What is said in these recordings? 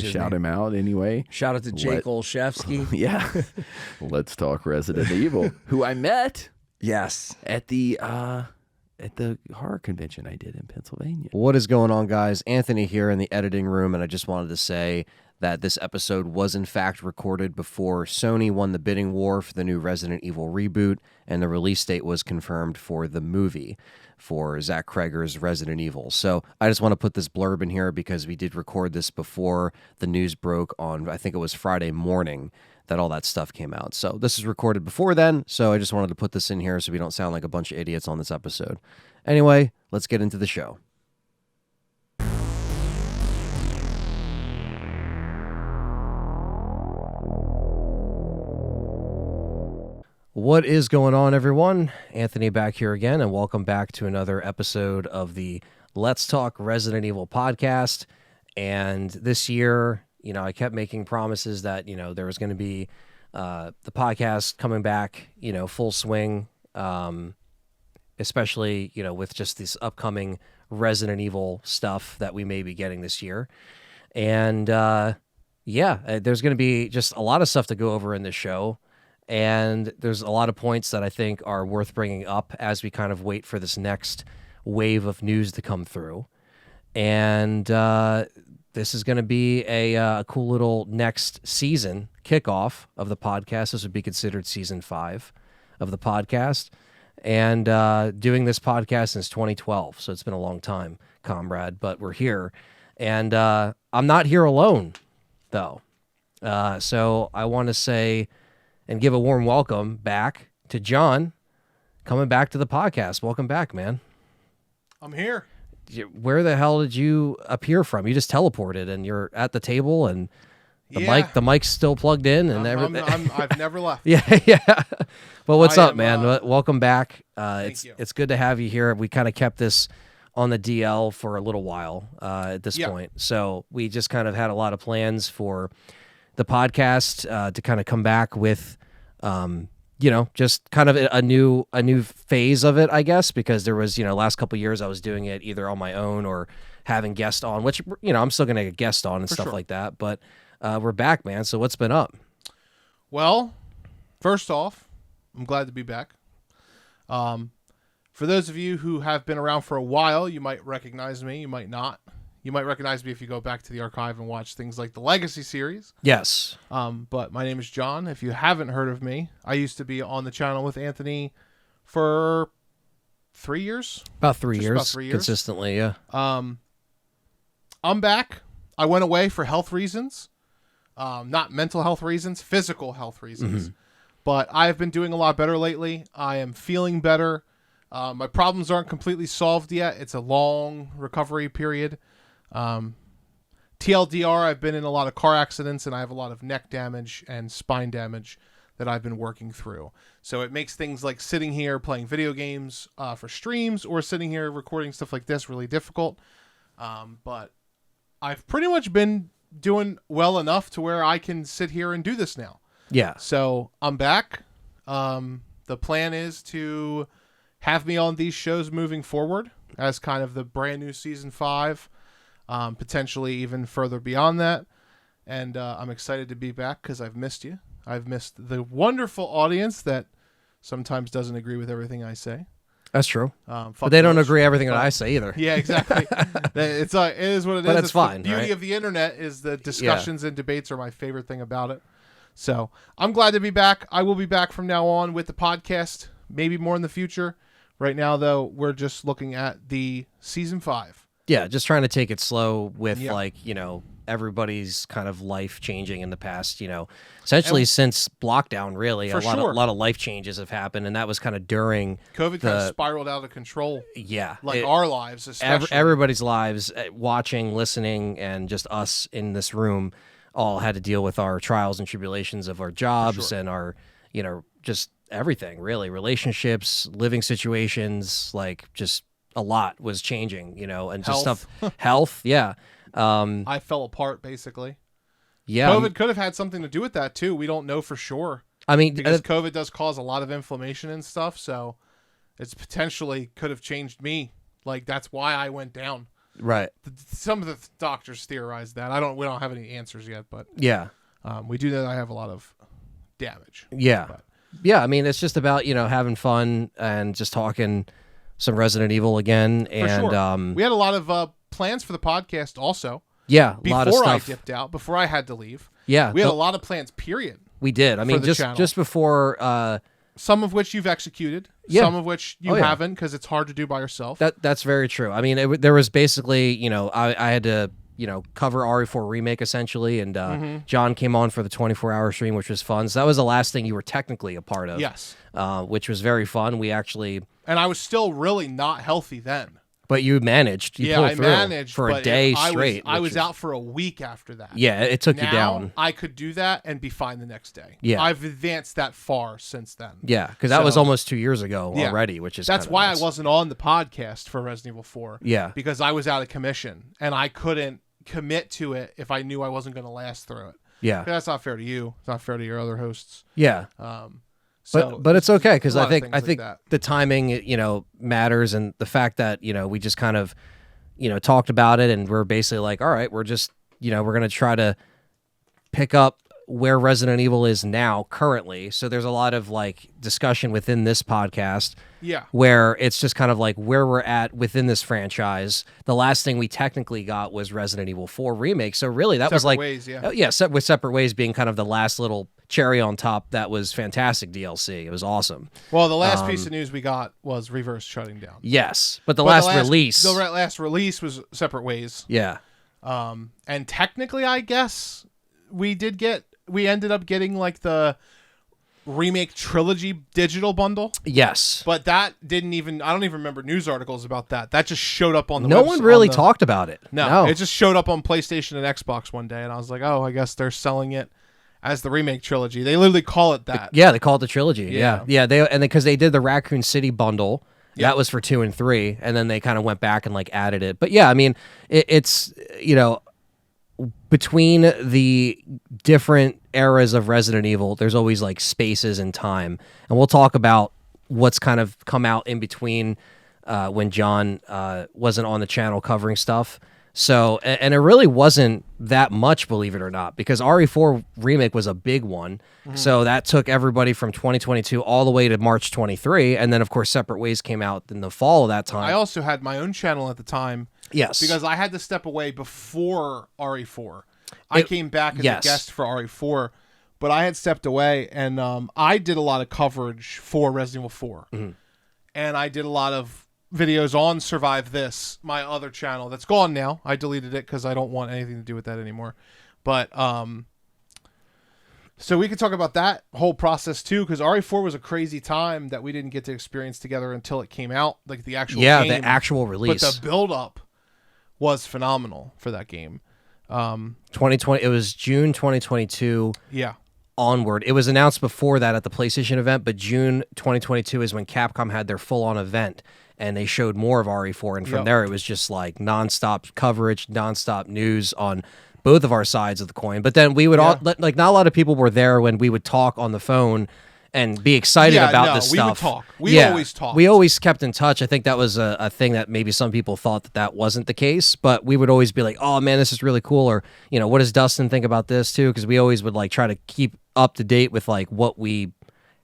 shout him out anyway. Shout out to Jake Olszewski. Yeah. Let's talk Resident Evil, who I met. Yes. At the horror convention I did in Pennsylvania. What is going on, guys? Anthony here in the editing room, and I just wanted to say that this episode was in fact recorded before Sony won the bidding war for the new Resident Evil reboot, and the release date was confirmed for the movie for Zach Kreger's Resident Evil. So I just want to put this blurb in here because we did record this before the news broke on, I think it was Friday morning, that all that stuff came out. So this is recorded before then, so I just wanted to put this in here so we don't sound like a bunch of idiots on this episode. Anyway, let's get into the show. What is going on, everyone? Anthony back here again, and welcome back to another episode of the Let's Talk Resident Evil podcast. And this year, I kept making promises that, there was going to be the podcast coming back, full swing, especially, with just this upcoming Resident Evil stuff that we may be getting this year. And, there's going to be just a lot of stuff to go over in this show. And there's a lot of points that I think are worth bringing up as we kind of wait for this next wave of news to come through. And this is going to be a cool little next season kickoff of the podcast. This would be considered season 5 of the podcast. And doing this podcast since 2012. So it's been a long time, comrade, but we're here. And I'm not here alone, though. So I want to say and give a warm welcome back to John, coming back to the podcast. Welcome back, man. I'm here. Where the hell did you appear from? You just teleported, and you're at the table, and the mic's still plugged in, and everything. I've never left. Yeah. Well, what's up, man? Welcome back. It's good to have you here. We kind of kept this on the DL for a little while at this point, so we just kind of had a lot of plans for the podcast to kind of come back with, just kind of a new phase of it, I guess, because there was, last couple of years I was doing it either on my own or having guests on, which, I'm still going to get guests on and stuff like that. But we're back, man. So what's been up? Well, first off, I'm glad to be back. For those of you who have been around for a while, you might recognize me. You might not. You might recognize me if you go back to the archive and watch things like the Legacy series. Yes. But my name is John. If you haven't heard of me, I used to be on the channel with Anthony for 3 years. About 3 years. Consistently, yeah. I'm back. I went away for health reasons. Not mental health reasons, physical health reasons. Mm-hmm. But I've been doing a lot better lately. I am feeling better. My problems aren't completely solved yet. It's a long recovery period. TLDR, I've been in a lot of car accidents, and I have a lot of neck damage and spine damage that I've been working through. So it makes things like sitting here playing video games for streams or sitting here recording stuff like this really difficult. But I've pretty much been doing well enough to where I can sit here and do this now. Yeah. So I'm back. The plan is to have me on these shows moving forward as kind of the brand new season 5. Potentially even further beyond that. And I'm excited to be back because I've missed you. I've missed the wonderful audience that sometimes doesn't agree with everything I say. That's true. But they don't agree everything that I say either. Yeah, exactly. It is what it is. But it's fine. The beauty of the internet is the discussions and debates are my favorite thing about it. So I'm glad to be back. I will be back from now on with the podcast, maybe more in the future. Right now, though, we're just looking at the season 5. Yeah, just trying to take it slow with everybody's kind of life changing in the past, essentially since lockdown, really. A lot of life changes have happened, and that was kind of during COVID kind of spiraled out of control. Yeah. Our lives, especially. Everybody's lives, watching, listening, and just us in this room all had to deal with our trials and tribulations of our jobs and our, just everything, really. Relationships, living situations, just a lot was changing, and just stuff. Health, yeah. I fell apart, basically. Yeah. COVID could have had something to do with that, too. We don't know for sure. I mean, because COVID does cause a lot of inflammation and stuff, so it's potentially could have changed me. That's why I went down. Right. Some of the doctors theorize that. We don't have any answers yet, but Yeah. we do know that I have a lot of damage. Yeah. But, Yeah. I mean, it's just about, having fun and just talking some Resident Evil again. for sure. We had a lot of plans for the podcast also. Yeah. A lot of Before I stuff. dipped out, before I had to leave. Yeah. We had a lot of plans, period. We did. I mean, the channel. just before. Some of which you've executed. Yeah. Some of which you haven't because it's hard to do by yourself. That's very true. I mean, there was basically, I had to, cover RE4 Remake essentially, and John came on for the 24-hour stream, which was fun. So that was the last thing you were technically a part of. Yes. Which was very fun. We actually... And I was still really not healthy then. But you managed. You pulled I through managed for a day straight. I was out for a week after that. Yeah, it took now, you down. I could do that and be fine the next day. Yeah. I've advanced that far since then. Yeah, because that was almost 2 years ago already, which is that's why nuts. I wasn't on the podcast for Resident Evil 4. Yeah. Because I was out of commission and I couldn't commit to it if I knew I wasn't going to last through it. Yeah. That's not fair to you. It's not fair to your other hosts. Yeah. So but it's okay because I think that. the timing matters, and the fact that we just kind of talked about it, and we're basically like, all right, we're just we're gonna try to pick up where Resident Evil is now currently. So there's a lot of like discussion within this podcast, where it's just kind of like where we're at within this franchise. The last thing we technically got was Resident Evil 4 Remake. So really that was like ways, with Separate Ways being kind of the last little cherry on top. That was fantastic DLC. It was awesome. Well, the last piece of news we got was Reverse shutting down. Yes, but the last release was Separate Ways. Yeah. And technically, I guess we ended up getting like the Remake Trilogy digital bundle. Yes. But that I don't even remember news articles about that. That just showed up on the No website, one really talked about it. No, it just showed up on PlayStation and Xbox one day, and I was like, oh, I guess they're selling it as the Remake Trilogy. They literally call it that. Yeah, they call it the trilogy. Yeah. Yeah. Because they did the Raccoon City bundle. Yeah. That was for 2 and 3, and then they kind of went back and like added it. But yeah, I mean, it's between the different eras of Resident Evil, there's always like spaces in time, and we'll talk about what's kind of come out in between when John wasn't on the channel covering stuff. So, and it really wasn't that much, believe it or not, because RE4 Remake was a big one. Mm-hmm. So that took everybody from 2022 all the way to March 23. And then, of course, Separate Ways came out in the fall of that time. I also had my own channel at the time. Yes. Because I had to step away before RE4. I came back as a guest for RE4, but I had stepped away, and I did a lot of coverage for Resident Evil 4. Mm-hmm. And I did a lot of videos on Survive This, my other channel that's gone now. I deleted it because I don't want anything to do with that anymore. But so we could talk about that whole process too, because RE4 was a crazy time that we didn't get to experience together until it came out, like the actual game. The actual release. But the build up was phenomenal for that game. 2020. It was June 2022. Yeah. Onward. It was announced before that at the PlayStation event, but June 2022 is when Capcom had their full-on event, and they showed more of RE4, and from there it was just like nonstop coverage, nonstop news on both of our sides of the coin. But then we would all like, not a lot of people were there when we would talk on the phone and be excited about this stuff. We would talk. We always talked. We always kept in touch. I think that was a thing that maybe some people thought that wasn't the case, but we would always be like, oh man, this is really cool. Or, what does Dustin think about this too? Because we always would like try to keep up to date with like what we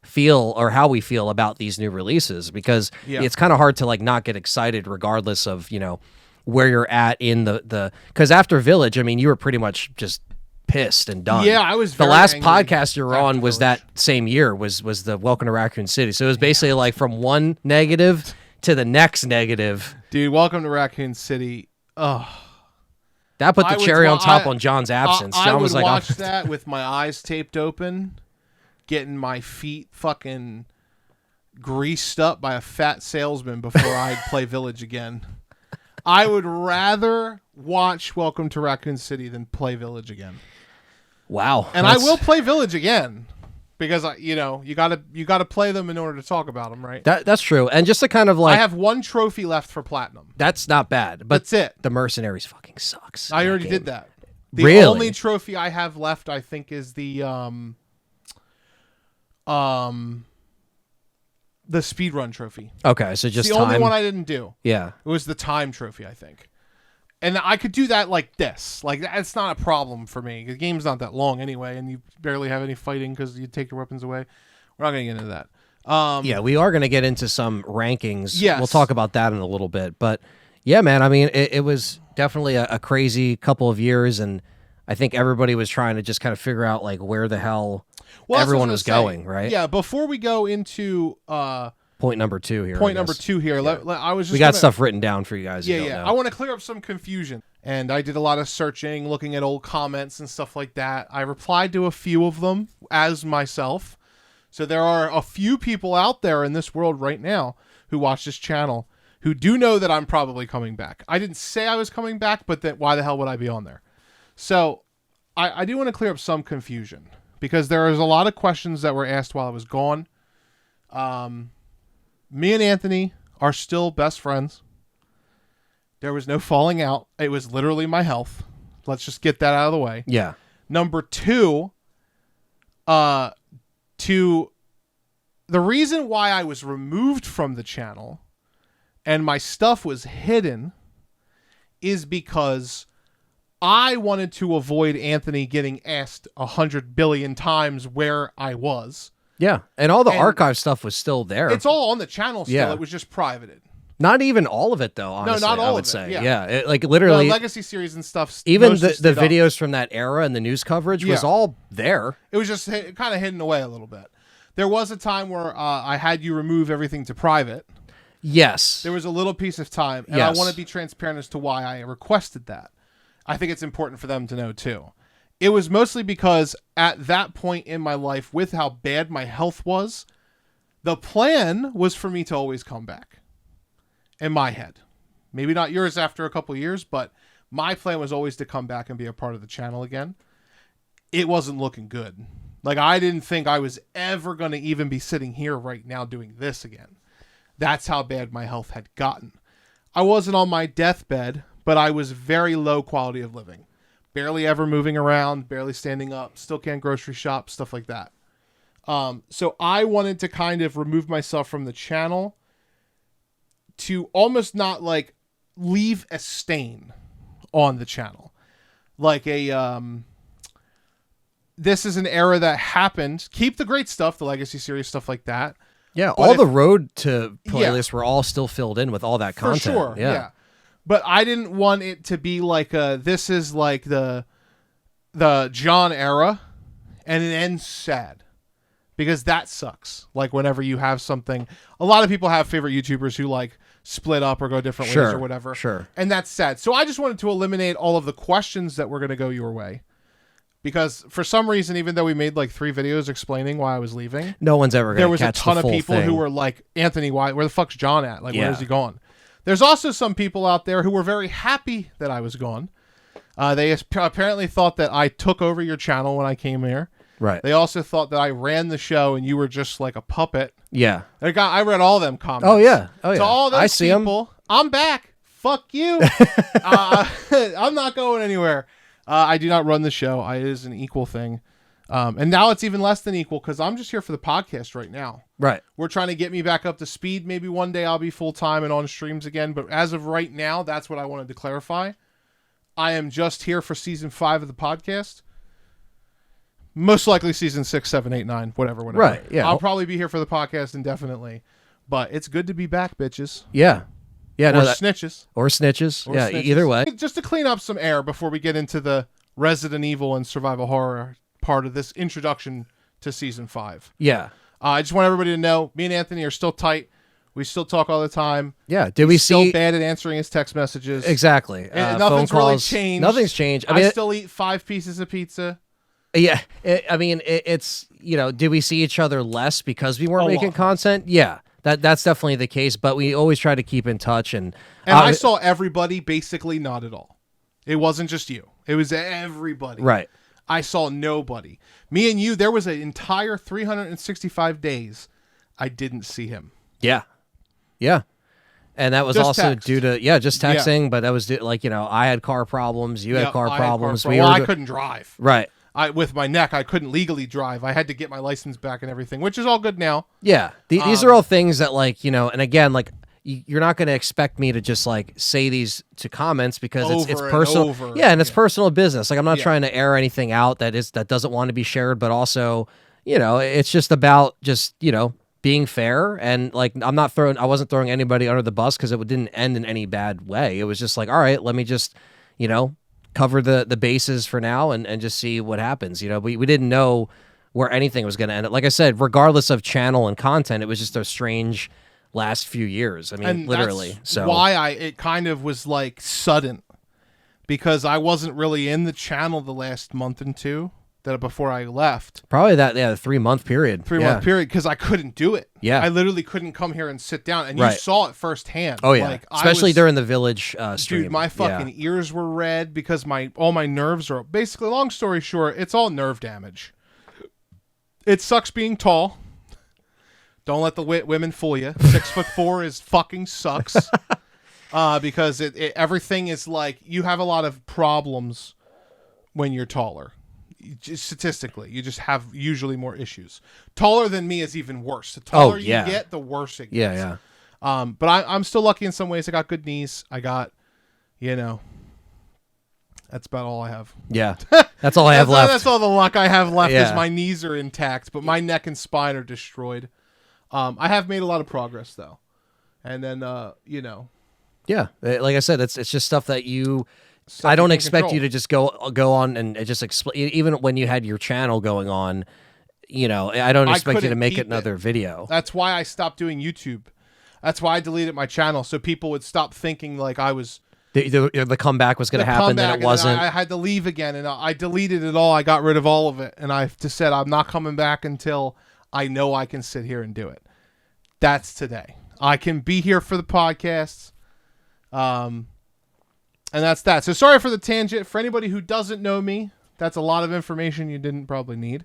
feel or how we feel about these new releases, because it's kind of hard to like not get excited regardless of, where you're at in the because after Village, I mean, you were pretty much just pissed and done. Yeah, I was the very last angry podcast you were on was Village. that same year was the Welcome to Raccoon City. So it was basically like from one negative to the next negative. Dude, Welcome to Raccoon City. Oh, that put the cherry on top on John's absence. I John would was like, watch that with my eyes taped open, getting my feet fucking greased up by a fat salesman before I'd play Village again. I would rather watch Welcome to Raccoon City than play Village again. Wow. And I will play Village again because you gotta play them in order to talk about them, right? That's true. And just to kind of like, I have one trophy left for Platinum. That's not bad, but that's it. The Mercenaries fucking sucks. I already did that. The really? only trophy I have left, I think, is the speedrun trophy. Okay, so just it's the only one I didn't do. Yeah, it was the time trophy, I think. And I could do that like this. Like, that's not a problem for me. The game's not that long anyway, and you barely have any fighting because you take your weapons away. We're not going to get into that. Yeah, we are going to get into some rankings. Yes. We'll talk about that in a little bit. But yeah, man, I mean, it was definitely a crazy couple of years, and I think everybody was trying to just kind of figure out like where the hell everyone was going, right? Yeah, before we go into point number two here. I was just we got stuff written down for you guys. Yeah, who don't yeah. know. I want to clear up some confusion. And I did a lot of searching, looking at old comments and stuff like that. I replied to a few of them as myself. So there are a few people out there in this world right now who watch this channel who do know that I'm probably coming back. I didn't say I was coming back, but that why the hell would I be on there? So I do want to clear up some confusion because there is a lot of questions that were asked while I was gone. Me and Anthony are still best friends. There was no falling out. It was literally my health. Let's just get that out of the way. Yeah. Number two, the reason why I was removed from the channel and my stuff was hidden is because I wanted to avoid Anthony getting asked 100 billion times where I was. Yeah, and all the archive stuff was still there. It's all on the channel still. Yeah. It was just privated. Not even all of it, though, honestly, not all I of would it, say. yeah. It, like, literally... The Legacy series and stuff... Even mostly the stayed up. videos from that era and the news coverage was all there. It was just kind of hidden away a little bit. There was a time where I had you remove everything to private. Yes. There was a little piece of time, and I want to be transparent as to why I requested that. I think it's important for them to know, too. It was mostly because at that point in my life, with how bad my health was, the plan was for me to always come back. In my head. Maybe not yours after a couple years, but my plan was always to come back and be a part of the channel again. It wasn't looking good. Like, I didn't think I was ever going to even be sitting here right now doing this again. That's how bad my health had gotten. I wasn't on my deathbed, but I was very low quality of living. Barely ever moving around, barely standing up, still can't grocery shop, stuff like that. So I wanted to kind of remove myself from the channel to almost not like leave a stain on the channel. Like this is an era that happened. Keep the great stuff, the Legacy series, stuff like that. Yeah, But the road to playlists were all still filled in with all that content. For sure, yeah. But I didn't want it to be like this is like the John era and it ends sad. Because that sucks. Like whenever you have something, a lot of people have favorite YouTubers who like split up or go different ways or whatever. Sure. And that's sad. So I just wanted to eliminate all of the questions that were going to go your way. Because for some reason, even though we made like 3 videos explaining why I was leaving, no one's ever going to catch the full there was a ton of people thing. who were like, Anthony, where the fuck's John at? Like, where is he gone? There's also some people out there who were very happy that I was gone. They apparently thought that I took over your channel when I came here. Right. They also thought that I ran the show and you were just like a puppet. Yeah. I read all them comments. Oh, yeah. Oh, yeah. To all those I see people, I'm back. Fuck you. I'm not going anywhere. I do not run the show. It is an equal thing. And now it's even less than equal because I'm just here for the podcast right now. Right. We're trying to get me back up to speed. Maybe one day I'll be full-time and on streams again. But as of right now, that's what I wanted to clarify. I am just here for season 5 of the podcast. Most likely season 6, 7, 8, 9, whatever. Right, yeah. I'll probably be here for the podcast indefinitely. But it's good to be back, bitches. Yeah. Yeah. Or snitches. Or snitches. Or yeah, snitches. Either way. Just to clean up some air before we get into the Resident Evil and survival horror part of this introduction to season 5. Yeah. I just want everybody to know, me and Anthony are still tight. We still talk all the time. Yeah. Did we He's still see... bad at answering his text messages. Exactly. And phone nothing's really calls. changed. Nothing's changed. I still eat 5 pieces of pizza. Yeah. It's, did we see each other less because we weren't A making lot. content? Yeah. That's definitely the case, but we always try to keep in touch. And I saw everybody basically not at all. It wasn't just you. It was everybody. Right. I saw nobody. Me and you, there was an entire 365 days I didn't see him. Yeah. Yeah. And that was Just also text. due to, just texting, but that was I had car problems. You had car problems. I couldn't drive. Right. With my neck, I couldn't legally drive. I had to get my license back and everything, which is all good now. Yeah. These are all things that and again, you're not going to expect me to just like say these to comments because it's Over and personal. over. Yeah, and it's personal business. Like I'm not Yeah. trying to air anything out that doesn't want to be shared, but also, it's just about being fair, and like I wasn't throwing anybody under the bus because it didn't end in any bad way. It was just like, all right, let me just, cover the bases for now and just see what happens. We didn't know where anything was going to end. Like I said, regardless of channel and content, it was just a strange last few years. I mean, And literally. that's So why it kind of was like sudden, because I wasn't really in the channel the last month and two before I left. probably the 3-month period. 3-month period, because I couldn't do it. Yeah. I literally couldn't come here and sit down, and you Right. saw it firsthand. Oh yeah, Like, especially during the Village stream. Dude, my fucking ears were red because all my nerves are basically. Long story short, it's all nerve damage. It sucks being tall. Don't let the women fool you. 6'4" is fucking sucks. Because everything is like, you have a lot of problems when you're taller. Statistically, you just have usually more issues. Taller than me is even worse. The taller you get, the worse it gets. Yeah. But I'm still lucky in some ways. I got good knees. I got, that's about all I have. Yeah. That's all I have left. That's all the luck I have left Yeah. is my knees are intact, but my neck and spine are destroyed. I have made a lot of progress though. And then, Yeah. Like I said, it's just stuff that stuff I don't can expect control. you to just go on and just explain. Even when you had your channel going on, I don't expect you to couldn't make keep another video. That's why I stopped doing YouTube. That's why I deleted my channel, so people would stop thinking like I was The comeback was going to happen, then it wasn't. I had to leave again, and I deleted it all. I got rid of all of it, and I just said I'm not coming back until I know I can sit here and do it. That's today. I can be here for the podcasts, and that's that. So sorry for the tangent. For anybody who doesn't know me, that's a lot of information you didn't probably need.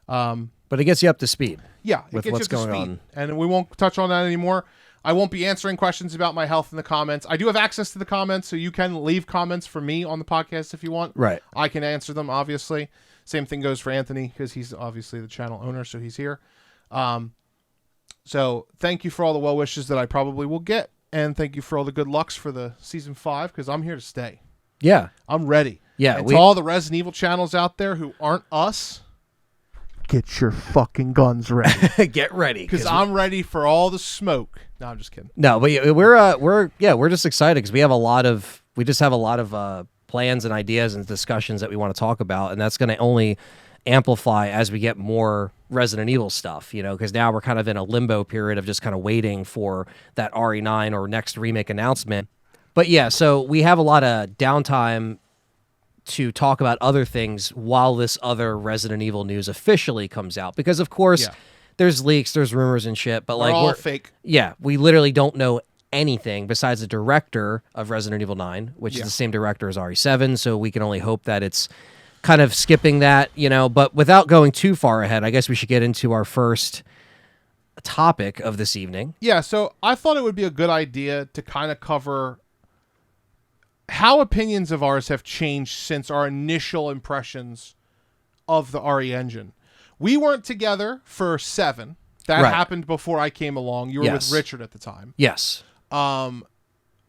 But it gets you up to speed. Yeah, it with gets what's you up to going speed. on. And we won't touch on that anymore. I won't be answering questions about my health in the comments. I do have access to the comments, so you can leave comments for me on the podcast if you want. Right. I can answer them, obviously. Same thing goes for Anthony, because he's obviously the channel owner, so he's here. So thank you for all the well wishes that I probably will get, and thank you for all the good lucks for the season 5, because I'm here to stay. Yeah. I'm ready. Yeah, And to all the Resident Evil channels out there who aren't us, get your fucking guns ready. Get ready. Because I'm ready for all the smoke. No, I'm just kidding. No, but we're just excited because we have a lot of plans and ideas and discussions that we want to talk about, and that's going to only amplify as we get more Resident Evil stuff, because now we're kind of in a limbo period of just kind of waiting for that RE9 or next remake announcement. But yeah, so we have a lot of downtime to talk about other things while this other Resident Evil news officially comes out, because of course there's leaks, there's rumors and shit, but They're all fake. Yeah, we literally don't know anything besides the director of Resident Evil 9, which is the same director as RE7, so we can only hope that it's kind of skipping that, but without going too far ahead, I guess we should get into our first topic of this evening. Yeah, so I thought it would be a good idea to kind of cover how opinions of ours have changed since our initial impressions of the RE engine. We weren't together for 7. That Right. happened before I came along. You were Yes. with Richard at the time. Yes.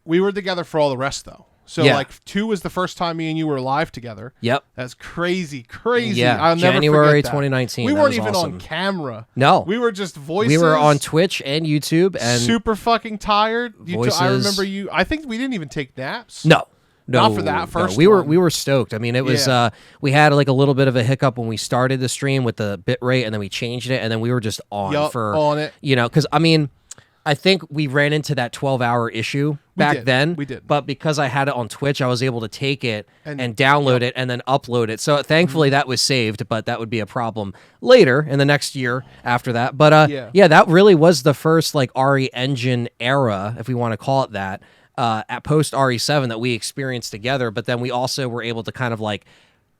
We were together for all the rest, though. So, Yeah. 2 was the first time me and you were live together. Yep. That's crazy. Yeah, I'll never January forget that. 2019. We That weren't was even awesome. on camera. No. We were just voices. We were on Twitch and YouTube and super fucking tired. I Voices. remember you. I think we didn't even take naps. No. Not for that first We one. were stoked. I mean, it was we had like a little bit of a hiccup when we started the stream with the bit rate, and then we changed it, and then we were just on Yup, for on it. because I mean, I think we ran into that 12-hour issue back did. then. We did. But because I had it on Twitch, I was able to take it And- and download it and then upload it. So thankfully that was saved, but that would be a problem later in the next year after that. But yeah, that really was the first like RE engine era, if we want to call it that, at post RE7 that we experienced together. But then we also were able to kind of like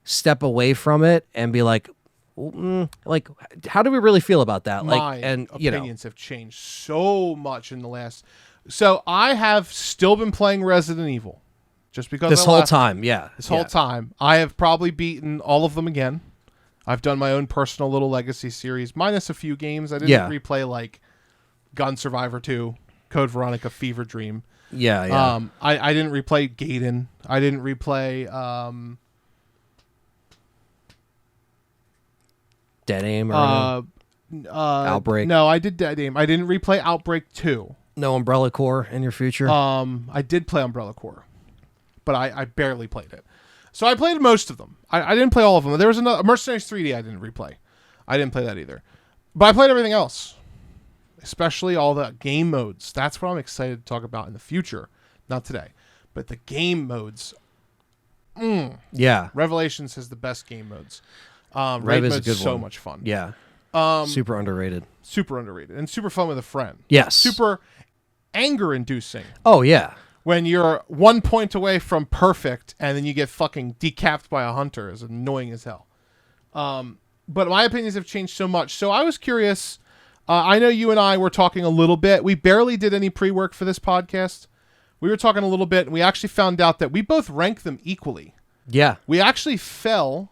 step away from it and be like, like, how do we really feel about that? My Like, and opinions have changed so much in the last. So I have still been playing Resident Evil, just because this I whole left. time, yeah, This whole time, I have probably beaten all of them again. I've done my own personal little legacy series, minus a few games. I didn't Yeah. replay like Gun Survivor 2 Code Veronica Fever Dream. Yeah, yeah. I didn't replay Gaiden. I didn't replay Dead Aim or Outbreak. No, I did Dead Aim. I didn't replay Outbreak 2. No Umbrella Corps in your future? I did play Umbrella Corps, but I barely played it. So I played most of them. I didn't play all of them. There was another Mercenaries 3D I didn't replay. I didn't play that either. But I played everything else, especially all the game modes. That's what I'm excited to talk about in the future. Not today, but the game modes. Yeah. Revelations has the best game modes. Rev Raid is a mode's good so one. much fun. Yeah. Super underrated. Super underrated and super fun with a friend. Yes. Super anger-inducing Oh, yeah. when you're 1 point away from perfect and then you get fucking decapped by a hunter is annoying as hell. But my opinions have changed so much. So I was curious. I know you and I were talking a little bit. We barely did any pre-work for this podcast. We were talking a little bit, and we actually found out that we both rank them equally. Yeah. We actually fell.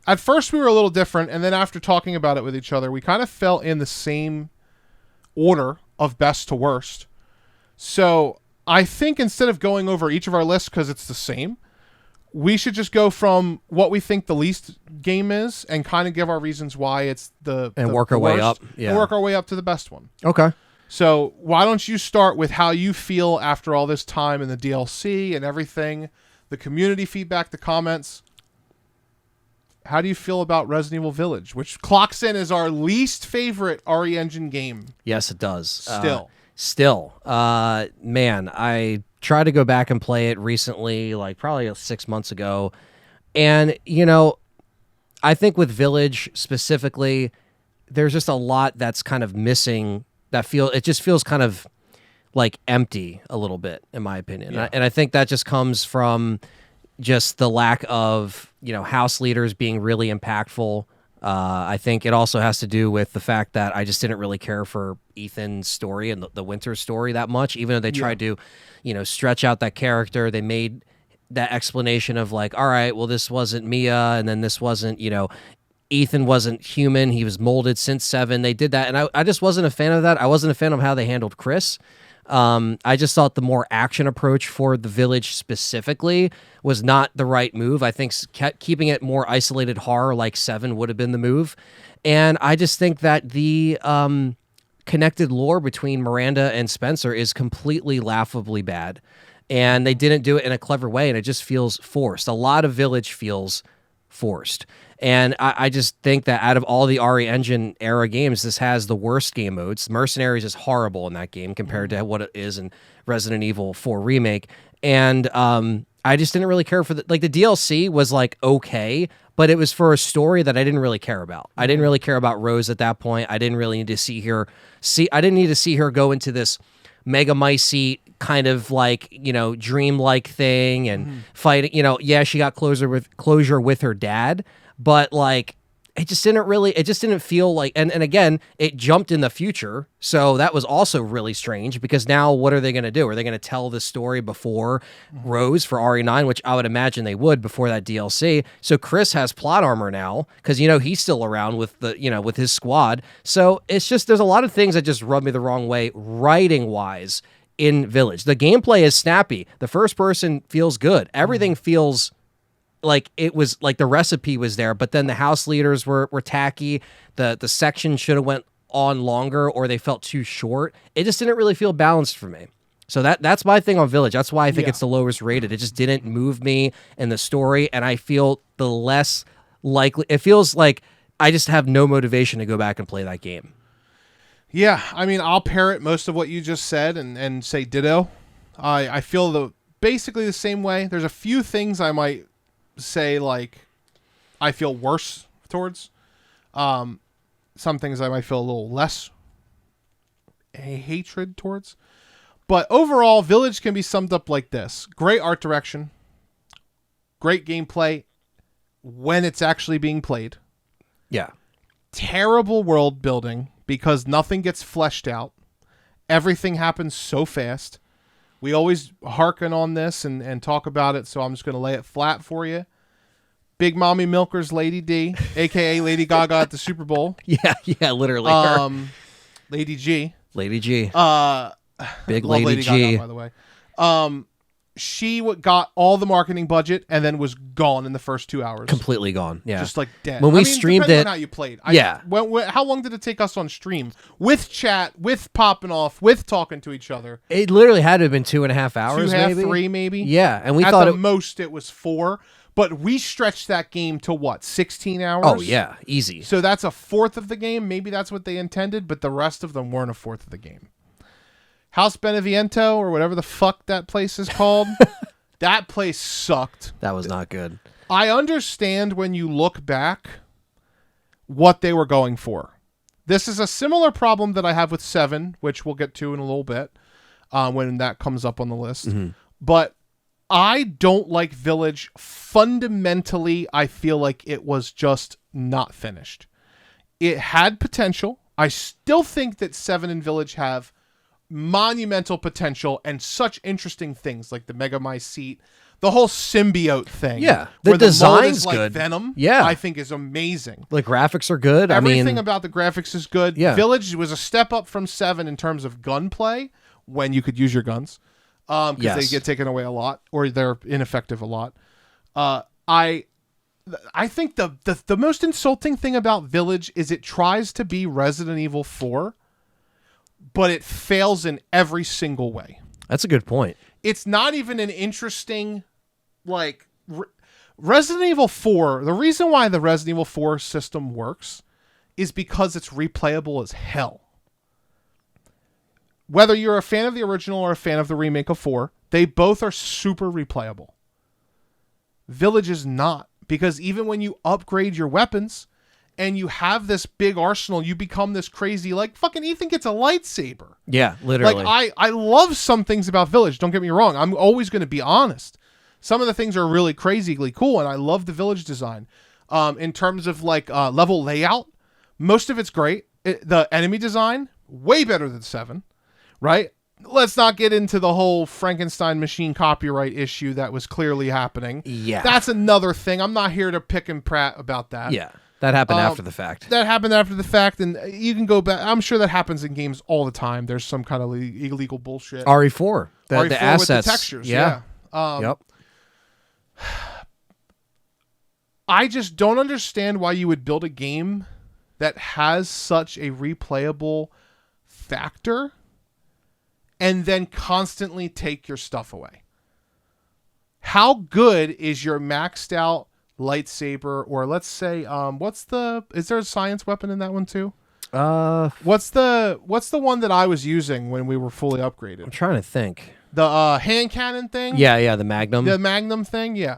At first, we were a little different, and then after talking about it with each other, we kind of fell in the same order of best to worst. So I think instead of going over each of our lists because it's the same, we should just go from what we think the least game is and kind of give our reasons why it's work our way up. Yeah. And work our way up to the best one. Okay. So why don't you start with how you feel after all this time in the DLC and everything, the community feedback, the comments. How do you feel about Resident Evil Village, which clocks in as our least favorite RE Engine game? Yes, it does. Still. Man, I tried to go back and play it recently, like probably 6 months ago. And, I think with Village specifically, there's just a lot that's kind of missing. It just feels kind of like empty a little bit, in my opinion. Yeah. And I think that just comes from just the lack of, house leaders being really impactful. I think it also has to do with the fact that I just didn't really care for Ethan's story and the Winter story that much, even though they tried to, stretch out that character. They made that explanation of like, all right, well, this wasn't Mia, and then this wasn't, Ethan wasn't human. He was molded since 7. They did that, and I just wasn't a fan of that. I wasn't a fan of how they handled Chris. I just thought the more action approach for the Village specifically was not the right move. I think keeping it more isolated horror like 7 would have been the move. And I just think that the connected lore between Miranda and Spencer is completely laughably bad. And they didn't do it in a clever way, and it just feels forced. A lot of Village feels forced. And I just think that out of all the RE Engine era games, this has the worst game modes. Mercenaries is horrible in that game compared to what it is in Resident Evil 4 Remake. And I just didn't really care for the DLC was like okay, but it was for a story that I didn't really care about. I didn't really care about Rose at that point. I didn't really need to see her go into this Megamycete kind of like, dreamlike thing and fight, she got closure with her dad. But like, it just didn't feel like, and again, it jumped in the future. So that was also really strange because now what are they going to do? Are they going to tell the story before Rose for RE9, which I would imagine they would before that DLC. So Chris has plot armor now because, he's still around with with his squad. So it's just, there's a lot of things that just rub me the wrong way writing wise in Village. The gameplay is snappy. The first person feels good. Everything feels like it was like the recipe was there, but then the house leaders were tacky. The section should have went on longer or they felt too short. It just didn't really feel balanced for me. So that's my thing on Village. That's why I think it's the lowest rated. It just didn't move me in the story, and I feel the less likely. It feels like I just have no motivation to go back and play that game. Yeah, I mean, I'll parrot most of what you just said and say ditto. I feel basically the same way. There's a few things I might say like I feel worse towards. Some things I might feel a little less hatred towards. But overall, Village can be summed up like this. Great art direction. Great gameplay when it's actually being played. Yeah. Terrible world building because nothing gets fleshed out. Everything happens so fast. We always harken on this and talk about it, so I'm just going to lay it flat for you. Big Mommy Milker's Lady D, a.k.a. Lady Gaga at the Super Bowl. Yeah, literally. Lady G. Lady G. Big Love Lady Gaga, G. by the way. She got all the marketing budget and then was gone in the first 2 hours. Completely gone. Yeah. Just like dead. When we streamed depending it- on how you played. Yeah. How long did it take us on stream? With chat, with popping off, with talking to each other. It literally had to have been 2.5 hours, 2.5, maybe. 3 maybe. Yeah, and we At thought the it. most it was 4. But we stretched that game to what, 16 hours? Oh yeah, easy. So that's a fourth of the game. Maybe that's what they intended, but the rest of them weren't a fourth of the game. House Beneviento, or whatever the fuck that place is called, that place sucked. That was not good. I understand when you look back what they were going for. This is a similar problem that I have with 7, which we'll get to in a little bit when that comes up on the list. Mm-hmm. But I don't like Village. Fundamentally, I feel like it was just not finished. It had potential. I still think that 7 and Village have monumental potential and such interesting things like the Megamycete, the whole symbiote thing. Yeah, the where mold design's is like good. Venom. Yeah. I think is amazing. The graphics are good. Everything about the graphics is good. Yeah. Village was a step up from 7 in terms of gunplay when you could use your guns, because Yes. they get taken away a lot or they're ineffective a lot. I think the most insulting thing about Village is it tries to be Resident Evil 4, but it fails in every single way. That's a good point. It's not even an interesting, Resident Evil 4. The reason why the Resident Evil 4 system works is because it's replayable as hell. Whether you're a fan of the original or a fan of the remake of 4, they both are super replayable. Village is not, because even when you upgrade your weapons and you have this big arsenal, you become this crazy, fucking Ethan gets a lightsaber. Yeah, literally. I love some things about Village, don't get me wrong. I'm always going to be honest. Some of the things are really crazily cool, and I love the Village design. In terms of level layout, most of it's great. The enemy design, way better than 7, right? Let's not get into the whole Frankenstein machine copyright issue that was clearly happening. Yeah. That's another thing. I'm not here to pick and prat about that. Yeah, that happened after the fact. That happened after the fact, and you can go back. I'm sure that happens in games all the time. There's some kind of illegal bullshit. RE4, RE4 the assets, with the textures. Yeah. Yep. I just don't understand why you would build a game that has such a replayable factor and then constantly take your stuff away. How good is your maxed out lightsaber, or let's say, is there a science weapon in that one too? What's the one that I was using when we were fully upgraded? I'm trying to think. The hand cannon thing? Yeah, the Magnum. The Magnum thing, yeah.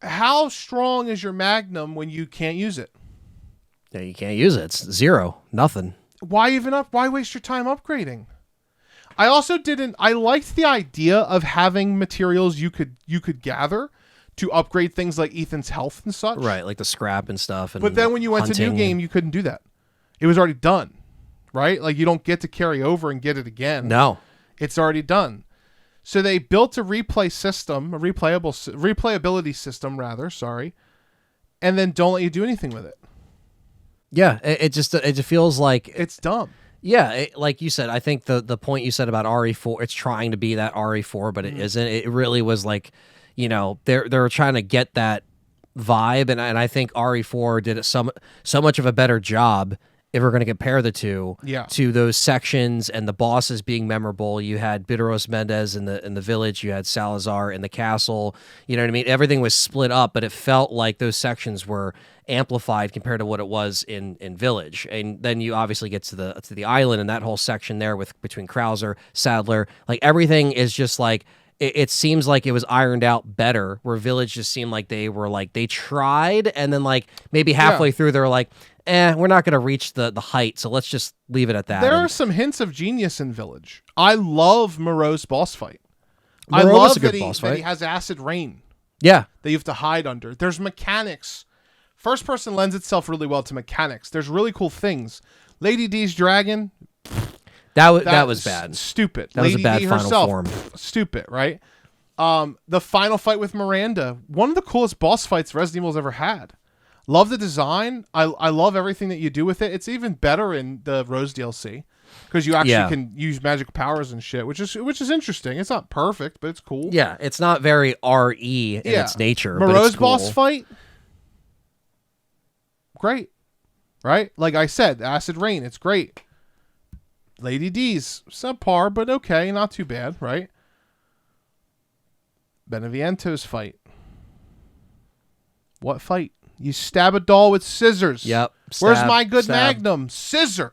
How strong is your Magnum when you can't use it? Yeah, you can't use it. It's 0, nothing. Why waste your time upgrading? I also I liked the idea of having materials you could gather to upgrade things like Ethan's health and such. Right, like the scrap and stuff. And but then when you went to New Game, you couldn't do that. It was already done, right? You don't get to carry over and get it again. No. It's already done. So they built a replayability system, and then don't let you do anything with it. Yeah, it just feels like It's dumb. Yeah, like you said, I think the point you said about RE4, it's trying to be that RE4, but it isn't. It really was they're trying to get that vibe, and I think RE4 did so much of a better job. If we're going to compare the two, to those sections and the bosses being memorable, you had Bideros Mendez in the village, you had Salazar in the castle. You know what I mean? Everything was split up, but it felt like those sections were amplified compared to what it was in Village. And then you obviously get to the island and that whole section there between Krauser, Sadler. Everything is just it seems like it was ironed out better, where Village just seemed like they were they tried, and then maybe halfway through they're we're not going to reach the height, so let's just leave it at that. There are some hints of genius in Village. I love Moreau's boss fight. I Moreau was love a good that boss that fight. he has acid rain Yeah. that you have to hide under. There's mechanics. First person lends itself really well to mechanics. There's really cool things. Lady D's dragon. That was bad. Stupid. That Lady was a bad D final herself, form. Stupid, right? The final fight with Miranda. One of the coolest boss fights Resident Evil's ever had. Love the design. I love everything that you do with it. It's even better in the Rose DLC. because you actually Yeah. can use magic powers and shit, which is interesting. It's not perfect, but it's cool. Yeah, it's not very RE in its nature. But Moreau's it's cool. boss fight, great, right? Like I said, Acid Rain, it's great. Lady D's subpar, but okay, not too bad, right? Beneviento's fight. What fight? You stab a doll with scissors. Yep. Where's Stab, my good stab. Magnum? Scissor.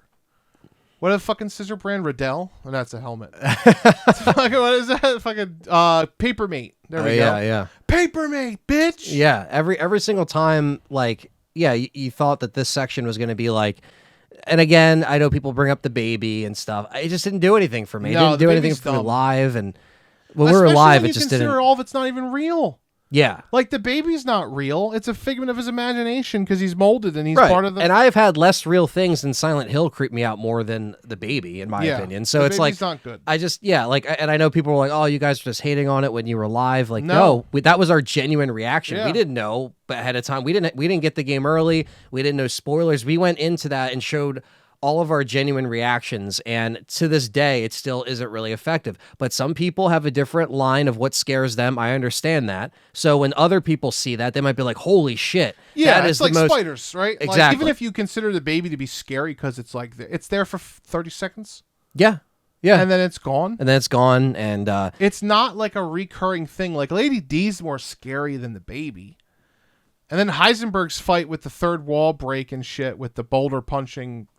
What a fucking scissor brand? Riddell? Oh, that's a helmet. What is that? Fucking Papermate. There we go. Yeah. Papermate, bitch. Yeah, every single time, like, yeah, you thought that this section was going to be like, and again, I know people bring up the baby and stuff. It just didn't do anything for me. It No, didn't the do anything baby's for me dumb. live, and when we were Especially live, when it just you consider didn't. all of it's not even real. Yeah, Like the baby's not real. It's a figment of his imagination because he's molded and he's right. part of the. And I have had less real things than Silent Hill creep me out more than the baby, in my opinion. So the it's like baby's not good. I just like, and I know people were like, "Oh, you guys were just hating on it when you were live." Like, No. that was our genuine reaction. Yeah. We didn't know ahead of time. We didn't get the game early. We didn't know spoilers. We went into that and showed all of our genuine reactions, and to this day, it still isn't really effective. But some people have a different line of what scares them. I understand that. So when other people see that, they might be like, "Holy shit!" Yeah, that it's is like the most spiders, right? Like, Exactly. even if you consider the baby to be scary because it's like it's there for 30 seconds yeah, and then it's gone. and then it's gone, and It's not like a recurring thing. Like Lady D's more scary than the baby. And then Heisenberg's fight with the third wall break and shit with the boulder punching.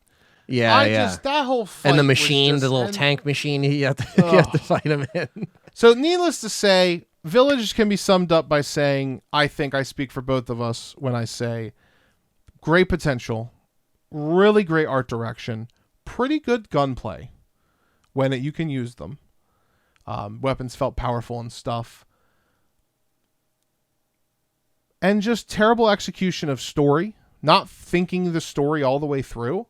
That whole fight and the was machine, just- the little and- tank machine, you have to fight him in. So needless to say, Village can be summed up by saying, I think I speak for both of us when I say great potential, really great art direction, pretty good gunplay when you can use them. Weapons felt powerful and stuff. And just terrible execution of story, not thinking the story all the way through.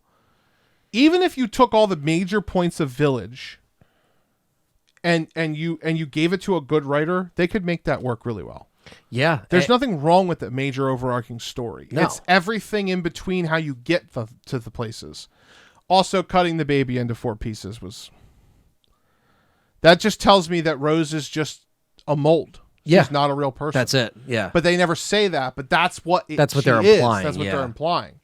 Even if you took all the major points of Village and you gave it to a good writer, they could make that work really well. Yeah, There's nothing wrong with the major overarching story. No. It's everything in between how you get to the places. Also, cutting the baby into 4 pieces was... That just tells me that Rose is just a mold. She's Yeah. not a real person. that's it. Yeah, But they never say that, but that's what That's what she they're is. implying, That's what yeah. they're implying.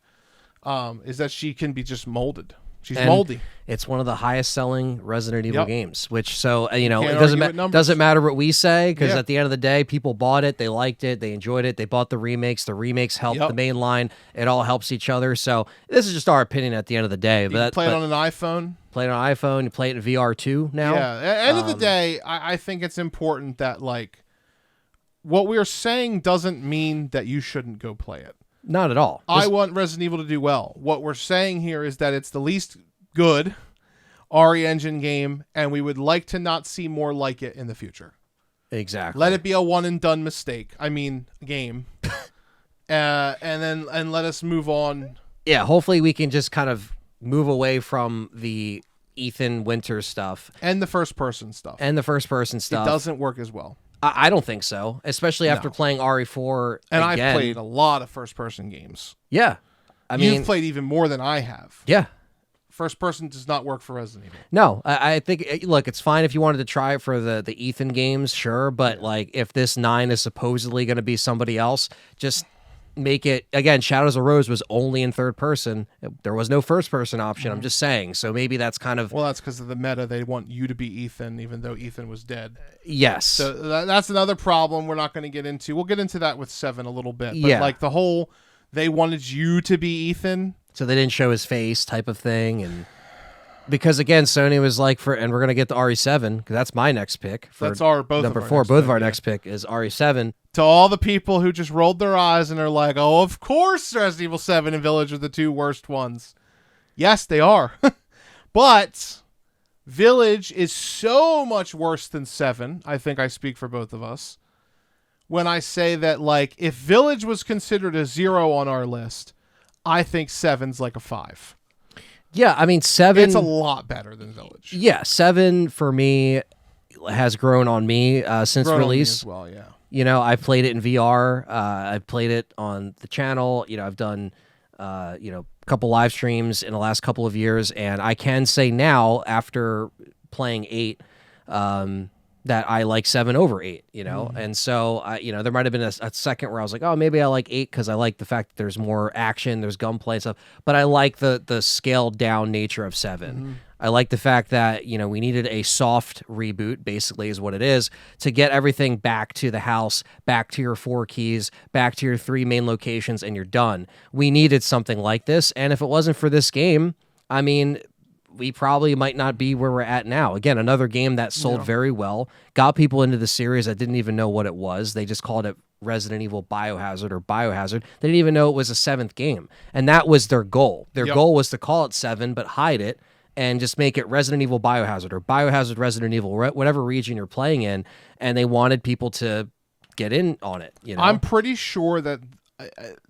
Is that she can be just molded. She's And moldy. it's one of the highest selling Resident Evil Yep. games. Which it Can't doesn't argue with numbers. doesn't matter what we say, because Yeah. at the end of the day, people bought it, they liked it, they enjoyed it, they bought the remakes. The remakes helped Yep. the main line. It all helps each other. So this is just our opinion at the end of the day. You can play it on an iPhone. play it on iPhone. You play it in VR too now. Yeah. At the end of the day, I think it's important that like what we're saying doesn't mean that you shouldn't go play it. Not at all. I want Resident Evil to do well. What we're saying here is that it's the least good RE Engine game, and we would like to not see more like it in the future. Exactly. Let it be a one and done mistake. I mean, game. and let us move on. Yeah, hopefully we can just kind of move away from the Ethan Winters stuff And the first person stuff. and the first person It stuff. doesn't work as well. I don't think so, especially after playing RE4 And again. I've played a lot of first person games. Yeah. I mean, You've played even more than I have. yeah. First person does not work for Resident Evil. No, I think, look, it's fine if you wanted to try it for the Ethan games, sure, but like if this 9 is supposedly going to be somebody else, just make it, again, Shadows of Rose was only in third person. There was no first person option, I'm just saying. So maybe that's kind of, Well, that's because of the meta. They want you to be Ethan, even though Ethan was dead. yes. So that's another problem we're not going to get into. We'll get into that with 7 a little bit. But Yeah. like the whole, they wanted you to be Ethan. So they didn't show his face type of thing. And because again, Sony was like, and we're going to get the RE7, because that's my next pick. For That's our both number of our 4. next Both pick, of our yeah. next pick is RE7. To all the people who just rolled their eyes and are like, oh, of course Resident Evil 7 and Village are the 2 worst ones. Yes, they are. But Village is so much worse than 7. I think I speak for both of us. When I say that, like, if Village was considered a 0 on our list, I think 7's like a 5. Yeah, I mean, 7. It's a lot better than Village. Yeah, 7 for me has grown on me since Grown on me release. as well, yeah. You know, I've played it in VR. I've played it on the channel. You know, I've done a couple live streams in the last couple of years, and I can say now after playing 8 that I like 7 over 8, and so there might have been a second where I was like, oh, maybe I like 8 because I like the fact that there's more action, there's gunplay and stuff, but I like the scaled down nature of 7. I like the fact that we needed a soft reboot, basically is what it is, to get everything back to the house, back to your 4 keys, back to your 3 main locations, and you're done. We needed something like this, and if it wasn't for this game, I mean, we probably might not be where we're at now. Again, another game that sold very well, got people into the series that didn't even know what it was. They just called it Resident Evil Biohazard or Biohazard. They didn't even know it was a 7th game. And that was their goal. Their goal was to call it 7, but hide it and just make it Resident Evil Biohazard or Biohazard Resident Evil, whatever region you're playing in. And they wanted people to get in on it. I'm pretty sure that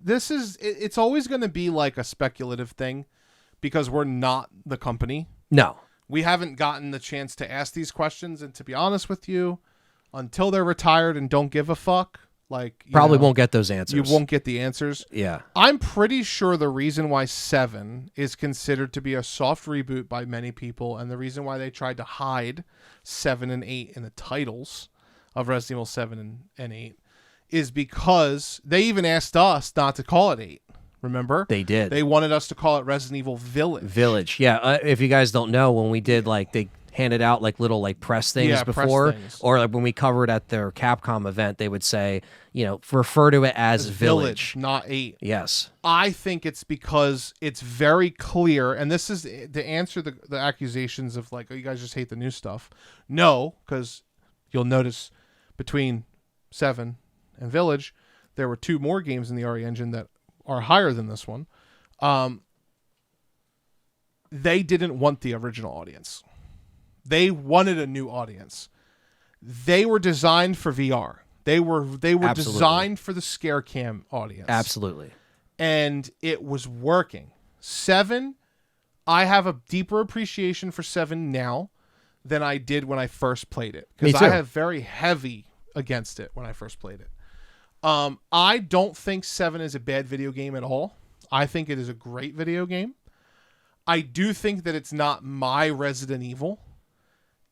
it's always going to be like a speculative thing, because we're not the company. No. We haven't gotten the chance to ask these questions, and to be honest with you, until they're retired and don't give a fuck, probably won't get those answers. You won't get the answers. Yeah. I'm pretty sure the reason why 7 is considered to be a soft reboot by many people, and the reason why they tried to hide 7 and 8 in the titles of Resident Evil 7 and 8 is because they even asked us not to call it 8. Remember? They did. They wanted us to call it Resident Evil Village. Yeah. If you guys don't know, when we did they handed out little press things before, press things. Or when we covered at their Capcom event, they would say, refer to it as Village, not 8. Yes. I think it's because it's very clear, and this is to answer the accusations of oh, you guys just hate the new stuff. No, because you'll notice between 7 and Village, there were 2 more games in the RE engine that are higher than this one. They didn't want the original audience. They wanted a new audience. They were designed for VR. They were designed for the scare cam audience. Absolutely. And it was working. 7, I have a deeper appreciation for 7 now than I did when I first played it, because I have very heavy against it when I first played it. I don't think 7 is a bad video game at all. I think it is a great video game. I do think that it's not my Resident Evil,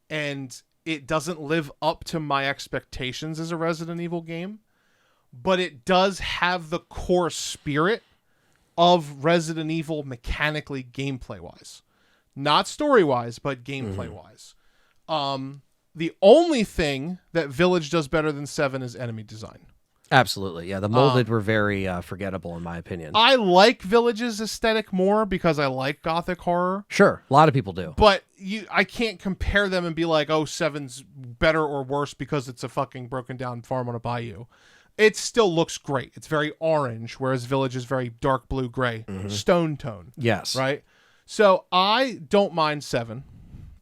and it doesn't live up to my expectations as a Resident Evil game, but it does have the core spirit of Resident Evil mechanically, gameplay-wise. Not story-wise, but gameplay-wise. The only thing that Village does better than 7 is enemy design. Absolutely. Yeah, the molded were very forgettable in my opinion. I like Village's aesthetic more because I like gothic horror. Sure, a lot of people do. But I can't compare them and be like, oh, 7's better or worse because it's a fucking broken down farm on a bayou. It still looks great. It's very orange, whereas Village is very dark blue gray, stone tone. Yes. Right? So I don't mind 7.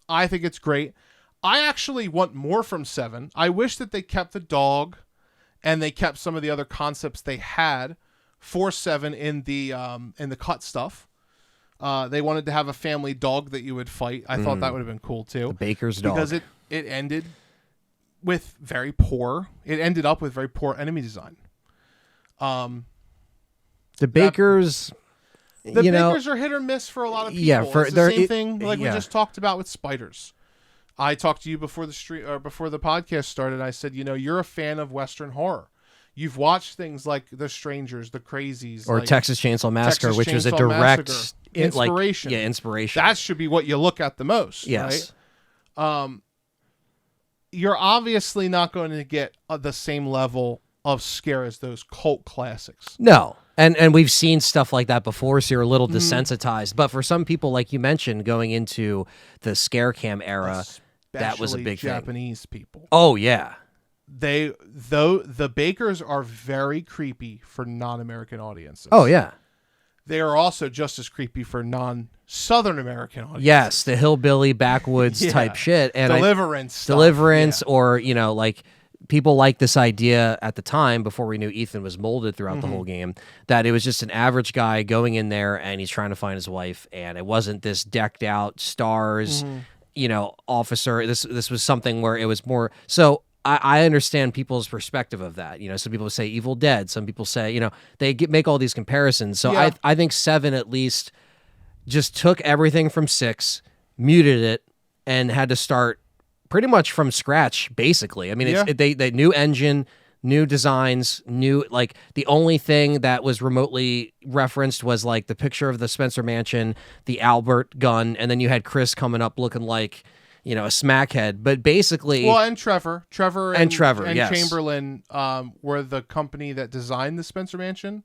I think it's great. I actually want more from 7. I wish that they kept the dog and they kept some of the other concepts they had for 7 in the cut stuff. They wanted to have a family dog that you would fight. I thought that would have been cool too. The baker's dog. Because it ended with very poor. It ended up with very poor enemy design. The bakers. The bakers are hit or miss for a lot of people. Yeah, it's the same thing we just talked about with spiders. I talked to you before the stream or before the podcast started. I said, you're a fan of Western horror. You've watched things like The Strangers, The Crazies, or Texas Chainsaw Massacre, which was a direct inspiration. Inspiration. That should be what you look at the most. Yes. Right? You're obviously not going to get the same level of scare as those cult classics. No. And we've seen stuff like that before, so you're a little desensitized. But for some people, like you mentioned, going into the scare cam era, that was a big Japanese people. Oh, yeah. The bakers are very creepy for non-American audiences. Oh, yeah. They are also just as creepy for non-Southern American audiences. Yes, the hillbilly backwoods type shit. And Deliverance, or, people like this idea at the time, before we knew Ethan was molded throughout the whole game, that it was just an average guy going in there and he's trying to find his wife, and it wasn't this decked out stars, officer. This was something where it was more. So I understand people's perspective of that. Some people say Evil Dead. Some people say, they make all these comparisons. So Yeah. I think 7 at least just took everything from 6, muted it, and had to start pretty much from scratch, basically. I mean, Yeah. they new engine, new designs, new, like, the only thing that was remotely referencnced was like the picture of the Spencer Mansion, the Albert gun, and then you had Chris coming up looking like, a smackhead. But basically, Well, and Trevor and yes. Chamberlain were the company that designed the Spencer Mansion.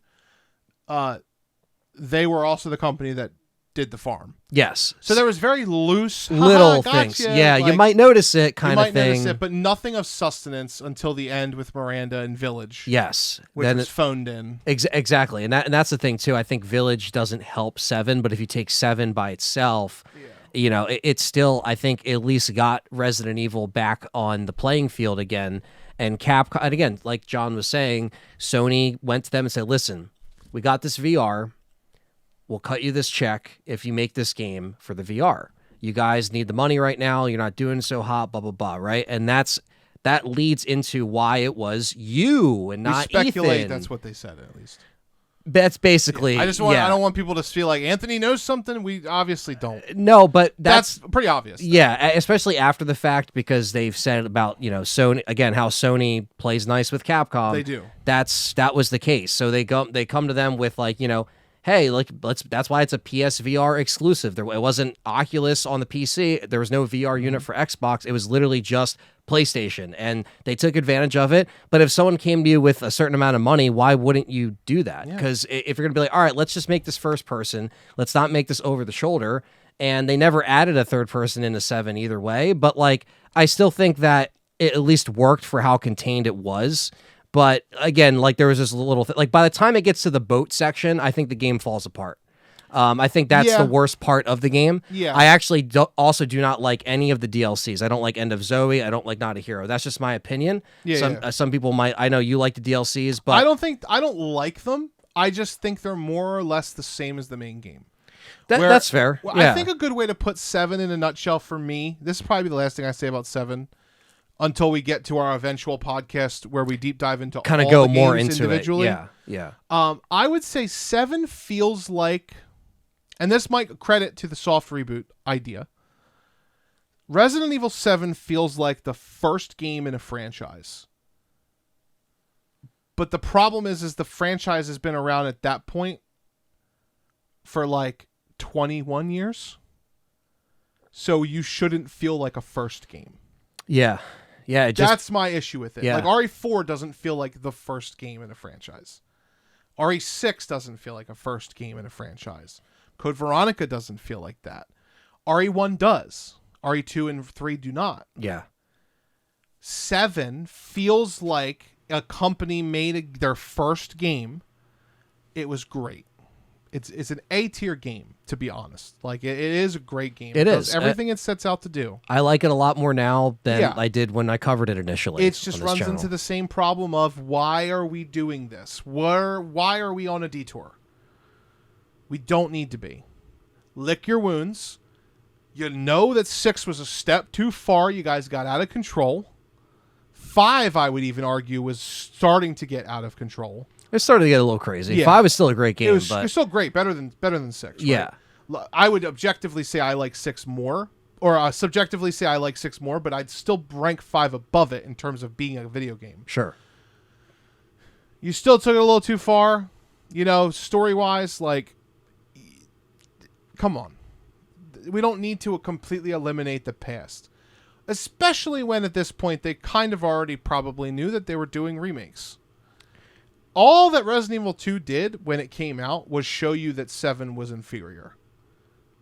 They were also the company that did the farm. yes. So there was very loose little gotcha, things. Yeah, you like, might notice it, kind you of might thing. notice it, but nothing of sustenance until the end with Miranda and Village. Yes. Which Then was phoned in. Exactly. And that's the thing too. I think Village doesn't help 7, but if you take 7 by itself, it's still, I think, at least got Resident Evil back on the playing field again. And Capcom, and again, like John was saying, Sony went to them and said, listen, we got this VR. We'll cut you this check if you make this game for the VR. You guys need the money right now. You're not doing so hot, blah, blah, blah, right? And that leads into why it was you and not We speculate Ethan. that's what they said, at least. That's basically. I don't want people to feel like Anthony knows something. We obviously don't. No, but That's pretty obvious. Yeah, especially after the fact, because they've said about, Sony, again, how Sony plays nice with Capcom. They do. That was the case. So they come to them with, like, hey, like, that's why it's a PSVR exclusive. It wasn't Oculus on the PC. There was no VR unit for Xbox. It was literally just PlayStation, and they took advantage of it. But if someone came to you with a certain amount of money, why wouldn't you do that? Because if you're going to be like, all right, let's just make this first person. Let's not make this over the shoulder. And they never added a third person into 7 either way. But, like, I still think that it at least worked for how contained it was. But again, like, there was this little thing. Like, by the time it gets to the boat section, I think the game falls apart. I think that's the worst part of the game. Yeah. I actually also do not like any of the DLCs. I don't like End of Zoe. I don't like Not a Hero. That's just my opinion. Some people might. I know you like the DLCs, but I don't like them. I just think they're more or less the same as the main game. That's fair. I think a good way to put 7 in a nutshell for me. This is probably the last thing I say about 7. Until we get to our eventual podcast where we deep dive into kind of all go the more games into individually. it. Yeah. I would say 7 feels like, and this might credit to the soft reboot idea. Resident Evil 7 feels like the first game in a franchise. But the problem is the franchise has been around at that point for like 21 years. So you shouldn't feel like a first game. Yeah. That's my issue with it. Yeah. Like, RE4 doesn't feel like the first game in a franchise. RE6 doesn't feel like a first game in a franchise. Code Veronica doesn't feel like that. RE1 does. RE2 and 3 do not. Yeah. 7 feels like a company made their first game. It was great. It's an A-tier game, to be honest. Like, it is a great game. It does is. everything it sets out to do. I like it a lot more now than I did when I covered it initially. It just runs into the same problem of, why are we doing this? Why are we on a detour? We don't need to be. Lick your wounds. You know that 6 was a step too far. You guys got out of control. 5, I would even argue, was starting to get out of control. It started to get a little crazy. Yeah. 5 is still a great game, It was but still great, better than 6. Right? Yeah. I would objectively say I like 6 more, or subjectively say I like 6 more, but I'd still rank 5 above it in terms of being a video game. Sure. You still took it a little too far, story-wise. Like, come on. We don't need to completely eliminate the past, especially when at this point they kind of already probably knew that they were doing remakes. All that Resident Evil 2 did when it came out was show you that 7 was inferior.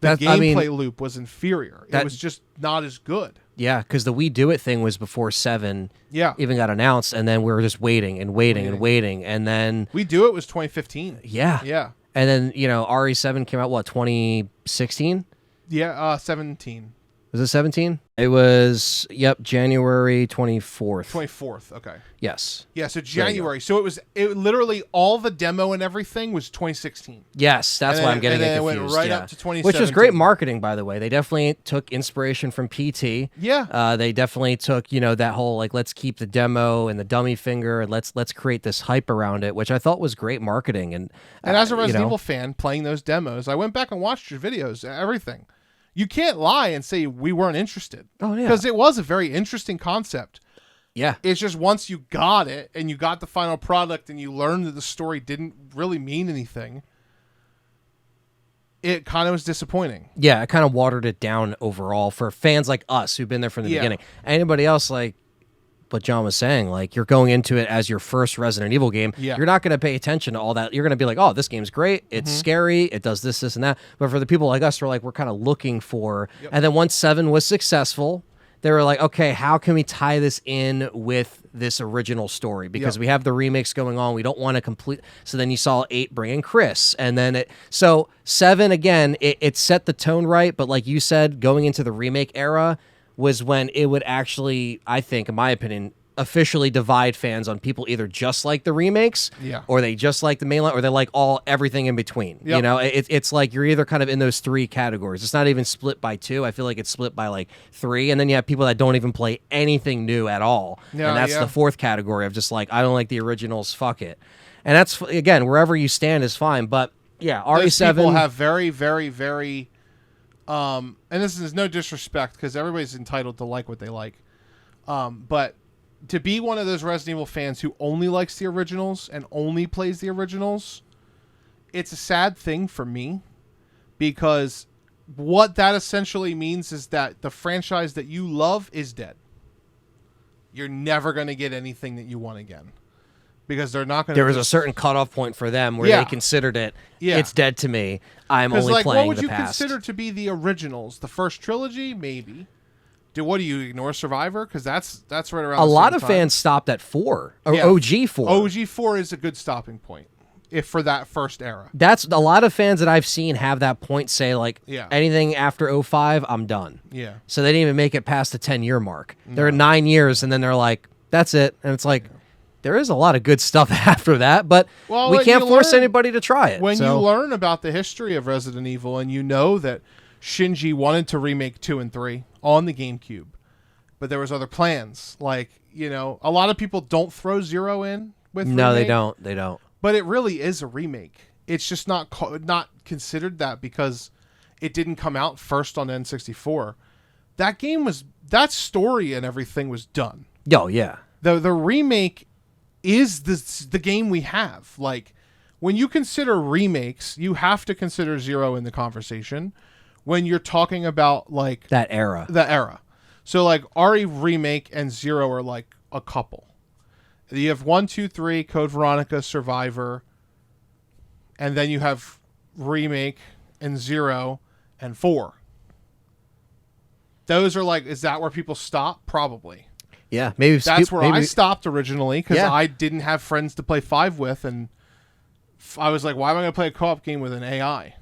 The gameplay loop was inferior. It was just not as good. Yeah, because the We Do It thing was before 7 even got announced, and then we were just waiting, and then... We Do It was 2015. Yeah. Yeah. And then, RE7 came out, 2016? Yeah, 17. Was it 17? It was, yep, January 24th. 24th. Okay. Yes. Yeah, so January. So it literally all the demo and everything was 2016. Yes, that's why I'm getting it confused. It went right up to 2017. Which was great marketing, by the way. They definitely took inspiration from PT. Yeah. They definitely took, that whole, like, let's keep the demo and the dummy finger and let's create this hype around it, which I thought was great marketing. And as a Resident Evil fan playing those demos, I went back and watched your videos, everything. You can't lie and say we weren't interested. Oh, yeah. Because it was a very interesting concept. Yeah. It's just once you got it and you got the final product and you learned that the story didn't really mean anything, it kind of was disappointing. Yeah, it kind of watered it down overall for fans like us who've been there from the beginning. Anybody else, like what John was saying, like you're going into it as your first Resident Evil game. Yeah. You're not going to pay attention to all that. You're going to be like, oh, this game's great. It's scary. It does this, and that. But for the people like us, we're kind of looking for. Yep. And then once 7 was successful, they were like, okay, how can we tie this in with this original story? Because we have the remakes going on. We don't want to complete. So then you saw 8 bring in Chris. And then so 7, again, it set the tone right. But like you said, going into the remake era was when it would actually, I think, in my opinion, officially divide fans on people either just like the remakes, or they just like the mainline, or they like everything in between. Yep. It's like you're either kind of in those 3 categories. It's not even split by 2. I feel like it's split by like 3, and then you have people that don't even play anything new at all, and that's the 4th category of just like, I don't like the originals, fuck it. And that's, again, wherever you stand is fine. But yeah, RE7 those people have very, very, very. And this is no disrespect because everybody's entitled to like what they like. But to be one of those Resident Evil fans who only likes the originals and only plays the originals, it's a sad thing for me because what that essentially means is that the franchise that you love is dead. You're never going to get anything that you want again. Because they're not going to. There was a certain cutoff point for them where they considered it. It's dead to me. I'm only playing the past. What would you consider to be the originals? The first trilogy, maybe. What do you ignore? Survivor? Because that's right around. A lot of fans stopped at 4 or OG 4. OG 4 is a good stopping point, if for that first era. That's a lot of fans that I've seen have that point. Say like anything after 05, I'm done. Yeah. So they didn't even make it past the 10-year mark. They're at 9 years, and then they're like, that's it, and it's like. There is a lot of good stuff after that, but we can't force anybody to try it. When you learn about the history of Resident Evil and you know that Shinji wanted to remake 2 and 3 on the GameCube, but there was other plans. Like, a lot of people don't throw 0 in with No, remake, they don't. But it really is a remake. It's just not considered that because it didn't come out first on N64. That story and everything was done. Oh, yeah. The remake is the game we have. Like, when you consider remakes, you have to consider 0 in the conversation when you're talking about like that era. The era. So like RE remake and 0 are like a couple. You have 1, 2, 3, Code Veronica, Survivor, and then you have remake and 0 and 4. Those are like, is that where people stop? Probably. Yeah, maybe that's where I stopped originally because I didn't have friends to play 5 with, and I was like, "Why am I going to play a co-op game with an AI?"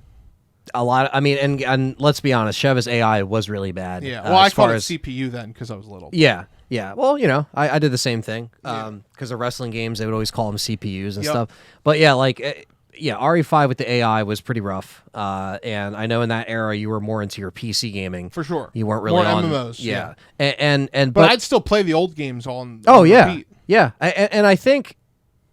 And let's be honest, Cheva's AI was really bad. Yeah, well, I called it CPU then because I was little. Yeah. Well, I did the same thing because of wrestling games, they would always call them CPUs and stuff. But yeah, like. RE5 with the AI was pretty rough, and I know in that era you were more into your PC gaming for sure. You weren't really more on MMOs. Yeah, but I'd still play the old games on. Repeat. And I think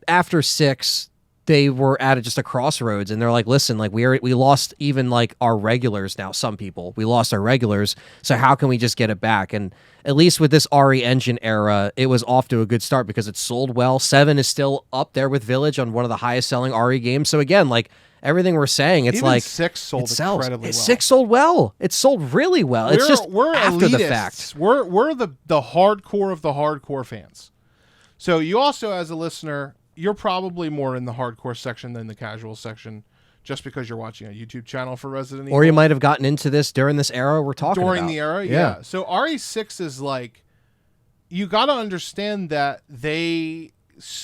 after 6 they were at just a crossroads, and they're like, listen, like we lost even like our regulars now. Some people we lost our regulars, so how can we just get it back? And at least with this RE Engine era, it was off to a good start because it sold well. 7 is still up there with Village on one of the highest selling RE games. So again, like everything we're saying, it's even like 6 sold incredibly well. 6 sold well. It sold really well. We're after elitists. The fact. We're the hardcore of the hardcore fans. So you also, as a listener, you're probably more in the hardcore section than the casual section. Just because you're watching a YouTube channel for Resident Evil. Or you might have gotten into this during this era we're talking about. During the era, yeah. So RE6 is like, you got to understand that they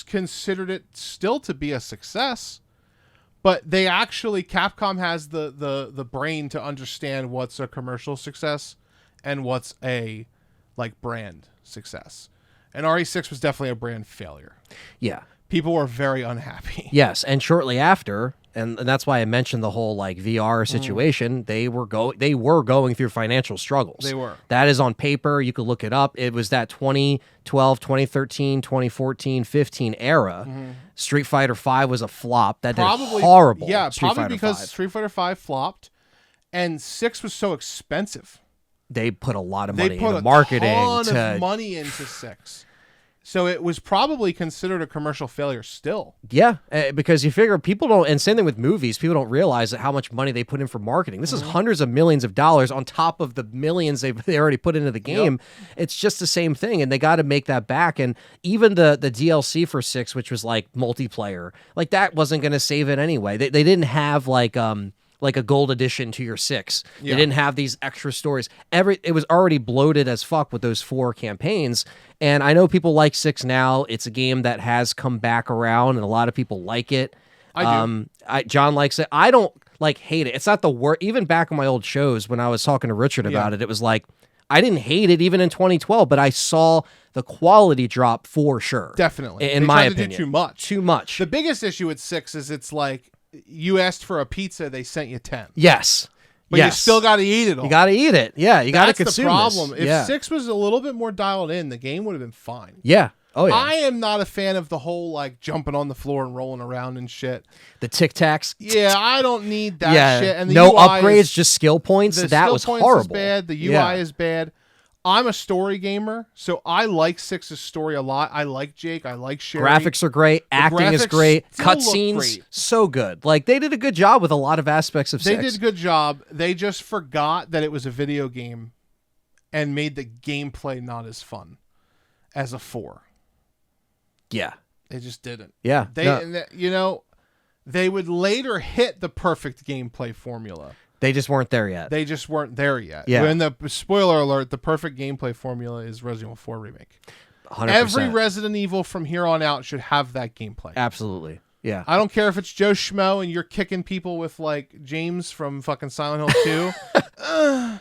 considered it still to be a success, but they actually, Capcom has the brain to understand what's a commercial success and what's a like brand success. And RE6 was definitely a brand failure. Yeah. People were very unhappy. Yes, and shortly after, and that's why I mentioned the whole like VR situation. They were going through financial struggles. They were. That is on paper. You could look it up. It was that 2012, 2013, 2014, 15 era. Street Fighter V was a flop. That did horrible. Yeah, Street probably Fighter because 5. Street Fighter V flopped, and 6 was so expensive. They put a lot of money They put into a marketing. ton of money into 6. So it was probably considered a commercial failure still. Yeah, because you figure people don't, and same thing with movies, people don't realize how much money they put in for marketing. This is hundreds of millions of dollars on top of the millions they already put into the game. It's just the same thing, and they got to make that back. And even the DLC for 6, which was like multiplayer, like that wasn't going to save it anyway. They didn't have like a gold edition to your 6. They didn't have these extra stories. It was already bloated as fuck with those 4 campaigns. And I know people like 6 now. It's a game that has come back around, and a lot of people like it. I do. John likes it. I don't like hate it. It's not the worst. Even back on my old shows when I was talking to Richard about it, it was like I didn't hate it even in 2012, but I saw the quality drop for sure. Definitely. In They my tried opinion, to do too much. Too much. The biggest issue with 6 is it's like you asked for a pizza, they sent you 10. Yes. But you still got to eat it all. You got to eat it. Yeah, you got to That's consume the problem. this. If 6 was a little bit more dialed in, the game would have been fine. Yeah. Oh, yeah. I am not a fan of the whole like jumping on the floor and rolling around and shit. The Tic Tacs. Yeah, I don't need that shit. And the no UI upgrades, just skill points. the That skill was points horrible. Is bad. The UI is bad. I'm a story gamer, so I like 6's story a lot. I like Jake. I like Sherry. Graphics are great. Acting is graphics great. still look Cutscenes, great. so good. Like, they did a good job with a lot of aspects of 6. They did a good job. They just forgot that it was a video game and made the gameplay not as fun as a 4. Yeah. They just didn't. Yeah. They would later hit the perfect gameplay formula. They just weren't there yet. They just weren't there yet. Yeah. When the spoiler alert, the perfect gameplay formula is Resident Evil 4 Remake. 100%. Every Resident Evil from here on out should have that gameplay. Absolutely. Yeah. I don't care if it's Joe Schmo and you're kicking people with like James from fucking Silent Hill 2.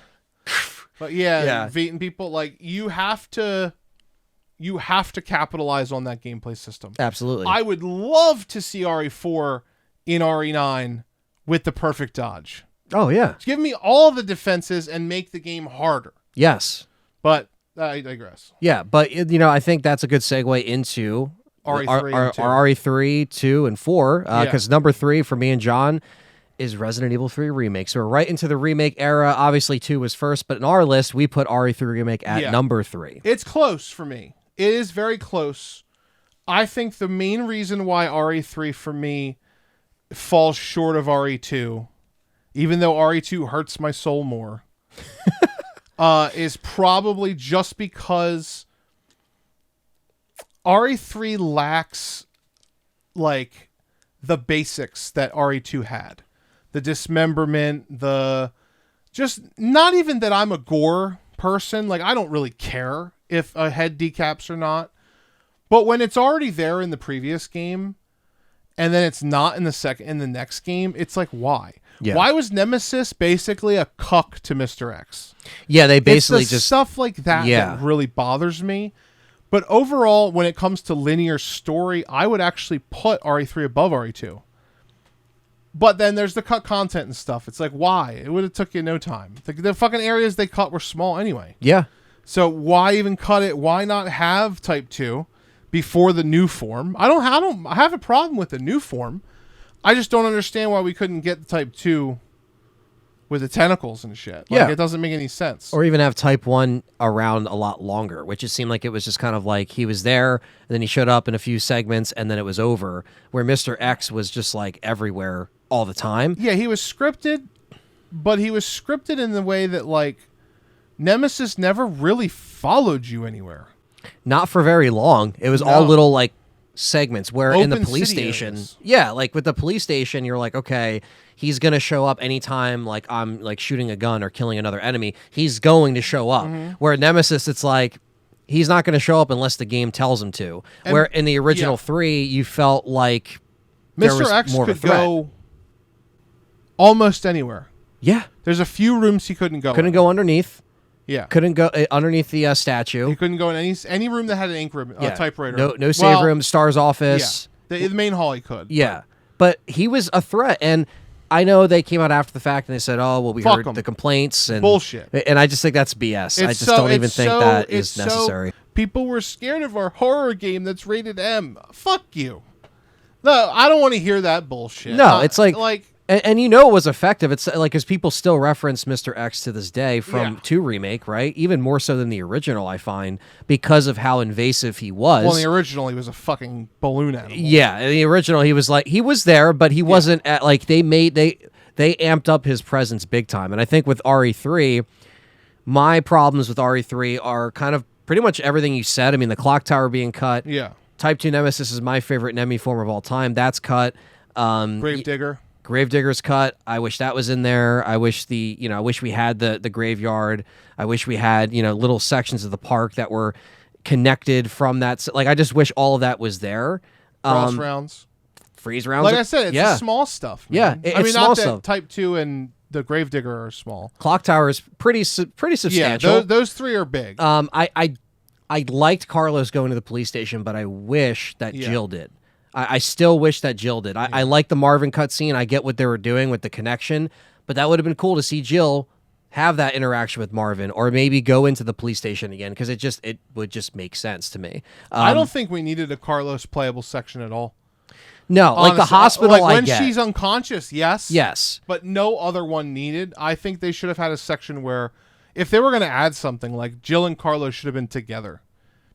But yeah, beating people, like you have to capitalize on that gameplay system. Absolutely. I would love to see RE4 in RE9 with the perfect dodge. Oh, yeah. Give me all the defenses and make the game harder. Yes. But I digress. Yeah, but I think that's a good segue into RE3 our and 2. RE3, 2, and 4. Yeah. Because number 3 for me and John is Resident Evil 3 Remake. So we're right into the remake era. Obviously, 2 was first, but in our list, we put RE3 Remake at number 3. It's close for me. It is very close. I think the main reason why RE3 for me falls short of RE2, even though RE2 hurts my soul more, is probably just because RE3 lacks like the basics that RE2 had. The dismemberment, just not even that I'm a gore person. Like I don't really care if a head decaps or not. But when it's already there in the previous game and then it's not in the next game, it's like why? Yeah. Why was Nemesis basically a cuck to Mr. X? Yeah, they basically it's the just stuff like that that really bothers me. But overall, when it comes to linear story, I would actually put RE3 above RE2. But then there's the cut content and stuff. It's like, why? It would have took you no time. The fucking areas they cut were small anyway. Yeah. So why even cut it? Why not have Type 2 before the new form? I have a problem with the new form. I just don't understand why we couldn't get the Type 2 with the tentacles and shit. Like, it doesn't make any sense. Or even have Type 1 around a lot longer, which it seemed like it was just kind of like he was there, and then he showed up in a few segments, and then it was over, where Mr. X was just like everywhere all the time. Yeah, he was scripted, but he was scripted in the way that like Nemesis never really followed you anywhere. Not for very long. It was all little like segments where in the Open police city station, areas. like with the police station, you're like, okay, he's gonna show up anytime like I'm like shooting a gun or killing another enemy. He's going to show up. Where Nemesis, it's like he's not gonna show up unless the game tells him to. And, where in the original 3, you felt like there Mr. was X more of a could threat. go almost anywhere. Yeah, There's a few rooms he couldn't go. couldn't in. go underneath. Yeah. Couldn't go underneath the statue. He couldn't go in any room that had an ink room, typewriter. No save room. Star's office. Yeah. The main hall he could. Yeah. But he was a threat. And I know they came out after the fact and they said, oh, well, we heard the complaints. And bullshit. And I just think that's BS. I just don't even think that is necessary. People were scared of our horror game that's rated M. Fuck you. No, I don't want to hear that bullshit. No, it's like and you know it was effective. It's like, because people still reference Mr. X to this day from 2 remake, right? Even more so than the original, I find, because of how invasive he was. Well, in the original, he was a fucking balloon animal. Yeah, in the original, he was there, but he wasn't at, like, they amped up his presence big time. And I think with RE3, my problems with RE3 are kind of pretty much everything you said. I mean, the clock tower being cut. Yeah. Type 2 Nemesis is my favorite Nemi form of all time. That's cut. Gravedigger. Gravedigger's cut. I wish that was in there. I wish I wish we had the graveyard. I wish we had, little sections of the park that were connected from that. Like, I just wish all of that was there. Cross rounds. Freeze rounds. Like I said, it's the small stuff, man. Yeah, I mean, small not that stuff. Type 2 and the Gravedigger are small. Clock Tower is pretty substantial. Yeah, those 3 are big. I liked Carlos going to the police station, but I wish that Jill did. I still wish that Jill did. I like the Marvin cutscene. I get what they were doing with the connection, but that would have been cool to see Jill have that interaction with Marvin, or maybe go into the police station again, because it would just make sense to me. I don't think we needed a Carlos playable section at all. No, honestly, like the hospital. Like when she's unconscious, yes, but no other one needed. I think they should have had a section where, if they were going to add something, like Jill and Carlos should have been together.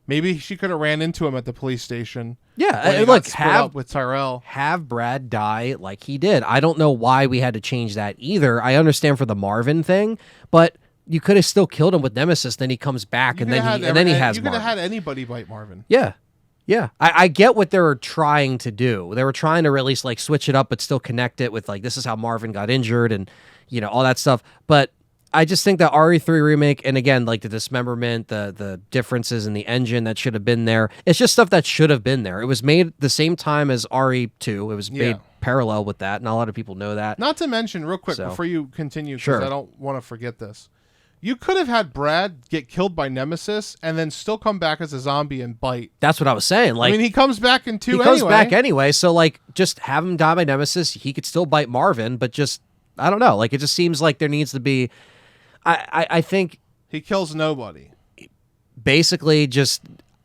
Maybe she could have ran into him at the police station. Yeah, look, up with Tyrell. Have Brad die like he did. I don't know why we had to change that either. I understand for the Marvin thing, but you could have still killed him with Nemesis. Then he comes back, and then he has. You could have had anybody bite Marvin. Yeah. Yeah, I get what they were trying to do. They were trying to at least like switch it up, but still connect it with like, this is how Marvin got injured and all that stuff. But I just think that RE3 remake, and again, like the dismemberment, the differences in the engine that should have been there. It's just stuff that should have been there. It was made the same time as RE2. It was made parallel with that. Not a lot of people know that. Not to mention, real quick before you continue, because Sure. I don't want to forget this. You could have had Brad get killed by Nemesis and then still come back as a zombie and bite. That's what I was saying. Like, I mean, he comes back in 2 anyway. He comes back anyway, so like, just have him die by Nemesis. He could still bite Marvin, but just, I don't know. Like, it just seems like there needs to be, I think he kills nobody. Basically, just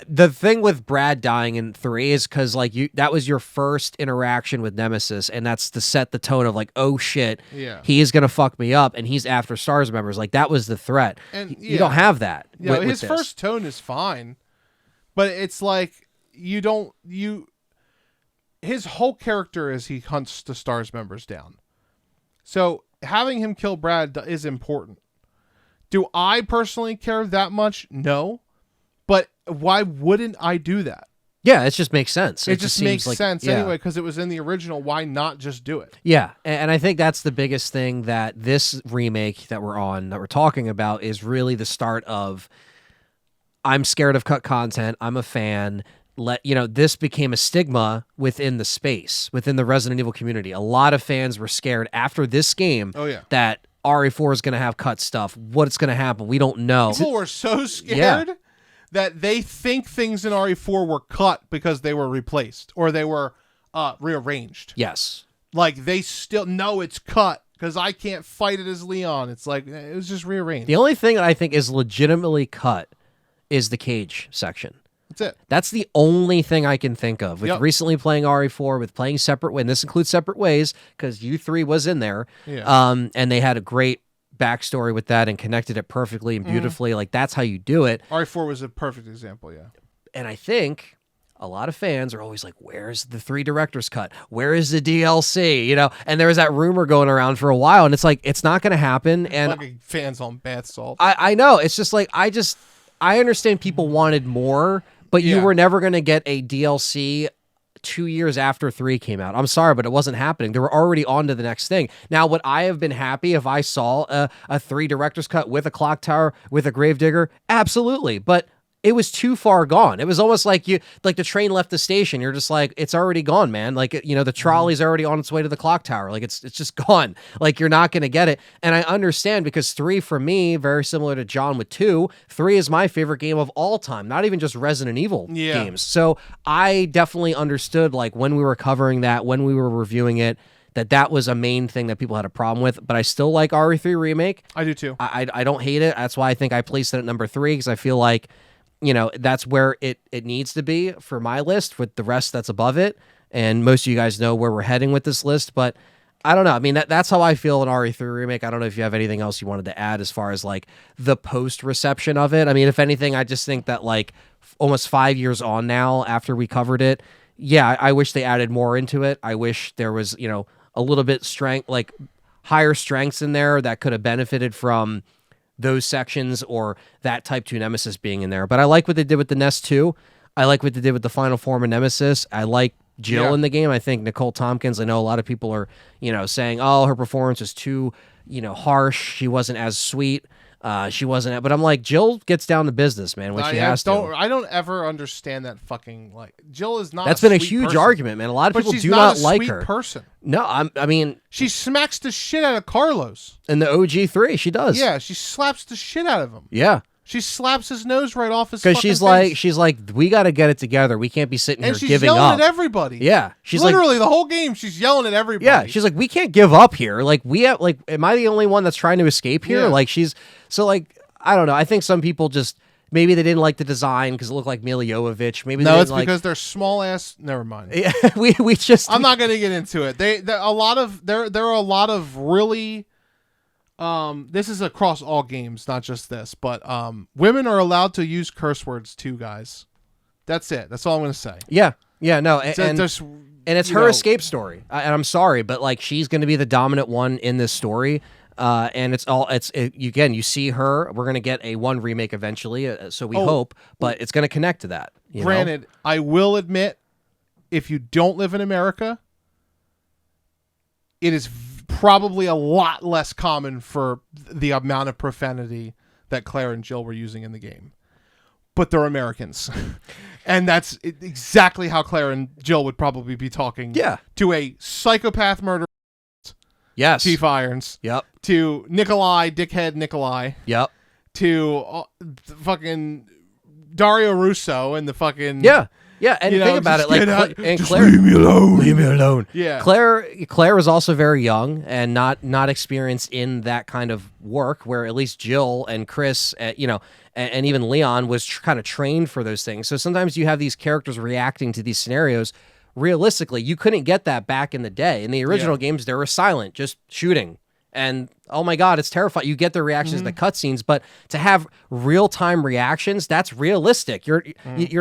the thing with Brad dying in 3 is because like that was your first interaction with Nemesis, and that's to set the tone of like, oh shit, he is gonna fuck me up, and he's after S.T.A.R.S members. Like, that was the threat. And you don't have that. Yeah, with his first tone is fine, but it's like his whole character is he hunts the S.T.A.R.S members down. So having him kill Brad is important. Do I personally care that much? No. But why wouldn't I do that? Yeah, it just makes sense. It just makes sense anyway, because it was in the original. Why not just do it? Yeah, and I think that's the biggest thing that this remake that we're talking about is really the start of, I'm scared of cut content. I'm a fan. This became a stigma within the space, within the Resident Evil community. A lot of fans were scared after this game that RE4 is going to have cut stuff. What's going to happen? We don't know. People were so scared that they think things in RE4 were cut because they were replaced or they were rearranged. Yes. Like, they still know it's cut because I can't fight it as Leon. It's like, it was just rearranged. The only thing that I think is legitimately cut is the cage section. That's it. That's the only thing I can think of. With recently playing RE4, with playing Separate Ways, and this includes Separate Ways, because U3 was in there, and they had a great backstory with that and connected it perfectly and beautifully. Like, that's how you do it. RE4 was a perfect example, And I think a lot of fans are always like, where's the 3 director's cut? Where is the DLC? And there was that rumor going around for a while, and it's like, it's not going to happen. And fucking fans on bath salt. I know. It's just like, I understand people wanted more, but you were never going to get a DLC 2 years after 3 came out. I'm sorry, but it wasn't happening. They were already on to the next thing. Now, would I have been happy if I saw a 3 director's cut with a clock tower, with a gravedigger? Absolutely. But it was too far gone. It was almost like the train left the station. You're just like, it's already gone, man. Like, you know, the trolley's already on its way to the clock tower. Like it's just gone. Like you're not going to get it. And I understand because 3 for me, very similar to John with 2, 3 is my favorite game of all time, not even just Resident Evil games. So I definitely understood like when we were covering that, when we were reviewing it, that was a main thing that people had a problem with, but I still like RE3 Remake. I do too. I don't hate it. That's why I think I placed it at number 3 because I feel like, you know, that's where it needs to be for my list with the rest that's above it. And most of you guys know where we're heading with this list, but I don't know. I mean, that's how I feel in RE3 Remake. I don't know if you have anything else you wanted to add as far as like the post reception of it. I mean, if anything, I just think that like almost 5 years on now after we covered it, yeah, I wish they added more into it. I wish there was, you know, a little bit strength, like higher strengths in there that could have benefited from those sections or that Type 2 Nemesis being in there. But I like what they did with the Nest 2. I like what they did with the Final Form of Nemesis. I like Jill in the game. I think Nicole Tompkins, I know a lot of people are, you know, saying, oh, her performance is too, you know, harsh. She wasn't as sweet. She wasn't, but I'm like, Jill gets down to business, man, when she has to. I don't ever understand that fucking, like, Jill is not That's a been a sweet huge person. argument, man. A lot of But people she's do not not a like sweet her. person. No, I mean, She smacks the shit out of Carlos. in the OG3, she does. Yeah, she slaps the shit out of him. Yeah. She slaps his nose right off his Because fucking face. she's like, we got to get it together. We can't be sitting And here she's giving yelling up. at everybody. Yeah. She's literally the whole game. She's yelling at everybody. Yeah, she's like, we can't give up here. Like, we have, like, am I the only one that's trying to escape here? Yeah. Like, so, like, I don't know. I think some people just, maybe they didn't like the design because it looked like Mila Jovovich. Maybe no, they it's didn't because they're small ass. Never mind. Yeah, we just. I'm not going to get into it. There are a lot of really. This is across all games, not just this, but women are allowed to use curse words too, guys. That's it. That's all I'm going to say. Yeah, no, and it's her escape story. And I'm sorry, but like she's going to be the dominant one in this story. And again, you see her. We're gonna get a 1 remake eventually, so we hope, but it's gonna connect to that. Granted, I will admit, if you don't live in America, it is probably a lot less common for the amount of profanity that Claire and Jill were using in the game. But they're Americans, and that's exactly how Claire and Jill would probably be talking. Yeah. To a psychopath murderer. Yes. Chief Irons. Yep. To Nikolai, dickhead Nikolai. Yep. To fucking Dario Russo and the fucking and think about it, like and just Claire, leave me alone. Leave me alone. Yeah. Claire was also very young and not experienced in that kind of work. Where at least Jill and Chris, and even Leon was kind of trained for those things. So sometimes you have these characters reacting to these scenarios. Realistically, you couldn't get that back in the day. In the original games, they were silent, just shooting. And, oh my God, it's terrifying. You get the reactions in the cutscenes, but to have real-time reactions, that's realistic. You're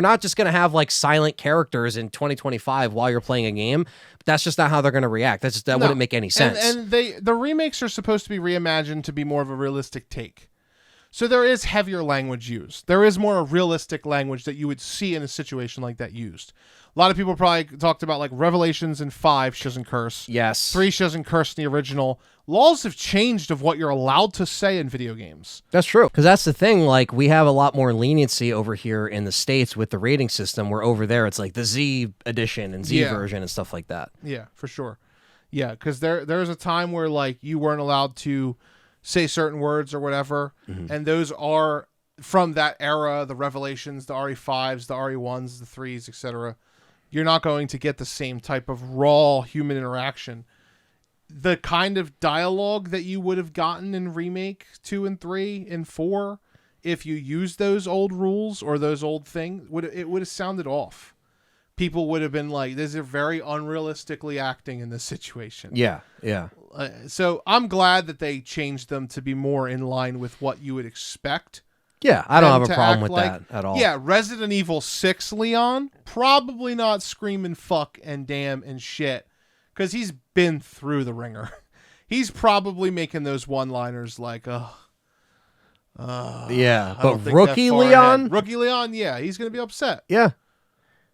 not just going to have, like, silent characters in 2025 while you're playing a game. That's just not how they're going to react. That wouldn't make any sense. And the remakes are supposed to be reimagined to be more of a realistic take. So there is heavier language used. There is more realistic language that you would see in a situation like that used. A lot of people probably talked about like Revelations in 5, she doesn't curse. Yes. 3, she doesn't curse in the original. Laws have changed of what you're allowed to say in video games. That's true. Because that's the thing. Like, we have a lot more leniency over here in the States with the rating system, where over there it's like the Z edition and Z version and stuff like that. Yeah, for sure. Yeah, because there's a time where like you weren't allowed to say certain words or whatever, and those are from that era, the Revelations, the RE5s, the RE1s, the 3s, etc. You're not going to get the same type of raw human interaction. The kind of dialogue that you would have gotten in Remake 2 and 3 and 4, if you used those old rules or those old things, it would have sounded off. People would have been like, "This is very unrealistically acting in this situation." Yeah. So I'm glad that they changed them to be more in line with what you would expect. Yeah, I don't have a problem with like, that at all. Yeah, Resident Evil 6 Leon, probably not screaming fuck and damn and shit, because he's been through the ringer. He's probably making those one-liners like, yeah, I but don't think Rookie that far Leon? ahead. Rookie Leon, yeah, he's going to be upset. Yeah.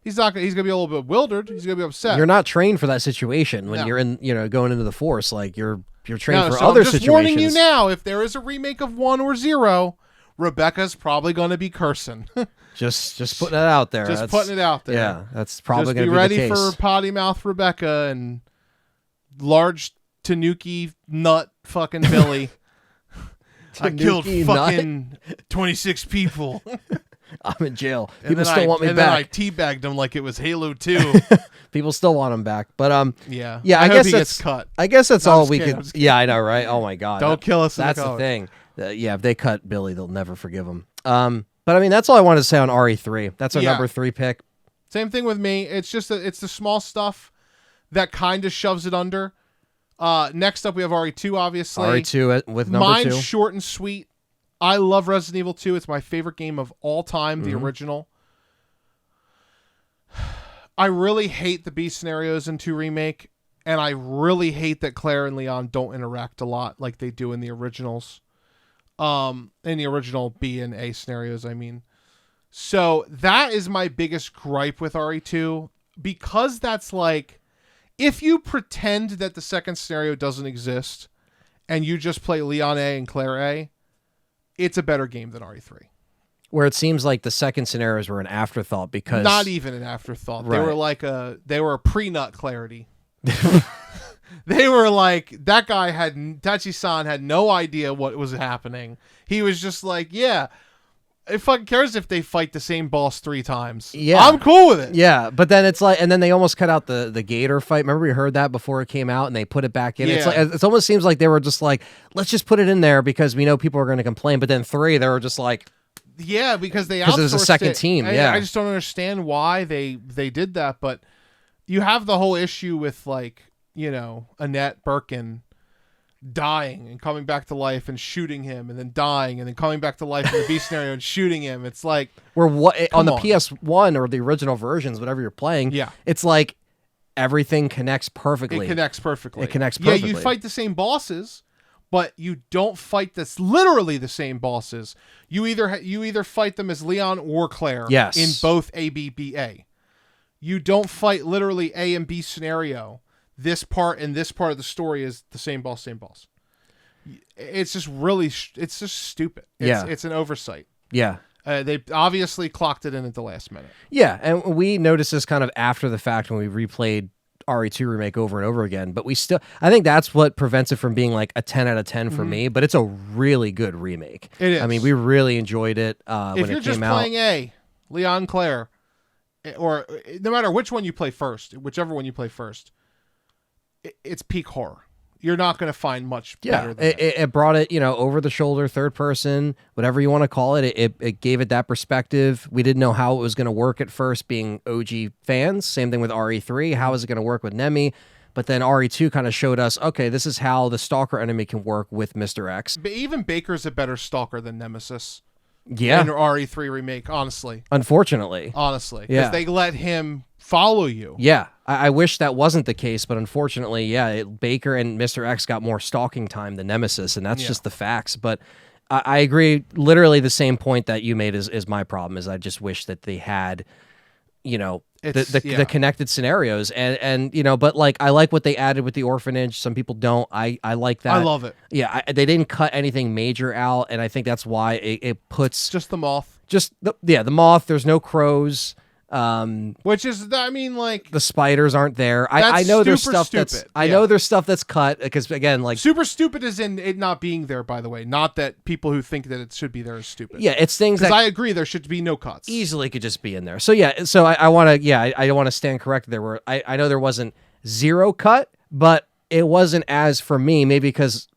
He's not. He's going to be a little bit bewildered. He's going to be upset. You're not trained for that situation when you're in, going into the Force. Like, you're trained for other I'm just situations. warning you now, if there is a remake of 1 or 0, Rebecca's probably going to be cursing. Just putting it out there. Just putting it out there. Yeah, that's probably going Just to be be ready the case. for potty mouth Rebecca and large Tanuki nut fucking Billy. I killed Tanuki nut? fucking 26 people. I'm in jail. And People then still want me and then I back. teabagged him like it was Halo 2. People still want him back. But Yeah. I hope guess he that's gets cut. I guess that's No, I'm all just we kidding, I'm could. just kidding. Yeah, I know, right? Oh my god, Don't kill us in That's the the comments. thing. Yeah, if they cut Billy, they'll never forgive him. But I mean, that's all I wanted to say on RE3. That's our Yeah. number 3 pick. Same thing with me. It's just it's the small stuff that kind of shoves it under. Next up, we have RE2, obviously. RE2 with number Mine's 2. short and sweet. I love Resident Evil 2. It's my favorite game of all time, the original. I really hate the B scenarios in 2 Remake, and I really hate that Claire and Leon don't interact a lot like they do in the originals. In the original B and A scenarios, I mean. So that is my biggest gripe with RE2, because that's like, if you pretend that the second scenario doesn't exist and you just play Leon A and Claire A, it's a better game than RE3. Where it seems like the second scenarios were an afterthought because Not even an afterthought. They Right. were like they were a pre-nut clarity. They were like, that guy Tachi-san had no idea what was happening. He was just like, yeah, it fucking cares if they fight the same boss 3 times. Yeah. I'm cool with it. Yeah, but then it's like, and then they almost cut out the gator fight. Remember we heard that before it came out, and they put it back in. It's Yeah. like it almost seems like they were just like, let's just put it in there because we know people are going to complain. But then 3, they were just like, Yeah, because they 'Cause there's a outsourced second it. team, yeah. I just don't understand why they did that. But you have the whole issue with, like, you know, Annette Birkin dying and coming back to life and shooting him, and then dying and then coming back to life in the B scenario and shooting him. It's like, we're on the on. PS1 or the original versions, whatever you're playing. Yeah. It's like everything connects perfectly. it connects perfectly. It connects Yeah, perfectly. you fight the same bosses, but you don't fight literally the same bosses. You either fight them as Leon or Claire. Yes. In both A, B, B, A. You don't fight literally A and B scenario. This part and this part of the story is the same boss, same boss. It's just really, it's just stupid. It's an oversight. Yeah. They obviously clocked it in at the last minute. Yeah, and we noticed this kind of after the fact when we replayed RE2 Remake over and over again, but I think that's what prevents it from being like a 10 out of 10 for me, but it's a really good remake. It is. I mean, we really enjoyed it when If it you're came just out. playing A, Leon Claire, or no matter which one you play first, whichever one you play first, it's peak horror. You're not going to find much better than that. It brought it, over the shoulder, third person, whatever you want to call it. It gave it that perspective. We didn't know how it was going to work at first, being OG fans. Same thing with RE3. How is it going to work with Nemi? But then RE2 kind of showed us, okay, this is how the stalker enemy can work with Mr. X. But even Baker's a better stalker than Nemesis Yeah, in RE3 Remake, honestly. unfortunately. Honestly. Yeah. Because they let him follow you. Yeah, I wish that wasn't the case, but unfortunately, Baker and Mr. X got more stalking time than Nemesis, and that's just the facts. But I agree, literally the same point that you made is my problem, is I just wish that they had, the connected scenarios. And but like, I like what they added with the orphanage. Some people don't. I like that. I love it. Yeah, they didn't cut anything major out, and I think that's why it puts... Just the moth. the moth, there's no crows. Which is, I mean, like... The spiders aren't there. I That's know there's super stuff stupid. I know there's stuff that's cut because, again, like, Super stupid is in it not being there, by the way. Not that people who think that it should be there is stupid. yeah, it's things Because that I agree there should be no cuts. easily could just be in there. So yeah, so I want to I want to stand corrected. There were I know there wasn't zero cut, but it wasn't as, for me, maybe because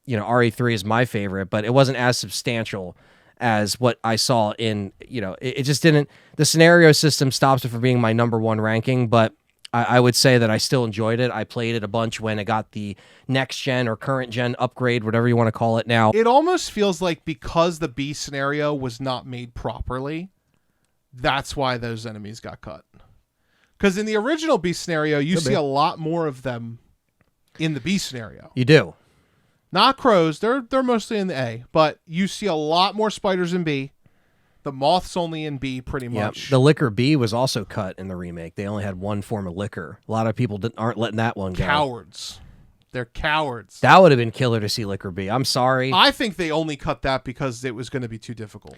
RE3 is my favorite, but it wasn't as substantial as what I saw in, it just didn't, the scenario system stops it from being my number 1 ranking, but I would say that I still enjoyed it. I played it a bunch when it got the next gen or current gen upgrade, whatever you want to call it now. It almost feels like because the B scenario was not made properly, that's why those enemies got cut. Because in the original B scenario, you see a lot more of them in the B scenario. You do. Not crows, they're mostly in the A, but you see a lot more spiders in B. The moth's only in B pretty much. The liquor B was also cut in the remake. They only had one form of liquor. A lot of people aren't letting that one go. Cowards. They're cowards. That would have been killer to see liquor B. I'm sorry. I think they only cut that because it was going to be too difficult.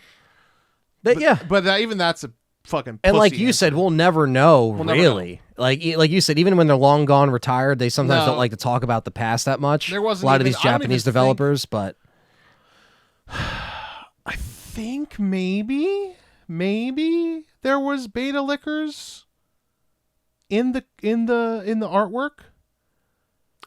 But even that's a fucking. And like pussy you answer. said, we'll never know, We'll never really. Like you said, even when they're long gone, retired, they sometimes No. don't like to talk about the past that much. There wasn't a lot of even- these I don't even Japanese think- developers, but I think maybe there was beta lickers in the artwork.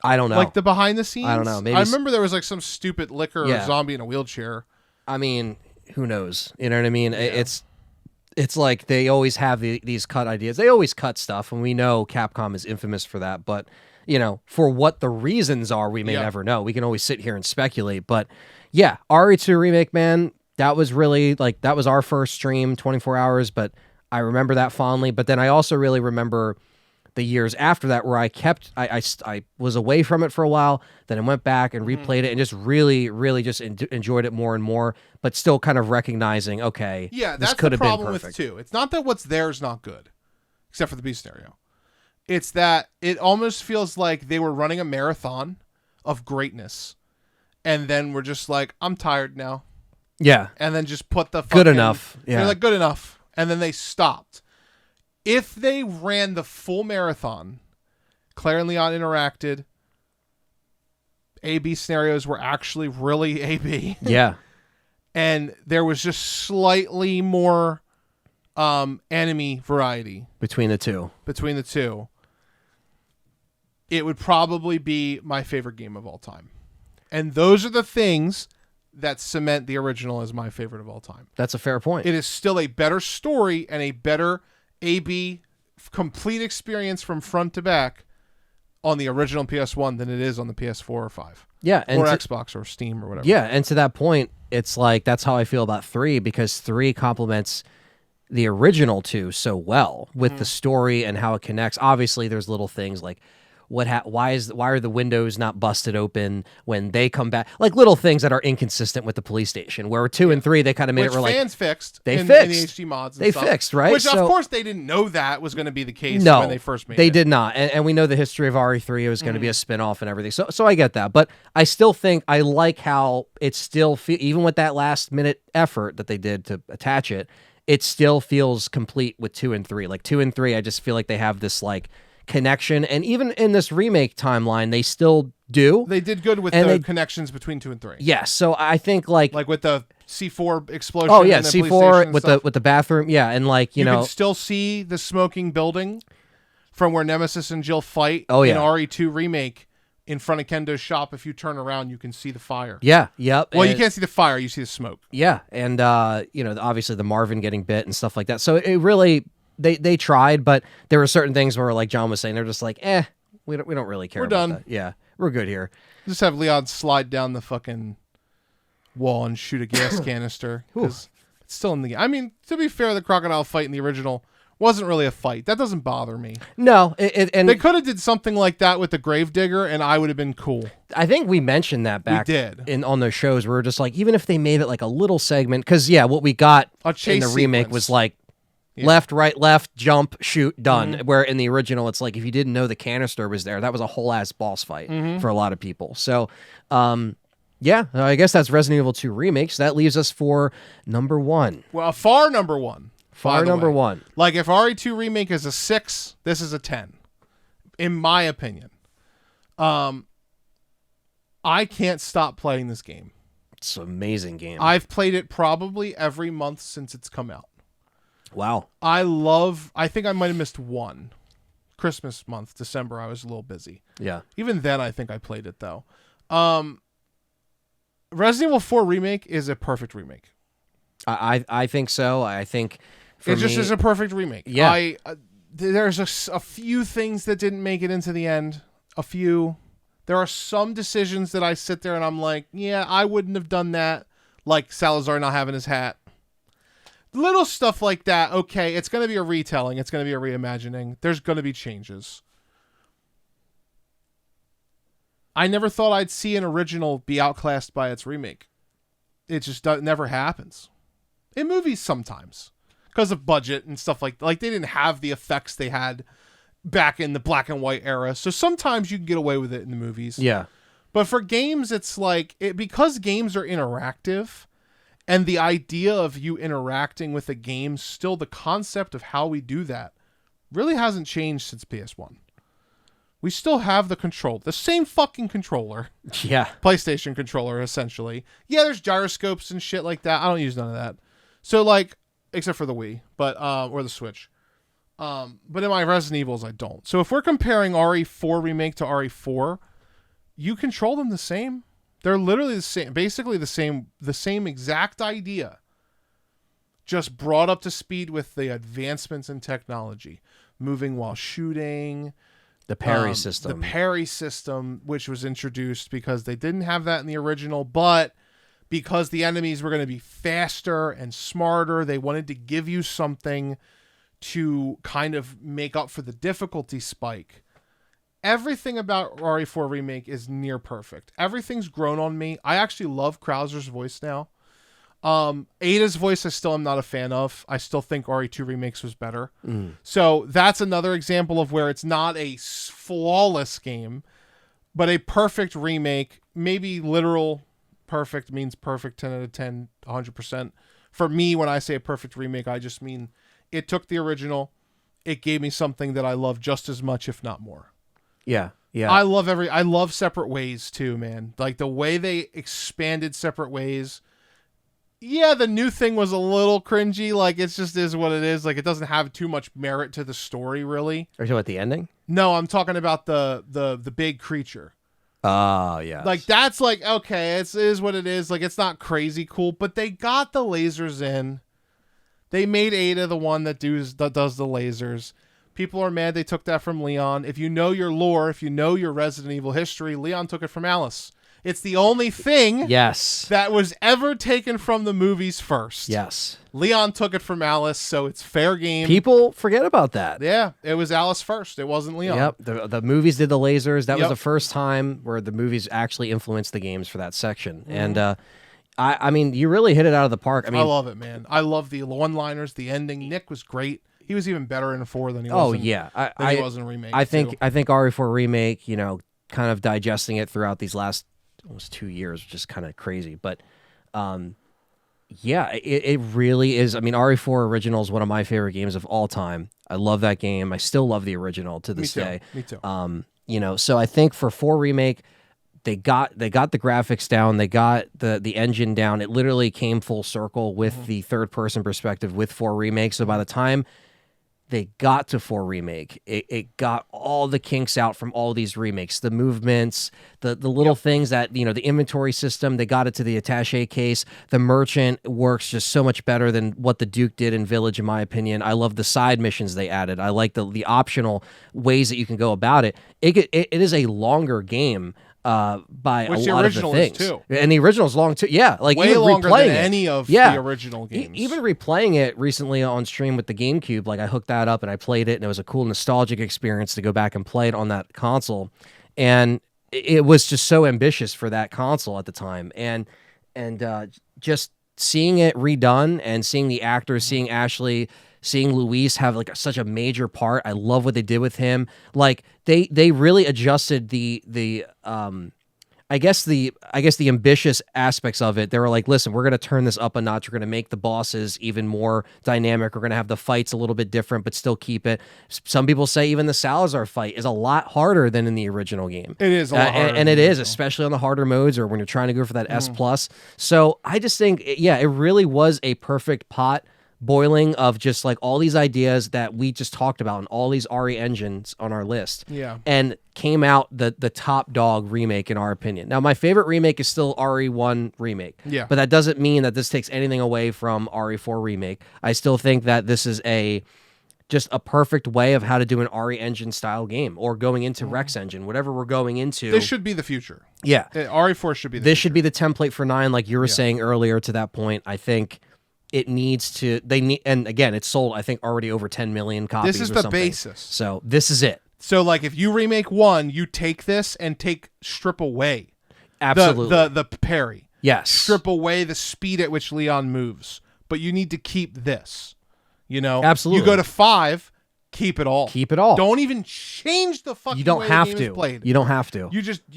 I don't know. Like the behind the scenes. I don't know. Maybe I remember there was like some stupid licker Yeah. or zombie in a wheelchair. I mean, who knows? You know what I mean? It's like they always have these cut ideas. They always cut stuff, and we know Capcom is infamous for that. But, for what the reasons are, we may never know. We can always sit here and speculate. But, yeah, RE2 Remake, man, that was really, that was our first stream, 24 hours. But I remember that fondly. But then I also really remember the years after that where I was away from it for a while. Then I went back and replayed it and just really, really just enjoyed it more and more, but still kind of recognizing, okay, Yeah, this that's could the have been problem with perfect. 2. It's not that what's there is not good, except for the B scenario. It's that it almost feels like they were running a marathon of greatness, and then we're just like, I'm tired now, Yeah. and then just put the Good fucking- enough. Yeah. They're like, good enough, and then they stopped. If they ran the full marathon, Claire and Leon interacted, A/B scenarios were actually really A/B. Yeah. And there was just slightly more enemy variety Between the two. between the two, it would probably be my favorite game of all time. And those are the things that cement the original as my favorite of all time. That's a fair point. It is still a better story and a better A/B complete experience from front to back on the original PS1 than it is on the PS4 or 5. Yeah. Or Xbox or Steam or whatever. Yeah, and to that point, it's like that's how I feel about 3 because 3 complements the original 2 so well with the story and how it connects. Obviously, there's little things like why are the windows not busted open when they come back? Like little things that are inconsistent with the police station. Where 2 and 3 they kind of made Which it where fans fixed they in fixed. the HD mods. And They stuff. fixed, right? Which, So- of course, they didn't know that was going to be the case no, when they first made it. they did not, and we know the history of RE3. It was going to be a spinoff and everything. So I get that, but I still think I like how it still even with that last minute effort that they did to attach it, it still feels complete with 2 and 3. Like 2 and 3, I just feel like they have this connection, and even in this remake timeline, they still do. They did good with And the they- connections between 2 and 3. Yes, so I think like Like with the C4 explosion. oh yeah, in the police C4 station and with stuff. the bathroom, yeah, and You know can still see the smoking building from where Nemesis and Jill fight Oh, yeah. in RE2 Remake in front of Kendo's shop. If you turn around, you can see the fire. yeah, yep. Well, you and- can't see the fire. You see the smoke. Yeah, and obviously the Marvin getting bit and stuff like that. So it really they tried, but there were certain things where, like John was saying, they're just like, we don't really care. We're about done. that. Yeah, we're good here. Just have Leon slide down the fucking wall and shoot a gas canister because it's still in the game. I mean, to be fair, the crocodile fight in the original wasn't really a fight. That doesn't bother me. No, and They could have did something like that with the Gravedigger, and I would have been cool. I think we mentioned that back did. on those shows. We were just like, even if they made it like a little segment, because what we got A in chase the remake sequence. was like left, right, left, jump, shoot, done. Where in the original, it's like if you didn't know the canister was there, that was a whole ass boss fight for a lot of people. So, I guess that's Resident Evil 2 Remake. So that leaves us for number 1. Well, a far number one. by Far the number way. 1. Like if RE2 Remake is a 6, this is a 10, in my opinion. I can't stop playing this game. It's an amazing game. I've played it probably every month since it's come out. Wow. I think I might have missed one. Christmas month, December, I was a little busy. Yeah. Even then, I think I played it, though. Resident Evil 4 Remake is a perfect remake. I think so. I think for It just me- is a perfect remake. Yeah. There's a few things that didn't make it into the end. A few. There are some decisions that I sit there and I'm like, yeah, I wouldn't have done that. Like Salazar not having his hat. Little stuff like that. Okay, it's going to be a retelling. It's going to be a reimagining. There's going to be changes. I never thought I'd see an original be outclassed by its remake. It just never happens. In movies sometimes. Because of budget and stuff like they didn't have the effects they had back in the black and white era. So sometimes you can get away with it in the movies. Yeah. But for games, it's like because games are interactive And the idea of you interacting with a game, still the concept of how we do that, really hasn't changed since PS1. We still have the same fucking controller. Yeah. PlayStation controller, essentially. Yeah, there's gyroscopes and shit like that. I don't use none of that. So, like, except for the Wii, but or the Switch. But in my Resident Evils, I don't. So if we're comparing RE4 Remake to RE4, you control them the same. They're literally the same, basically the same exact idea, just brought up to speed with the advancements in technology, moving while shooting, The parry system. the parry system, which was introduced because they didn't have that in the original, but because the enemies were going to be faster and smarter, they wanted to give you something to kind of make up for the difficulty spike. Everything about RE4 Remake is near perfect. Everything's grown on me. I actually love Krauser's voice now. Ada's voice I still am not a fan of. I still think RE2 Remakes was better. So that's another example of where it's not a flawless game, but a perfect remake. Maybe literal perfect means perfect, 10 out of 10, 100%. For me, when I say a perfect remake, I just mean it took the original. It gave me something that I love just as much, if not more. Yeah. Yeah. I love Separate Ways too, man. Like the way they expanded Separate Ways. Yeah, the new thing was a little cringy. Like it just is what it is. Like it doesn't have too much merit to the story, really. Are you talking about the ending? No, I'm talking about the big creature. Oh, yeah. Like that's like okay, it is what it is. Like it's not crazy cool, but they got the lasers in. They made Ada the one that does the lasers. People are mad they took that from Leon. If you know your lore, if you know your Resident Evil history, Leon took it from Alice. It's the only thing that was ever taken from the movies first. Yes. Leon took it from Alice, so it's fair game. People forget about that. Yeah, it was Alice first. It wasn't Leon. Yep. The movies did the lasers. That was the first time where the movies actually influenced the games for that section. And I mean, you really hit it out of the park. I mean, I love it, man. I love the one-liners, the ending. Nick was great. He was even better in 4 than he was. He was in Remake. I think RE4 Remake, you know, kind of digesting it throughout these last almost 2 years, which is kind of crazy. But yeah, it really is. I mean, RE4 Original is one of my favorite games of all time. I love that game. I still love the original to this day. Me too. You know, so I think for 4 Remake, they got the graphics down, they got the engine down. It literally came full circle with the third person perspective with 4 Remake. So by the time they got to 4 Remake, it got all the kinks out from all these remakes, the movements, the little things that, you know, the inventory system, they got it to the attaché case. The merchant works just so much better than what the Duke did in Village, in my opinion. I love the side missions they added. I like the optional ways that you can go about it. It is a longer game by Which a lot of the things. too. And the original is long too. Yeah, like way even longer replaying than it, any of the original games. Even replaying it recently on stream with the GameCube, like I hooked that up and I played it, and it was a cool nostalgic experience to go back and play it on that console. And it was just so ambitious for that console at the time. And just seeing it redone and seeing the actors, seeing Ashley, seeing Luis have like such a major part. I love what they did with him. Like they really adjusted the I guess the ambitious aspects of it. They were like, listen, we're going to turn this up a notch. We're going to make the bosses even more dynamic. We're going to have the fights a little bit different, but still keep it. Some people say even the Salazar fight is a lot harder than in the original game. It is a lot harder. And it is, especially on the harder modes or when you're trying to go for that S+. So I just think, yeah, it really was a perfect pot boiling of just like all these ideas that we just talked about and all these RE engines on our list. Yeah. And came out the top dog remake in our opinion. Now, my favorite remake is still RE1 Remake. Yeah. But that doesn't mean that this takes anything away from RE4 Remake. I still think that this is just a perfect way of how to do an RE engine style game or going into Rex Engine, whatever we're going into. This should be the future. Yeah. RE4 should be the This future. should be the template for 9, like you were saying earlier to that point. I think it needs to, and again, it's sold, I think, already over 10 million copies. This is or the something. basis. So this is it. So like if you remake 1, you take this and strip away Absolutely. the parry. Yes. Strip away the speed at which Leon moves. But you need to keep this. You know? Absolutely. You go to 5, keep it all. Keep it all. Don't even change the fucking You don't way have the game to. is played. You don't have to.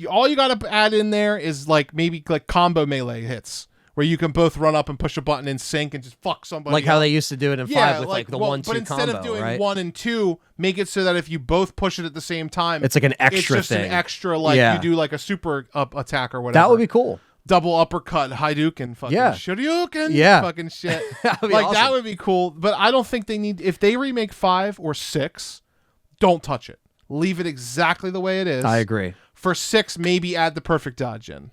All you got to add in there is like maybe like combo melee hits where you can both run up and push a button in sync and just fuck somebody Like up. how they used to do it in 5 with like the well, 1-2 but instead combo, of doing right? 1 and 2, make it so that if you both push it at the same time, It's like an extra it's just thing. an extra, like Yeah. you do like a super up attack or whatever. That would be cool. Double uppercut, Hadouken, fucking Shoryuken, Yeah. fucking shit. That would be Like awesome. that would be cool. But I don't think they need. If they remake 5 or 6, don't touch it. Leave it exactly the way it is. I agree. For 6, maybe add the perfect dodge in.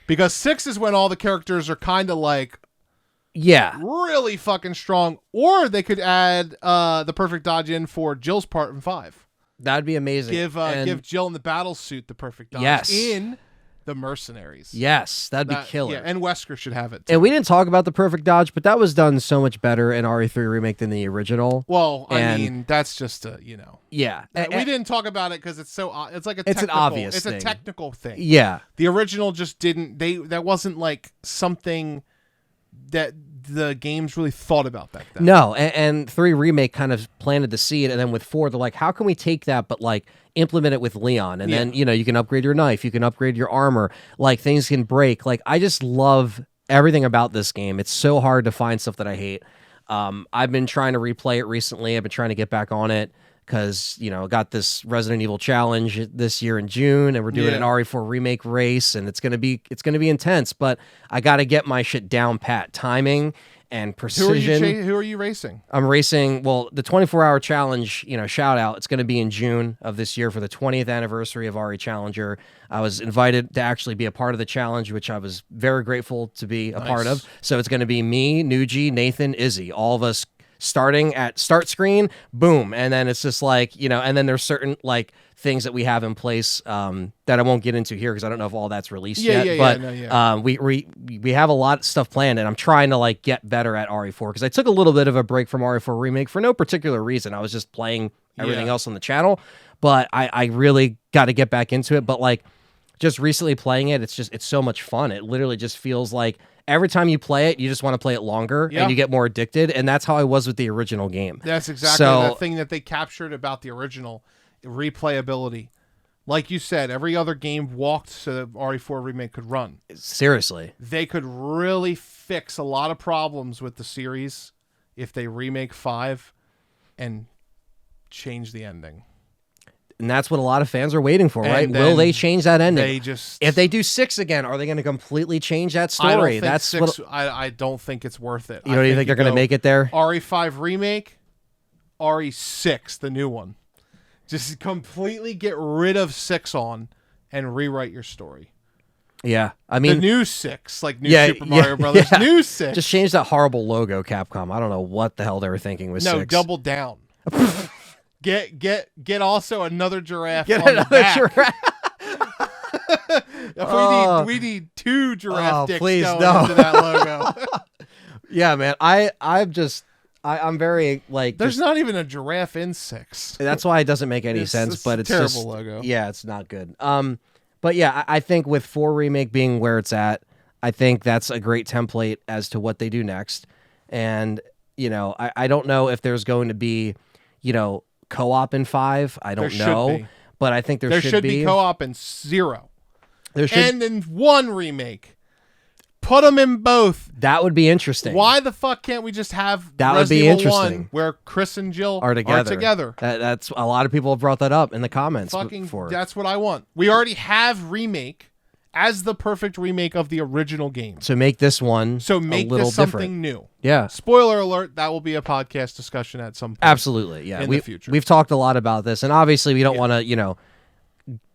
Because 6 is when all the characters are kind of like Yeah. really fucking strong. Or they could add the perfect dodge in for Jill's part in 5. That'd be amazing. Give Jill in the battle suit the perfect dodge Yes. in the Mercenaries. Yes, that'd be killer. Yeah, and Wesker should have it too. And we didn't talk about the perfect dodge, but that was done so much better in RE3 Remake than the original. Well, I And- mean, that's just a, Yeah. we didn't talk about it because it's so it's like a It's an technical, obvious it's thing. a technical thing. Yeah. The original just didn't that wasn't like something that the games really thought about back then. No, and 3 Remake kind of planted the seed, and then with 4, they're like, how can we take that but like implement it with Leon? And then, you can upgrade your knife, you can upgrade your armor, like things can break. Like I just love everything about this game. It's so hard to find stuff that I hate. I've been trying to replay it recently. I've been trying to get back on it because, I got this Resident Evil challenge this year in June, and we're doing an RE4 Remake race, and it's gonna be intense, but I got to get my shit down pat. Timing and precision. Who are you racing? I'm racing, the 24-hour challenge, shout out. It's going to be in June of this year for the 20th anniversary of RE Challenger. I was invited to actually be a part of the challenge, which I was very grateful to be a part of. So it's going to be me, Nuji, Nathan, Izzy, all of us starting at start screen, boom. And then it's just like, and then there's certain like things that we have in place that I won't get into here because I don't know if all that's released yet. We have a lot of stuff planned, and I'm trying to like get better at RE4 because I took a little bit of a break from RE4 Remake for no particular reason. I was just playing everything else on the channel, but I really got to get back into it. But like just recently playing it, it's so much fun. It literally just feels like every time you play it, you just want to play it longer and you get more addicted. And that's how I was with the original game. That's exactly the thing that they captured about the original replayability. Like you said, every other game walked so that RE4 Remake could run. Seriously. They could really fix a lot of problems with the series if they remake 5 and change the ending. And that's what a lot of fans are waiting for, right? And Will they change that ending? If they do 6 again, are they going to completely change that story? I don't think That's 6, I don't think it's worth it. You don't even think they're going to make it there? RE5 Remake, RE6, the new one. Just completely get rid of 6 and rewrite your story. Yeah. I mean, the new 6, like new Super Mario Brothers, new 6. Just change that horrible logo, Capcom. I don't know what the hell they were thinking with 6. No, double down. Get also another giraffe on the back. We need 2 giraffe dicks going into that logo. Yeah, man. I'm very like. There's not even a giraffe in 6. That's why it doesn't make any sense. But it's terrible just, logo. Yeah, it's not good. But yeah, I think with 4 Remake being where it's at, I think that's a great template as to what they do next. And I don't know if there's going to be, co-op in 5. I don't know, but I think there should be co-op in 0. There should, and in 1 remake. Put them in both. That would be interesting. Why the fuck can't we just have that Resident would be Evil interesting 1 where Chris and Jill are together? That's a lot of people have brought that up in the comments. That's what I want. We already have Remake as the perfect remake of the original game. So make this one make a little this something different. New. Yeah. Spoiler alert, that will be a podcast discussion at some point. Absolutely. Yeah. In the future. We've talked a lot about this, and obviously we don't want to,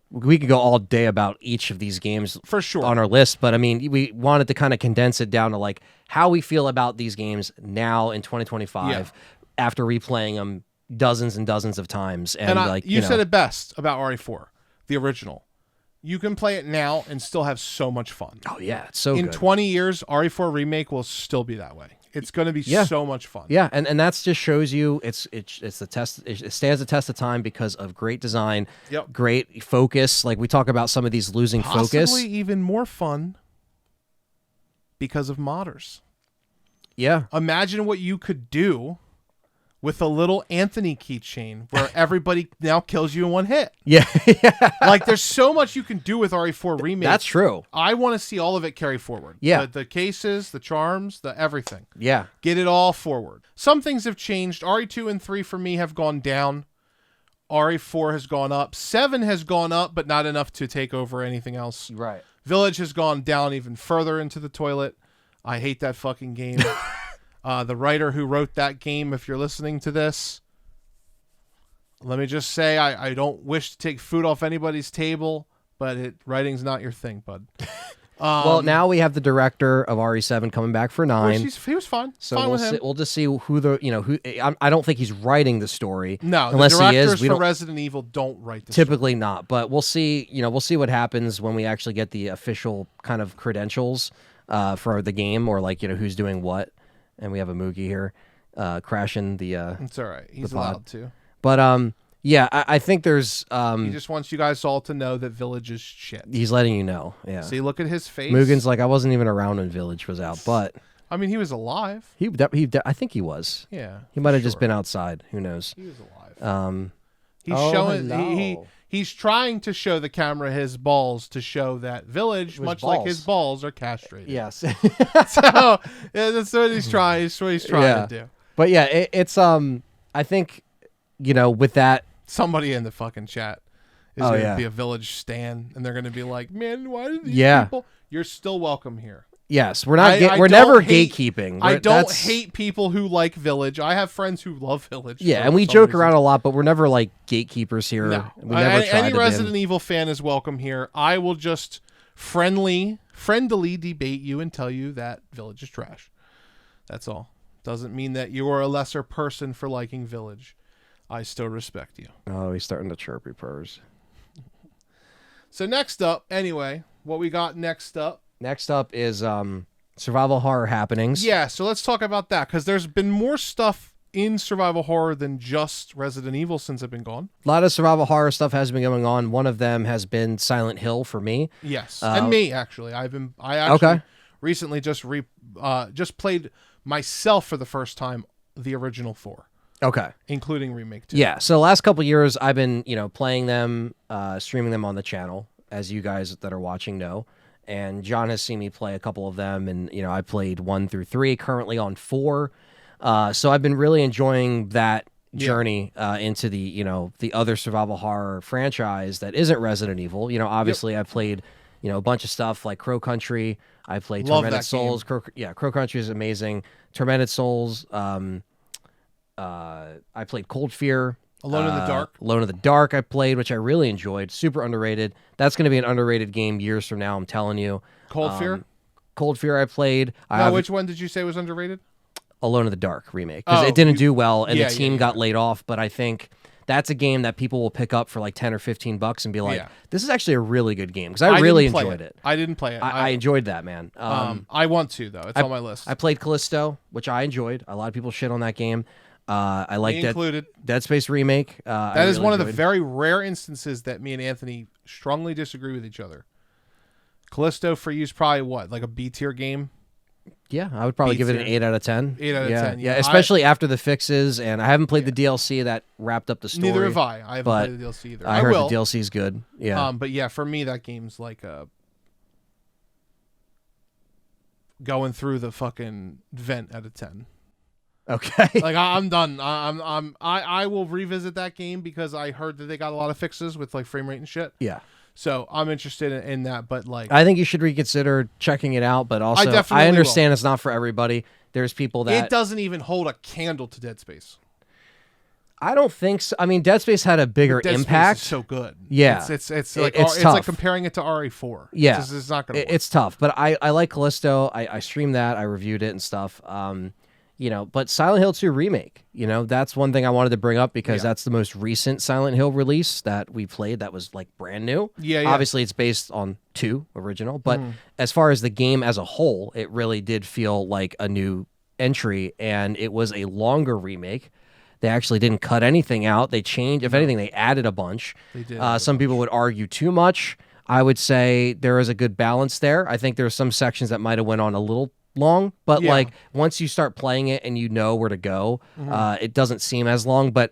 we could go all day about each of these games for sure on our list, but I mean, we wanted to kind of condense it down to like how we feel about these games now in 2025 after replaying them dozens and dozens of times. And you said it best about RE4, the original. You can play it now and still have so much fun. Oh yeah, it's so in good. 20 years, RE4 Remake will still be that way. It's going to be so much fun. Yeah, and that's just shows you it's the test. It stands the test of time because of great design, great focus. Like we talk about some of these losing focus. Possibly even more fun because of modders. Yeah. Imagine what you could do with a little Anthony keychain where everybody now kills you in one hit. Yeah. Like, there's so much you can do with RE4 Remake. That's true. I want to see all of it carry forward. Yeah. The cases, the charms, the everything. Yeah. Get it all forward. Some things have changed. RE2 and 3 for me have gone down. RE4 has gone up. 7 has gone up, but not enough to take over anything else. Right. Village has gone down even further into the toilet. I hate that fucking game. The writer who wrote that game, if you're listening to this, let me just say I don't wish to take food off anybody's table, but writing's not your thing, bud. Well, now we have the director of RE7 coming back for 9. He was fine. So fine with him. we'll just see who who. I don't think he's writing the story. No, unless the directors he is. We for don't, Resident Evil don't write the typically not, but we'll see. We'll see what happens when we actually get the official kind of credentials for the game, or like who's doing what. And we have a Moogie here crashing the. It's all right. He's the pod. allowed to. But yeah, I think there's. He just wants you guys all to know that Village is shit. He's letting you know. Yeah. See, look at his face. Mugen's like, I wasn't even around when Village was out, but I mean, he was alive. I think he was. Yeah. He might have just been outside. Who knows? He was alive. He's showing. He's trying to show the camera his balls to show that Village, much like his balls, are castrated. Yes. So yeah, that's what he's trying. That's what he's trying to do. But yeah, it's I think with that. Somebody in the fucking chat is going to be a Village stan, and they're going to be like, "Man, why do these people?" You're still welcome here. Yes, we're not. We're never gatekeeping. I don't hate people who like Village. I have friends who love Village. Yeah, and we joke around a lot, but we're never like gatekeepers here. No, we never try any Resident Evil fan is welcome here. I will just friendly debate you and tell you that Village is trash. That's all. Doesn't mean that you are a lesser person for liking Village. I still respect you. Oh, he's starting to chirpy purrs. So next up, anyway, what we got next up? Next up is survival horror happenings. Yeah, so let's talk about that, because there's been more stuff in survival horror than just Resident Evil since I've been gone. A lot of survival horror stuff has been going on. One of them has been Silent Hill for me. Yes, and me actually. I actually recently just played myself for the first time the original 4. Okay. Including Remake 2. Yeah, so the last couple years I've been, playing them, streaming them on the channel, as you guys that are watching know. And John has seen me play a couple of them, and, I played 1 through 3, currently on 4. So I've been really enjoying that journey into the other survival horror franchise that isn't Resident Evil. Obviously I've played, a bunch of stuff like Crow Country. I played Tormented Souls. Crow Country is amazing. Tormented Souls. I played Cold Fear. Alone in the Dark. Alone in the Dark I played, which I really enjoyed. Super underrated. That's going to be an underrated game years from now, I'm telling you. Cold Fear? Cold Fear I played. Which one did you say was underrated? Alone in the Dark remake. Because it didn't do well, and the team got laid off, but I think that's a game that people will pick up for like $10 or $15 and be like, this is actually a really good game, because I really enjoyed it. I didn't play it. I enjoyed that, man. I want to, though. It's on my list. I played Callisto, which I enjoyed. A lot of people shit on that game. I like Dead Space remake. That is one of the very rare instances that me and Anthony strongly disagree with each other. Callisto for you is probably what, like a B tier game? Yeah, I would probably give it an 8 out of 10. 8 out of 10. Yeah, especially after the fixes, and I haven't played the DLC that wrapped up the story. Neither have I. I haven't played the DLC either. I heard the DLC is good. Yeah. But yeah, for me that game's like going through the fucking vent out of 10. Okay. Like I'm done. I will revisit that game because I heard that they got a lot of fixes with like frame rate and shit. Yeah. So I'm interested in that, but like I think you should reconsider checking it out. But also, I understand it's not for everybody. There's people that it doesn't even hold a candle to Dead Space. I don't think so. I mean, Dead Space had a bigger impact. Space is so good. Yeah, it's like it's like comparing it to RE4. Yeah, it's not gonna. It's tough, but I like Callisto. I streamed that. I reviewed it and stuff. But Silent Hill 2 remake. That's one thing I wanted to bring up because that's the most recent Silent Hill release that we played. That was like brand new. Yeah. Obviously, it's based on 2 original, but as far as the game as a whole, it really did feel like a new entry, and it was a longer remake. They actually didn't cut anything out. They changed. If anything, they added a bunch. They did. Some people would argue too much. I would say there is a good balance there. I think there are some sections that might have went on a little long, but Yeah. like once you start playing it and you know where to go, it doesn't seem as long. But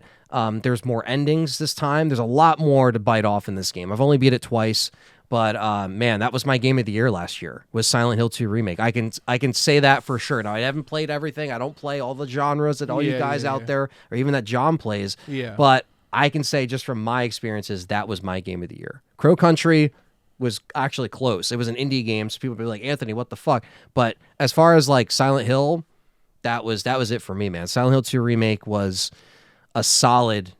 there's more endings this time. There's a lot more to bite off in this game. I've only beat it twice, but man, that was my game of the year last year. Was Silent Hill 2 remake. I can say that for sure. Now I haven't played everything. I don't play all the genres that all you guys out there, or even that John plays. Yeah. But I can say just from my experiences, that was my game of the year. Crow Country was actually close. It was an indie game, so people would be like, Anthony, what the fuck? But as far as like Silent Hill, that was it for me, man. Silent Hill 2 remake was a solid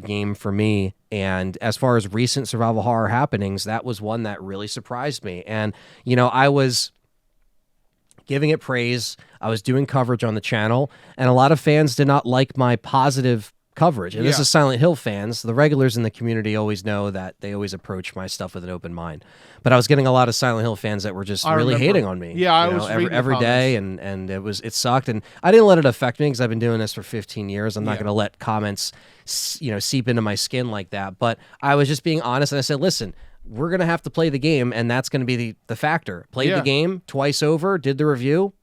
game for me. And as far as recent survival horror happenings, that was one that really surprised me. And, you know, I was giving it praise. I was doing coverage on the channel, and a lot of fans did not like my positive coverage. And this is Silent Hill fans. The regulars in the community always know that they always approach my stuff with an open mind. But I was getting a lot of Silent Hill fans that were just really hating on me. Yeah, I was every day, and it sucked. And I didn't let it affect me because I've been doing this for 15 years. I'm not going to let comments, seep into my skin like that. But I was just being honest, and I said, listen, we're going to have to play the game, and that's going to be the factor. Played the game twice over, did the review.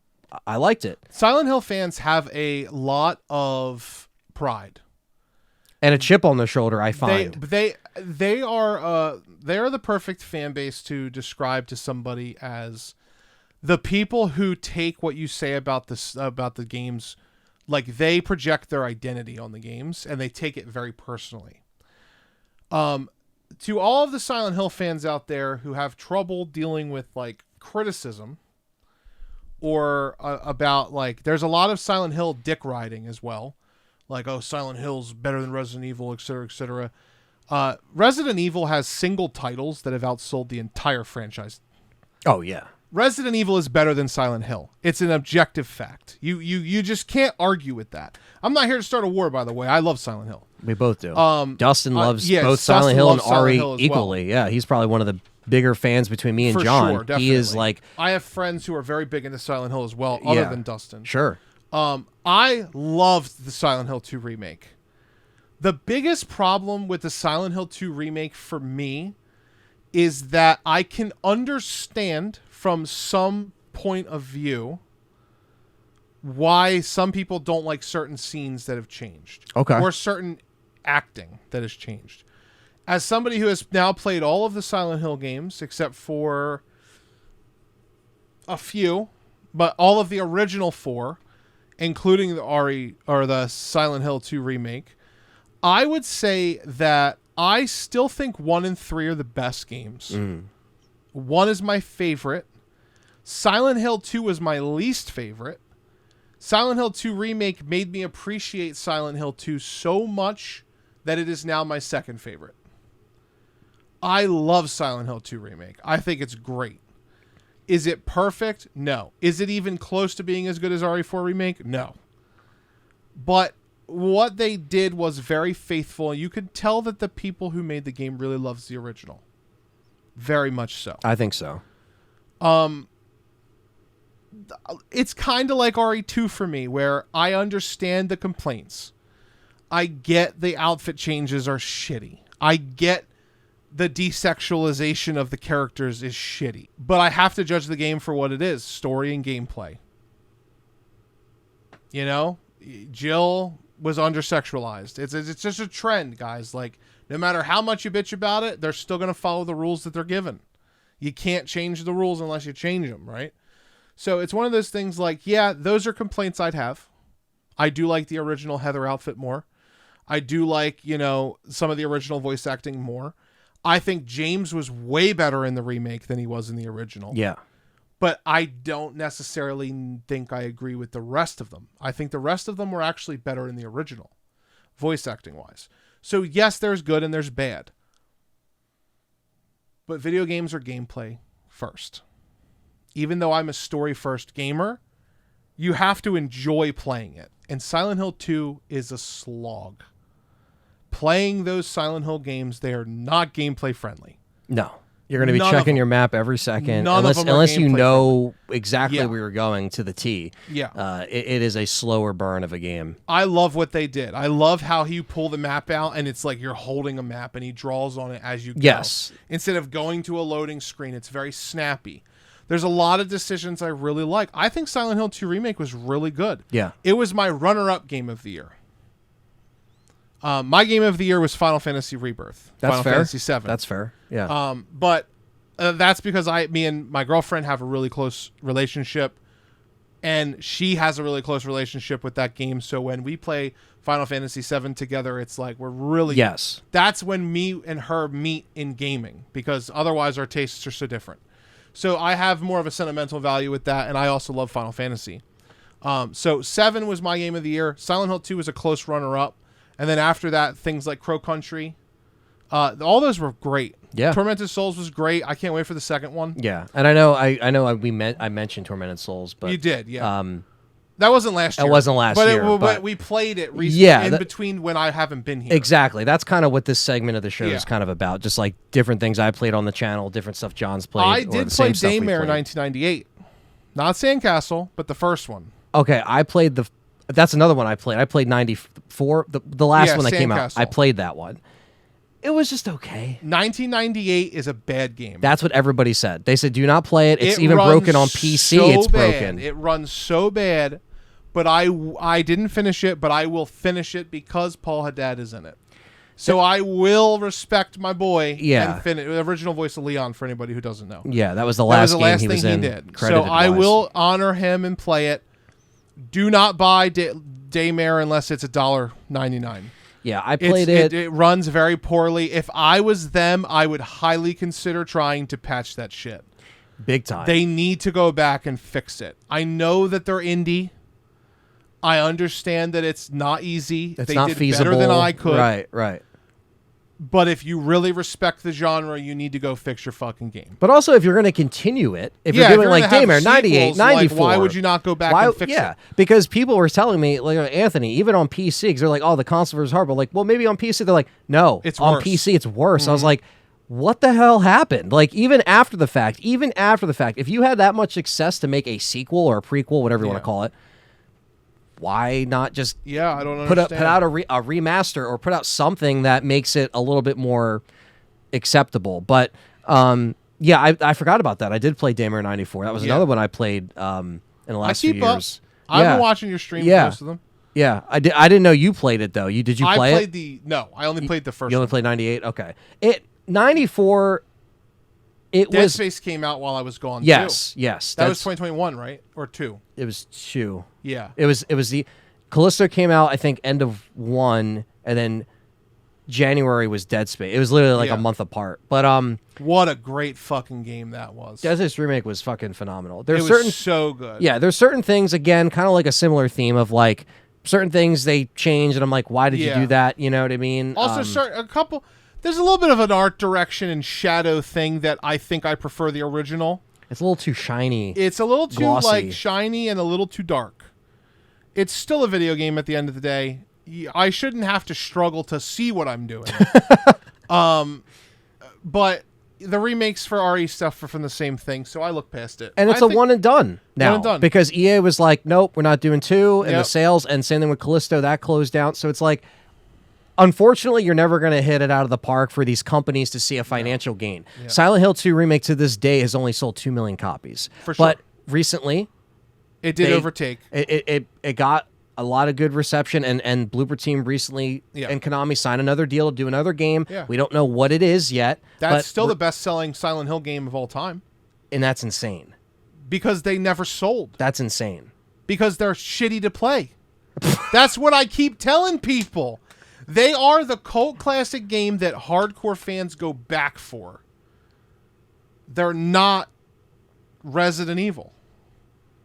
I liked it. Silent Hill fans have a lot of pride and a chip on their shoulder. I find they are the perfect fan base to describe to somebody as the people who take what you say about the games, like they project their identity on the games and they take it very personally. To all of the Silent Hill fans out there who have trouble dealing with like criticism or about like, there's a lot of Silent Hill dick riding as well. Like, oh, Silent Hill's better than Resident Evil, et cetera, et cetera. Resident Evil has single titles that have outsold the entire franchise. Oh, yeah. Resident Evil is better than Silent Hill. It's an objective fact. You just can't argue with that. I'm not here to start a war, by the way. I love Silent Hill. We both do. Dustin loves both Dustin Silent Hill and loves Silent Ari Hill as equally. well. Yeah, he's probably one of the bigger fans between me and For John. sure, definitely. He is like... I have friends who are very big into Silent Hill as well, other than Dustin. Sure. I loved the Silent Hill 2 remake. The biggest problem with the Silent Hill 2 remake for me is that I can understand from some point of view why some people don't like certain scenes that have changed. Okay. Or certain acting that has changed. As somebody who has now played all of the Silent Hill games, except for a few, but all of the original 4, including the Silent Hill 2 remake, I would say that I still think 1 and 3 are the best games. 1 is my favorite. Silent Hill 2 was my least favorite. Silent Hill 2 remake made me appreciate Silent Hill 2 so much that it is now my second favorite. I love Silent Hill 2 remake. I think it's great. Is it perfect? No. Is it even close to being as good as RE4 remake? No. But what they did was very faithful. You could tell that the people who made the game really loves the original. Very much so. I think so. It's kind of like RE2 for me, where I understand the complaints. I get the outfit changes are shitty. I get the desexualization of the characters is shitty. But I have to judge the game for what it is, story and gameplay. You know? Jill was undersexualized. It's just a trend, guys. Like, no matter how much you bitch about it, they're still going to follow the rules that they're given. You can't change the rules unless you change them, right? So it's one of those things like, yeah, those are complaints I'd have. I do like the original Heather outfit more. I do like, some of the original voice acting more. I think James was way better in the remake than he was in the original. Yeah. But I don't necessarily think I agree with the rest of them. I think the rest of them were actually better in the original, voice acting wise. So yes, there's good and there's bad. But video games are gameplay first. Even though I'm a story first gamer, you have to enjoy playing it. And Silent Hill 2 is a slog. Playing those Silent Hill games, they are not gameplay friendly. No. You're going to be checking your map every second. None of them are unless you gameplay know exactly where you're going to the T. Yeah. It is a slower burn of a game. I love what they did. I love how you pull the map out and it's like you're holding a map and he draws on it as you go. Yes. Instead of going to a loading screen, it's very snappy. There's a lot of decisions I really like. I think Silent Hill 2 Remake was really good. Yeah. It was my runner-up game of the year. My game of the year was Final Fantasy Rebirth. That's Final fair. Fantasy 7. That's fair. Yeah. But that's because me and my girlfriend have a really close relationship, and she has a really close relationship with that game. So when we play Final Fantasy 7 together, it's like we're really... Yes. That's when me and her meet in gaming, because otherwise our tastes are so different. So I have more of a sentimental value with that, and I also love Final Fantasy. So 7 was my game of the year. Silent Hill 2 was a close runner-up. And then after that, things like Crow Country. All those were great. Yeah. Tormented Souls was great. I can't wait for the second one. Yeah. And I mentioned Tormented Souls, but You did, yeah. That wasn't last year. It wasn't last year, But we played it recently in between when I haven't been here. Exactly. That's kind of what this segment of the show Yeah. is kind of about. Just like different things I played on the channel, different stuff John's played. I or did the same play stuff we Daymare played. 1998. Not Sandcastle, but the first one. Okay, I played that's another one I played. I played 94, the last one that came out. Sandcastle. I played that one. It was just okay. 1998 is a bad game. That's what everybody said. They said, do not play it. It's It even runs broken on PC. so It's bad. broken. It runs so bad, but I didn't finish it, but I will finish it because Paul Haddad is in it. So I will respect my boy. Yeah. And finish the original voice of Leon for anybody who doesn't know. Yeah, that was the That last was the game last he thing was he in. did. So credited I wise. will honor him and play it. Do not buy Daymare unless it's $1.99. Yeah, I played it. It runs very poorly. If I was them, I would highly consider trying to patch that shit. Big time. They need to go back and fix it. I know that they're indie. I understand that it's not easy. It's they not did feasible. better than I could. Right. But if you really respect the genre, you need to go fix your fucking game. But also, if you're going to continue it, if you're Yeah, if doing you're like gonna have Daymare 98, sequels, like, 94, why would you not go back and fix it? Because people were telling me, like Anthony, even on PC, because they're like, oh, the console version is hard. But like, well, maybe on PC, they're like, no, It's on worse. PC, it's worse. I was like, what the hell happened? Like, even after the fact, if you had that much success to make a sequel or a prequel, whatever you want to call it, why not just Yeah, I don't put understand. out a remaster or put out something that makes it a little bit more acceptable? But yeah, I forgot about that. I did play Daymare 94. That was another one I played in the last few keep up. years. I've Yeah. been watching your streams, Yeah. most of them. Yeah, I didn't know you played it though. Did you play I played it? I only played the first You only one. played 98. Okay, 94. It Dead was Space came out while I was gone. yes. too. That was that's- 2021, right? Or 2? It was 2. Yeah. It was the Callisto came out, I think, end of 1, and then January was Dead Space. It was literally like Yeah. a month apart. But What a great fucking game that was. Dead Space remake was fucking phenomenal. It There's was certain so good. yeah, there's certain things again, kind of like a similar theme of like certain things they change, and I'm like, why did you Yeah. do that? You know what I mean? Also, a couple. There's a little bit of an art direction and shadow thing that I think I prefer the original. It's a little too shiny. It's a little too Glossy. like shiny and a little too dark. It's still a video game at the end of the day. I shouldn't have to struggle to see what I'm doing. But the remakes for RE stuff are from the same thing, so I look past it. And it's I a think- one and done now. One and done. Because EA was like, nope, we're not doing 2, and the Yep. sales, and same thing with Callisto, that closed down. So it's like, unfortunately, you're never going to hit it out of the park for these companies to see a financial gain. Silent Hill 2 Remake to this day has only sold 2 million copies. For sure. But recently, It did they- overtake. it got a lot of good reception, and Blooper Team recently Yeah. and Konami signed another deal to do another game. Yeah. We don't know what it is yet. That's but still the best-selling Silent Hill game of all time and that's insane. because they never sold. That's insane. Because they're shitty to play. That's what I keep telling people. They are the cult classic game that hardcore fans go back for. They're not Resident Evil.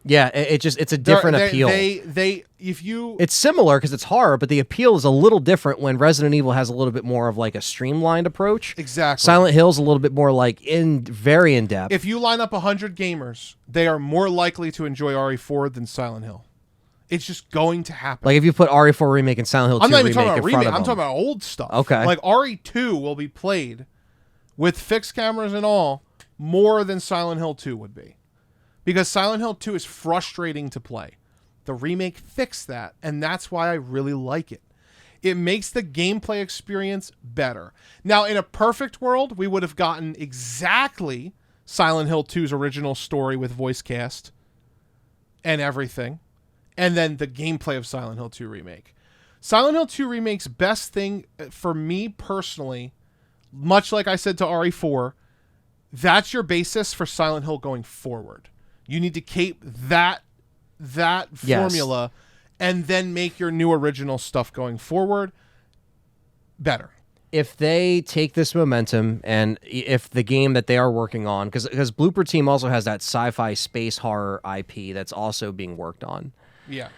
Yeah, it's a different appeal. If you It's similar because it's horror, but the appeal is a little different when Resident Evil has a little bit more of like a streamlined approach. exactly Silent Hill's a little bit more like very in depth. if you line up 100 gamers, they are more likely to enjoy RE4 than Silent Hill. It's just going to happen. Like if you put RE4 remake and Silent Hill 2 I'm not even remake talking in about front remake. of I'm them. talking about old stuff. Okay. Like RE2 will be played with fixed cameras and all more than Silent Hill 2 would be. Because Silent Hill 2 is frustrating to play. The remake fixed that, and that's why I really like it. It makes the gameplay experience better. Now, in a perfect world, we would have gotten exactly Silent Hill 2's original story with voice cast and everything, and then the gameplay of Silent Hill 2 Remake. Silent Hill 2 Remake's best thing for me personally, much like I said to RE4, that's your basis for Silent Hill going forward. You need to keep that formula and then make your new original stuff going forward better. If they take this momentum and if the game that they are working on, because Blooper Team also has that sci-fi space horror IP that's also being worked on. Yeah.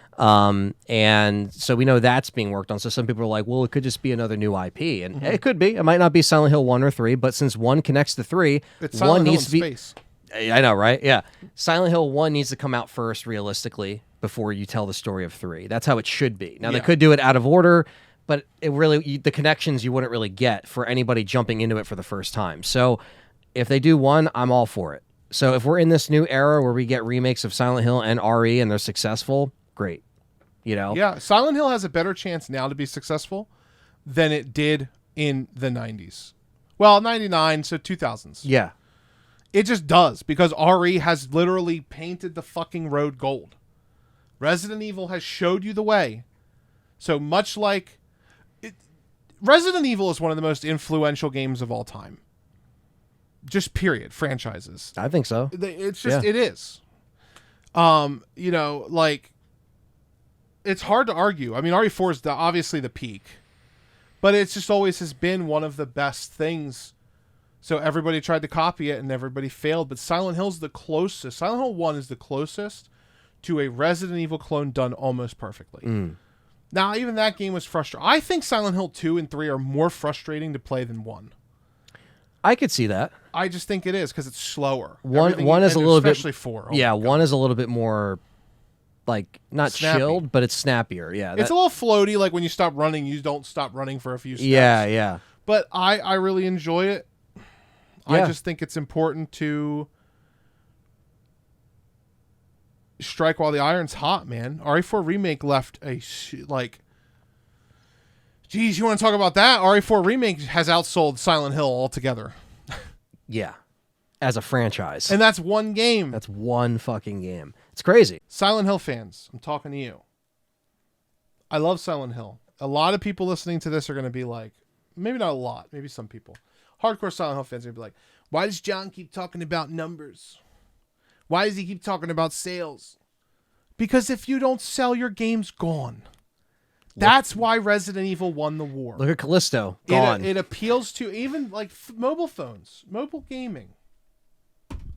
And so we know that's being worked on. So some people are like, well, it could just be another new IP. And it could be. It might not be Silent Hill 1 or 3, but since 1 connects to 3, It's 1 Silent Hill needs in to be... space. I know, right? Yeah. Silent Hill 1 needs to come out first, realistically, before you tell the story of 3. That's how it should be. Now, they could do it out of order, but it really the connections you wouldn't really get for anybody jumping into it for the first time. So if they do 1, I'm all for it. So if we're in this new era where we get remakes of Silent Hill and RE and they're successful, great. You know? Yeah, Silent Hill has a better chance now to be successful than it did in the 90s. Well, 99, so 2000s. Yeah. It just does, because RE has literally painted the fucking road gold. Resident Evil has showed you the way. So much like... Resident Evil is one of the most influential games of all time. Just period. Franchises. I think so. It's just... It is. You know, like... It's hard to argue. I mean, RE4 is obviously the peak. But it's just always has been one of the best things. So everybody tried to copy it and everybody failed. But Silent Hill's the closest. Silent Hill 1 is the closest to a Resident Evil clone done almost perfectly. Now, even that game was frustrating. I think Silent Hill 2 and 3 are more frustrating to play than 1. I could see that. I just think it is because it's slower. One is a little bit... Especially 4. Oh yeah, 1 is a little bit more... like not Snappy. chilled, but it's snappier. Yeah, it's a little floaty. Like when you stop running, you don't stop running for a few steps. Yeah. But I really enjoy it. Yeah. I just think it's important to strike while the iron's hot, man. RE4 Remake left like... Geez, you want to talk about that? RE4 Remake has outsold Silent Hill altogether. Yeah. As a franchise. And that's one game. That's one fucking game. It's crazy. Silent Hill fans, I'm talking to you. I love Silent Hill. A lot of people listening to this are going to be like, maybe not a lot, maybe some people. Hardcore Silent Hill fans are going to be like, why does John keep talking about numbers? Why does he keep talking about sales? Because if you don't sell, your game's gone. That's why Resident Evil won the war. Look at Callisto. Gone. It appeals to even like mobile phones, mobile gaming.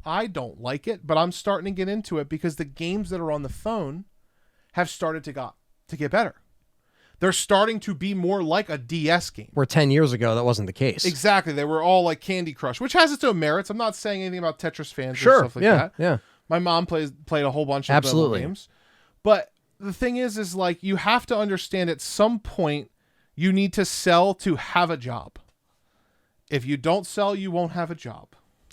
I don't like it, but I'm starting to get into it because the games that are on the phone have started to get better. They're starting to be more like a DS game. Where 10 years ago, that wasn't the case. Exactly. They were all like Candy Crush, which has its own merits. I'm not saying anything about Tetris fans or stuff like that. Yeah. My mom played a whole bunch of mobile games. But the thing is like you have to understand at some point you need to sell to have a job. If you don't sell, you won't have a job.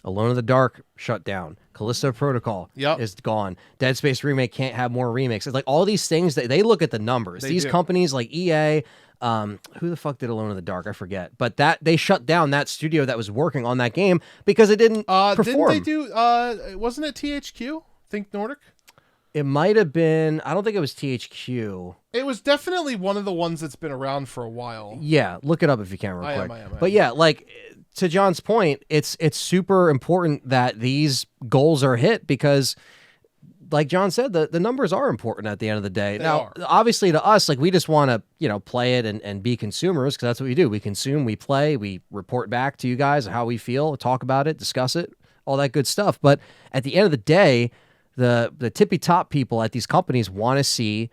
Alone in the Dark shut down. Callisto Protocol is gone. Dead Space Remake can't have more remakes. It's like all these things that they look at the numbers. These companies like EA, who the fuck did Alone in the Dark? I forget. But that they shut down that studio that was working on that game because it didn't perform. Didn't they do? Wasn't it THQ? Think Nordic? It might have been. I don't think it was THQ. It was definitely one of the ones that's been around for a while. Yeah, look it up if you can real quick. I am. But yeah, like to John's point, it's super important that these goals are hit because, like John said, the numbers are important at the end of the day. Now, obviously, to us, like we just want to play it and be consumers because that's what we do. We consume, we play, we report back to you guys how we feel, talk about it, discuss it, all that good stuff. But at the end of the day, the tippy top people at these companies want to see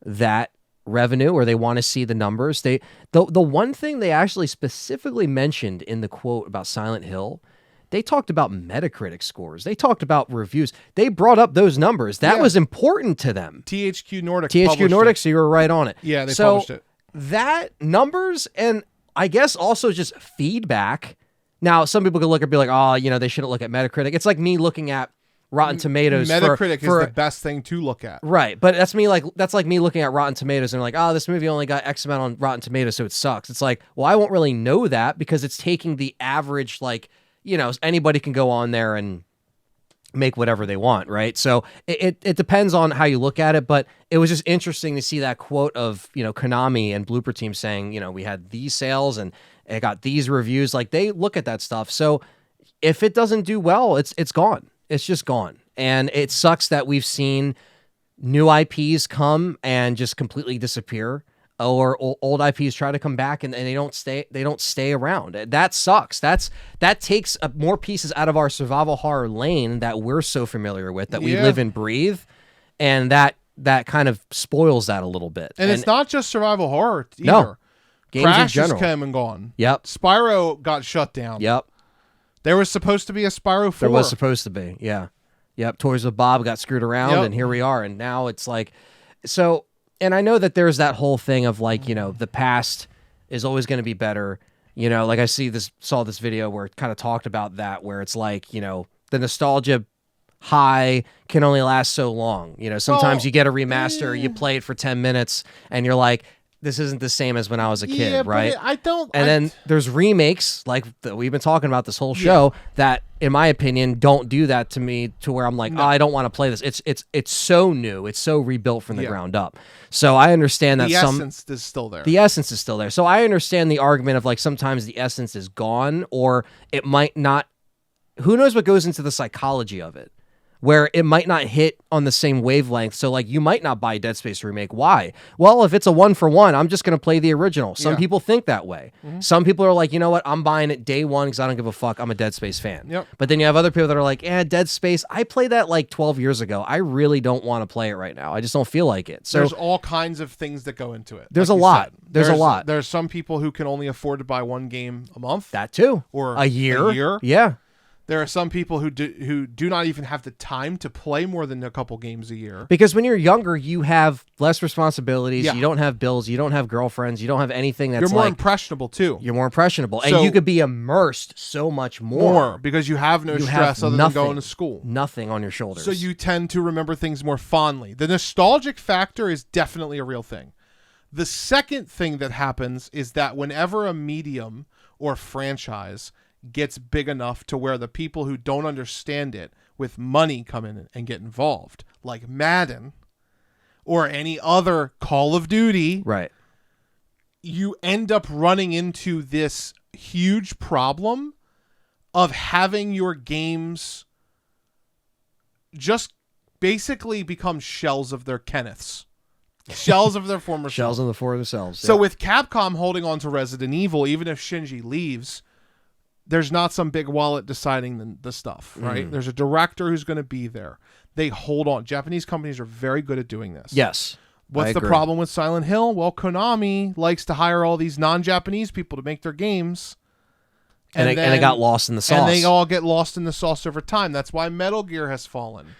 that revenue or they want to see the numbers. The one thing they actually specifically mentioned in the quote about Silent Hill, they talked about Metacritic scores. They talked about reviews. They brought up those numbers. That was important to them. THQ Nordic. THQ Nordic, so you were right on it. Yeah, they published it. That numbers and I guess also just feedback. Now, some people could look and be like, oh, they shouldn't look at Metacritic. It's like me looking at Rotten Tomatoes. Metacritic is the best thing to look at. Right. But that's like me looking at Rotten Tomatoes and like, oh, this movie only got X amount on Rotten Tomatoes, so it sucks. It's like, well, I won't really know that because it's taking the average, like, anybody can go on there and make whatever they want, right? So it depends on how you look at it, but it was just interesting to see that quote of, Konami and Blooper Team saying, we had these sales and it got these reviews. Like, they look at that stuff. So if it doesn't do well, it's gone. It's just gone. And it sucks that we've seen new IPs come and just completely disappear, or old IPs try to come back and they don't stay around. That sucks. That takes more pieces out of our survival horror lane that we're so familiar with, that we live and breathe, and that kind of spoils that a little bit. And it's not just survival horror either. No. Games Crash in general. has come and gone. Yep. Spyro got shut down. Yep. There was supposed to be a Spyro 4. There was supposed to be. Yeah. Yep. Toys with Bob got screwed around, and here we are. And now it's like, so. And I know that there's that whole thing of like, the past is always going to be better. Like I saw this video where it kind of talked about that, where it's like, the nostalgia high can only last so long. Sometimes you get a remaster, you play it for 10 minutes and you're like, this isn't the same as when I was a kid, right? Then there's remakes like that we've been talking about this whole show that, in my opinion, don't do that to me, to where I'm like, I don't want to play this. It's so new, it's so rebuilt from the ground up. So I understand that the essence is still there. The essence is still there. So I understand the argument of like sometimes the essence is gone, or it might not. Who knows what goes into the psychology of it? Where it might not hit on the same wavelength. So, like, you might not buy Dead Space Remake. Why? Well, if it's a 1-for-1, I'm just going to play the original. Some people think that way. Mm-hmm. Some people are like, you know what? I'm buying it day one because I don't give a fuck. I'm a Dead Space fan. Yep. But then you have other people that are like, Dead Space, I played that like 12 years ago. I really don't want to play it right now. I just don't feel like it. So there's all kinds of things that go into it. There's a lot. There's a lot. There's some people who can only afford to buy one game a month. That too. Or a year. Yeah. There are some people who do not even have the time to play more than a couple games a year. Because when you're younger, you have less responsibilities. Yeah. You don't have bills. You don't have girlfriends. You don't have anything that's You're more impressionable, too. You're more impressionable. And you could be immersed so much more. Because you have no stress other than going to school. Nothing on your shoulders. So you tend to remember things more fondly. The nostalgic factor is definitely a real thing. The second thing that happens is that whenever a medium or franchise gets big enough to where the people who don't understand it with money come in and get involved, like Madden or any other Call of Duty, right? You end up running into this huge problem of having your games just basically become shells of their Kenneths. Shells of their former shells of the former selves. So with Capcom holding on to Resident Evil, even if Shinji leaves, there's not some big wallet deciding the stuff, right? There's a director who's going to be there. They hold on. Japanese companies are very good at doing this. Yes. What's the problem with Silent Hill? Well, Konami likes to hire all these non-Japanese people to make their games. And it got lost in the sauce. And they all get lost in the sauce over time. That's why Metal Gear has fallen.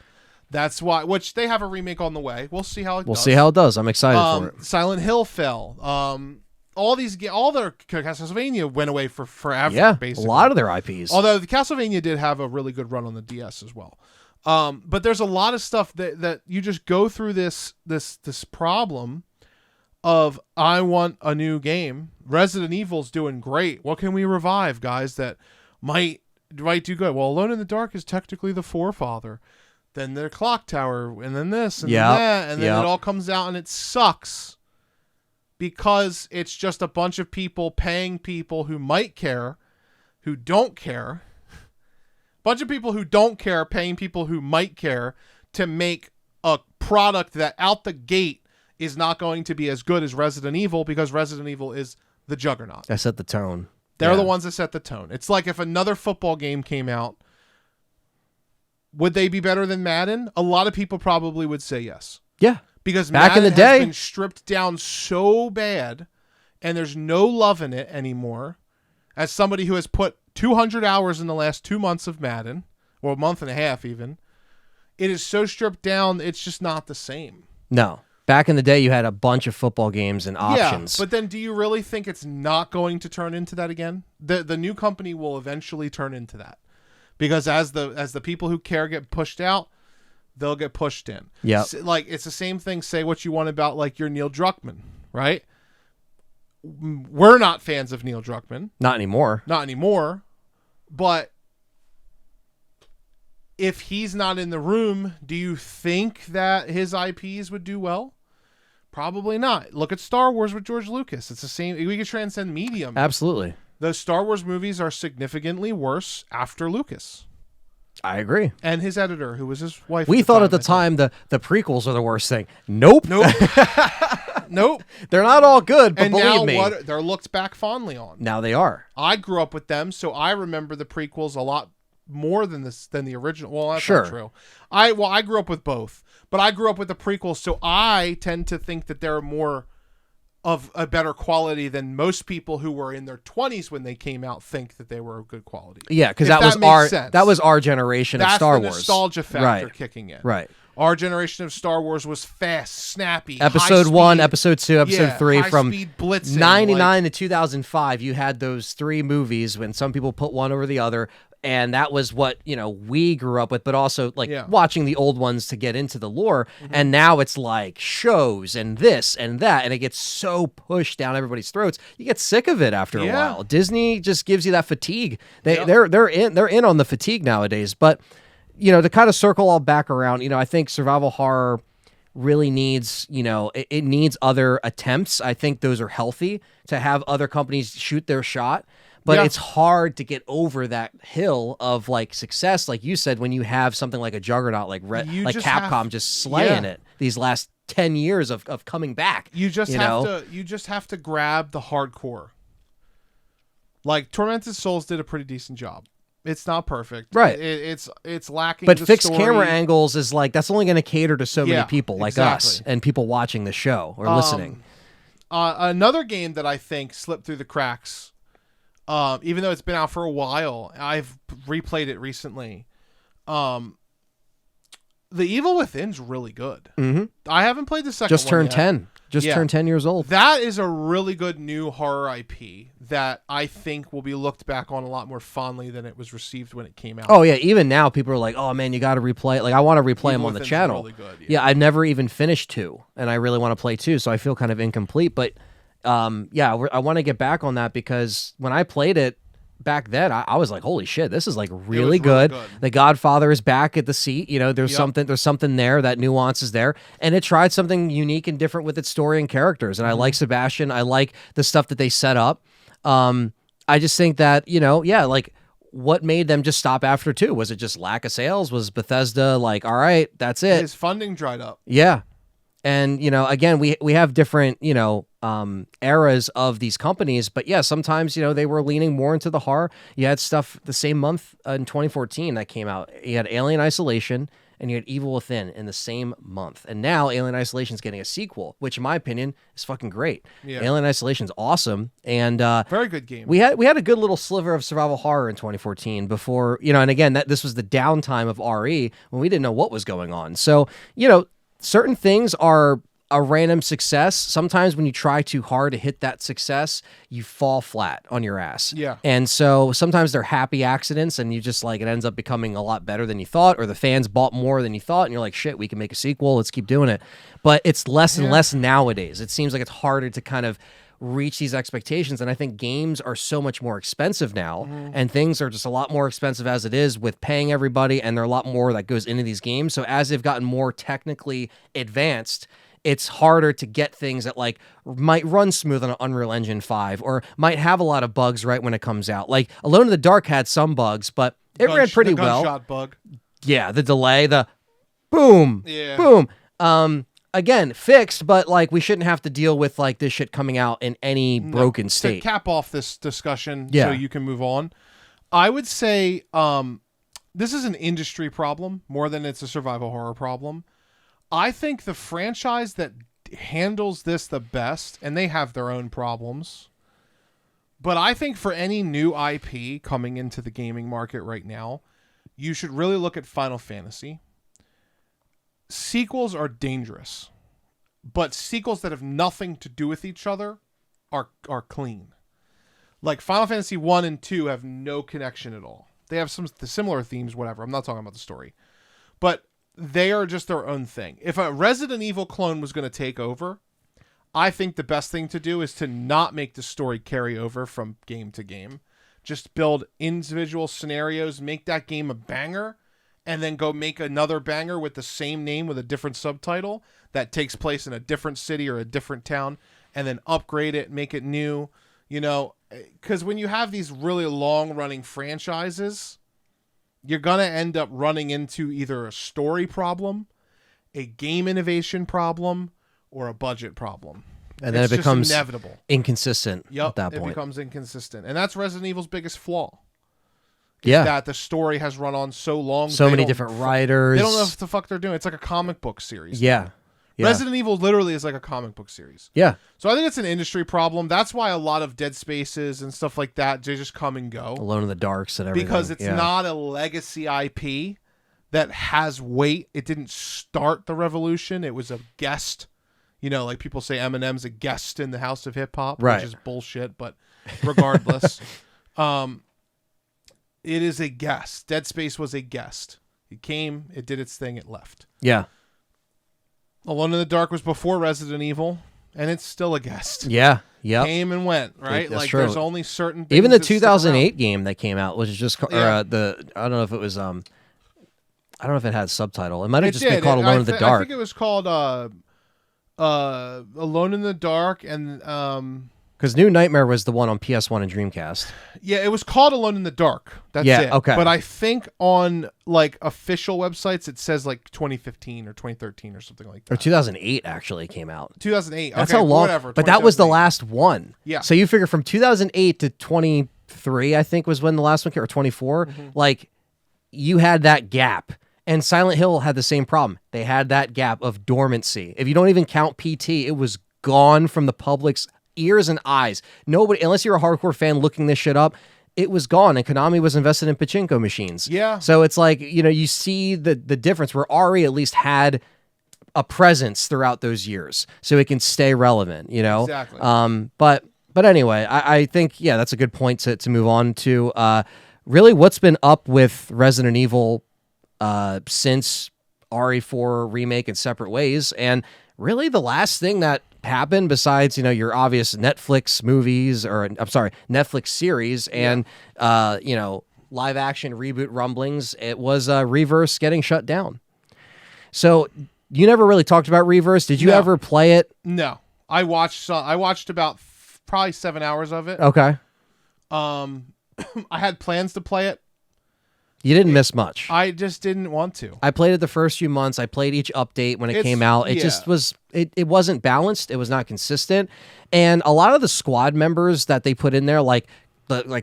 That's why, which they have a remake on the way. We'll see how it does. We'll see how it does. I'm excited for it. Silent Hill fell. All their Castlevania went away for forever. Yeah, basically. A lot of their IPs. Although the Castlevania did have a really good run on the DS as well. But there's a lot of stuff that you just go through this problem of, I want a new game. Resident Evil's doing great. What can we revive, guys, that might do good? Well, Alone in the Dark is technically the forefather. Then the Clock Tower, and then this, and then that, and then it all comes out and it sucks. Because it's just a bunch of people paying people who might care, who don't care. Bunch of people who don't care paying people who might care to make a product that out the gate is not going to be as good as Resident Evil, because Resident Evil is the juggernaut. That set the tone. They're the ones that set the tone. It's like if another football game came out, would they be better than Madden? A lot of people probably would say yes. Yeah. Because back Madden in the day has been stripped down so bad, and there's no love in it anymore. As somebody who has put 200 hours in the last 2 months of Madden, or a month and a half even, it is so stripped down, it's just not the same. No. Back in the day, you had a bunch of football games and options. Yeah, but then do you really think it's not going to turn into that again? The new company will eventually turn into that. Because as the people who care get pushed out, they'll get pushed in. Yeah. Like, it's the same thing. Say what you want about, like, your Neil Druckmann, right? We're not fans of Neil Druckmann. Not anymore. Not anymore. But if he's not in the room, do you think that his IPs would do well? Probably not. Look at Star Wars with George Lucas. It's the same. We could transcend medium. Absolutely. Those Star Wars movies are significantly worse after Lucas I agree. and his editor, who was his wife. We thought at the time the prequels are the worst thing. Nope. Nope. They're not all good, but And believe now me. they're looked back fondly on. Now they are. I grew up with them, so I remember the prequels a lot more than the original. Well, that's Sure. not true. I grew up with both, but I grew up with the prequels, so I tend to think that they're more of a better quality than most people who were in their 20s when they came out think that they were of good quality. Yeah, because If that makes was sense. our generation That's of Star the Wars. nostalgia factor Right. kicking in. Right. Our generation of Star Wars was fast, snappy. Episode high 1, speed, episode 2, episode 3, from high-speed blitzing, 99 to 2005, you had those 3 movies when some people put one over the other, and that was what, we grew up with, but also watching the old ones to get into the lore. And now it's like shows and this and that, and it gets so pushed down everybody's throats. You get sick of it after a while. Disney just gives you that fatigue. They're in on the fatigue nowadays. But to kind of circle all back around, I think survival horror really needs, it needs other attempts. I think those are healthy to have other companies shoot their shot. But it's hard to get over that hill of success, like you said, when you have something like a juggernaut like Capcom just slaying it these last 10 years of coming back. You just have to grab the hardcore. Like Tormented Souls did a pretty decent job. It's not perfect, right? It's lacking. But the fixed story. Camera angles is that's only going to cater to so many people like us and people watching the show or listening. Another game that I think slipped through the cracks. Even though it's been out for a while, I've replayed it recently. The Evil Within's really good. Mm-hmm. I haven't played the second Just one turned yet. 10. Just turned 10 years old. That is a really good new horror IP that I think will be looked back on a lot more fondly than it was received when it came out. Oh, yeah. Even now, people are like, oh, man, you got to replay it. I want to replay them on the Within's channel. really good, yeah, I've never even finished 2, and I really want to play 2, so I feel kind of incomplete. But, I want to get back on that because when I played it, back then I was like, holy shit, this is really good. The Godfather is back at the seat. There's something there. That nuance is there, and it tried something unique and different with its story and characters. And I like Sebastian. I like the stuff that they set up. I just think that what made them just stop after 2? Was it just lack of sales? Was Bethesda all right, that's it? His funding dried up. Yeah. And, again, we have different, eras of these companies. But, yeah, sometimes, they were leaning more into the horror. You had stuff the same month in 2014 that came out. You had Alien Isolation and you had Evil Within in the same month. And now Alien Isolation is getting a sequel, which, in my opinion, is fucking great. Yeah. Alien Isolation is awesome. And very good game. We had a good little sliver of survival horror in 2014 before, and again, this was the downtime of RE when we didn't know what was going on. So, certain things are a random success. Sometimes when you try too hard to hit that success, you fall flat on your ass. Yeah. And so sometimes they're happy accidents and you just it ends up becoming a lot better than you thought, or the fans bought more than you thought and you're like, shit, we can make a sequel. Let's keep doing it. But it's less and less nowadays. It seems like it's harder to kind of reach these expectations, and I think games are so much more expensive now, and things are just a lot more expensive as it is with paying everybody, and there are a lot more that goes into these games. So as they've gotten more technically advanced, it's harder to get things that might run smooth on an Unreal Engine 5 or might have a lot of bugs right when it comes out. Alone in the Dark had some bugs, but it ran pretty well. Gunshot bug. Yeah, the delay, the boom, boom. Again, fixed, but we shouldn't have to deal with this shit coming out in any broken state. To cap off this discussion so you can move on, I would say this is an industry problem more than it's a survival horror problem. I think the franchise that handles this the best, and they have their own problems, but I think for any new IP coming into the gaming market right now, you should really look at Final Fantasy. Sequels are dangerous, but sequels that have nothing to do with each other are clean. Final Fantasy 1 and 2 have no connection at all. They have some similar themes, whatever. I'm not talking about the story. But they are just their own thing. If a Resident Evil clone was going to take over, I think the best thing to do is to not make the story carry over from game to game. Just build individual scenarios, make that game a banger, and then go make another banger with the same name with a different subtitle that takes place in a different city or a different town, and then upgrade it, make it new, you know, because when you have these really long-running franchises, you're going to end up running into either a story problem, a game innovation problem, or a budget problem. And then it becomes inevitable, inconsistent at that point. It becomes inconsistent. And that's Resident Evil's biggest flaw. Yeah. That the story has run on so long. So many different writers. They don't know what the fuck they're doing. It's like a comic book series. Yeah. Yeah. Resident Evil literally is like a comic book series. Yeah. So I think it's an industry problem. That's why a lot of Dead Spaces and stuff like that, they just come and go. Alone in the Darks and everything. Because it's not a legacy IP that has weight. It didn't start the revolution. It was a guest. You know, like people say Eminem's a guest in the House of Hip Hop, right. which is bullshit, but regardless. It is a guest. Dead Space was a guest. It came, it did its thing, it left. Yeah. Alone in the Dark was before Resident Evil, and it's still a guest. Yeah. Yeah. Came and went, right? That's like true. there's only certain things even the that stick 2008 game that came out, which is just Yeah. I don't know if it was I don't know if it had subtitle. It might have just did. been called Alone in the I Dark. think it was called Alone in the Dark, and Because New Nightmare was the one on PS1 and Dreamcast. yeah, it was called Alone in the Dark. That's Yeah, it. okay. But I think on like official websites it says like 2015 or 2013 or something like Or that. 2008 actually came out. 2008. That's okay, how long. Whatever. But that was the 2008. last one. Yeah. So you figure from 2008 to 23, I think was when the last one came, or 24. Like you had that gap. And Silent Hill had the same problem. They had that gap of dormancy. If you don't even count PT, it was gone from the public's ears and eyes. Nobody, unless you're a hardcore fan looking this shit up, it was gone. And Konami was invested in pachinko machines. Yeah. So it's like, you know, you see the difference where Ari at least had a presence throughout those years, so it can stay relevant. You know. Exactly. But anyway, I think that's a good point to move on to. Really, what's been up with Resident Evil since RE4 remake in Separate Ways, and really the last thing that happened besides your obvious Netflix movies, or I'm sorry, Netflix series, and live action reboot rumblings, it was Reverse getting shut down. So you never really talked about Reverse. Did you No. ever play it? No, I watched about probably 7 hours of it. Okay. I had plans to play it. You didn't miss much. I just didn't want to. I played it the first few months. I played each update when it came out. It just was, it wasn't balanced. It was not consistent. And a lot of the squad members that they put in there, like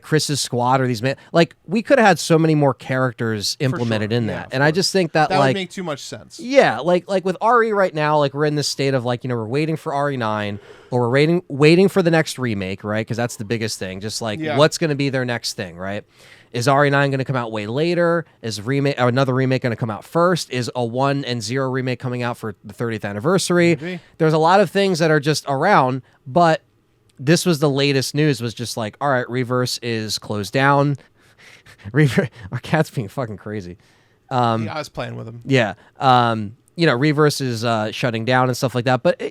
Chris's squad or these men, like we could have had so many more characters implemented in that. And I just think that would make too much sense. Yeah, like with RE right now, like we're in this state of like, we're waiting for RE9, or we're waiting for the next remake, right? Because that's the biggest thing. Just like what's going to be their next thing, right? Is RE9 going to come out way later? Is another remake going to come out first? Is a 1 and 0 remake coming out for the 30th anniversary? Maybe. There's a lot of things that are just around, but this was the latest news, was just like, all right, Reverse is closed down. Our cat's being fucking crazy. I was playing with him. Yeah. Reverse is shutting down and stuff like that. But,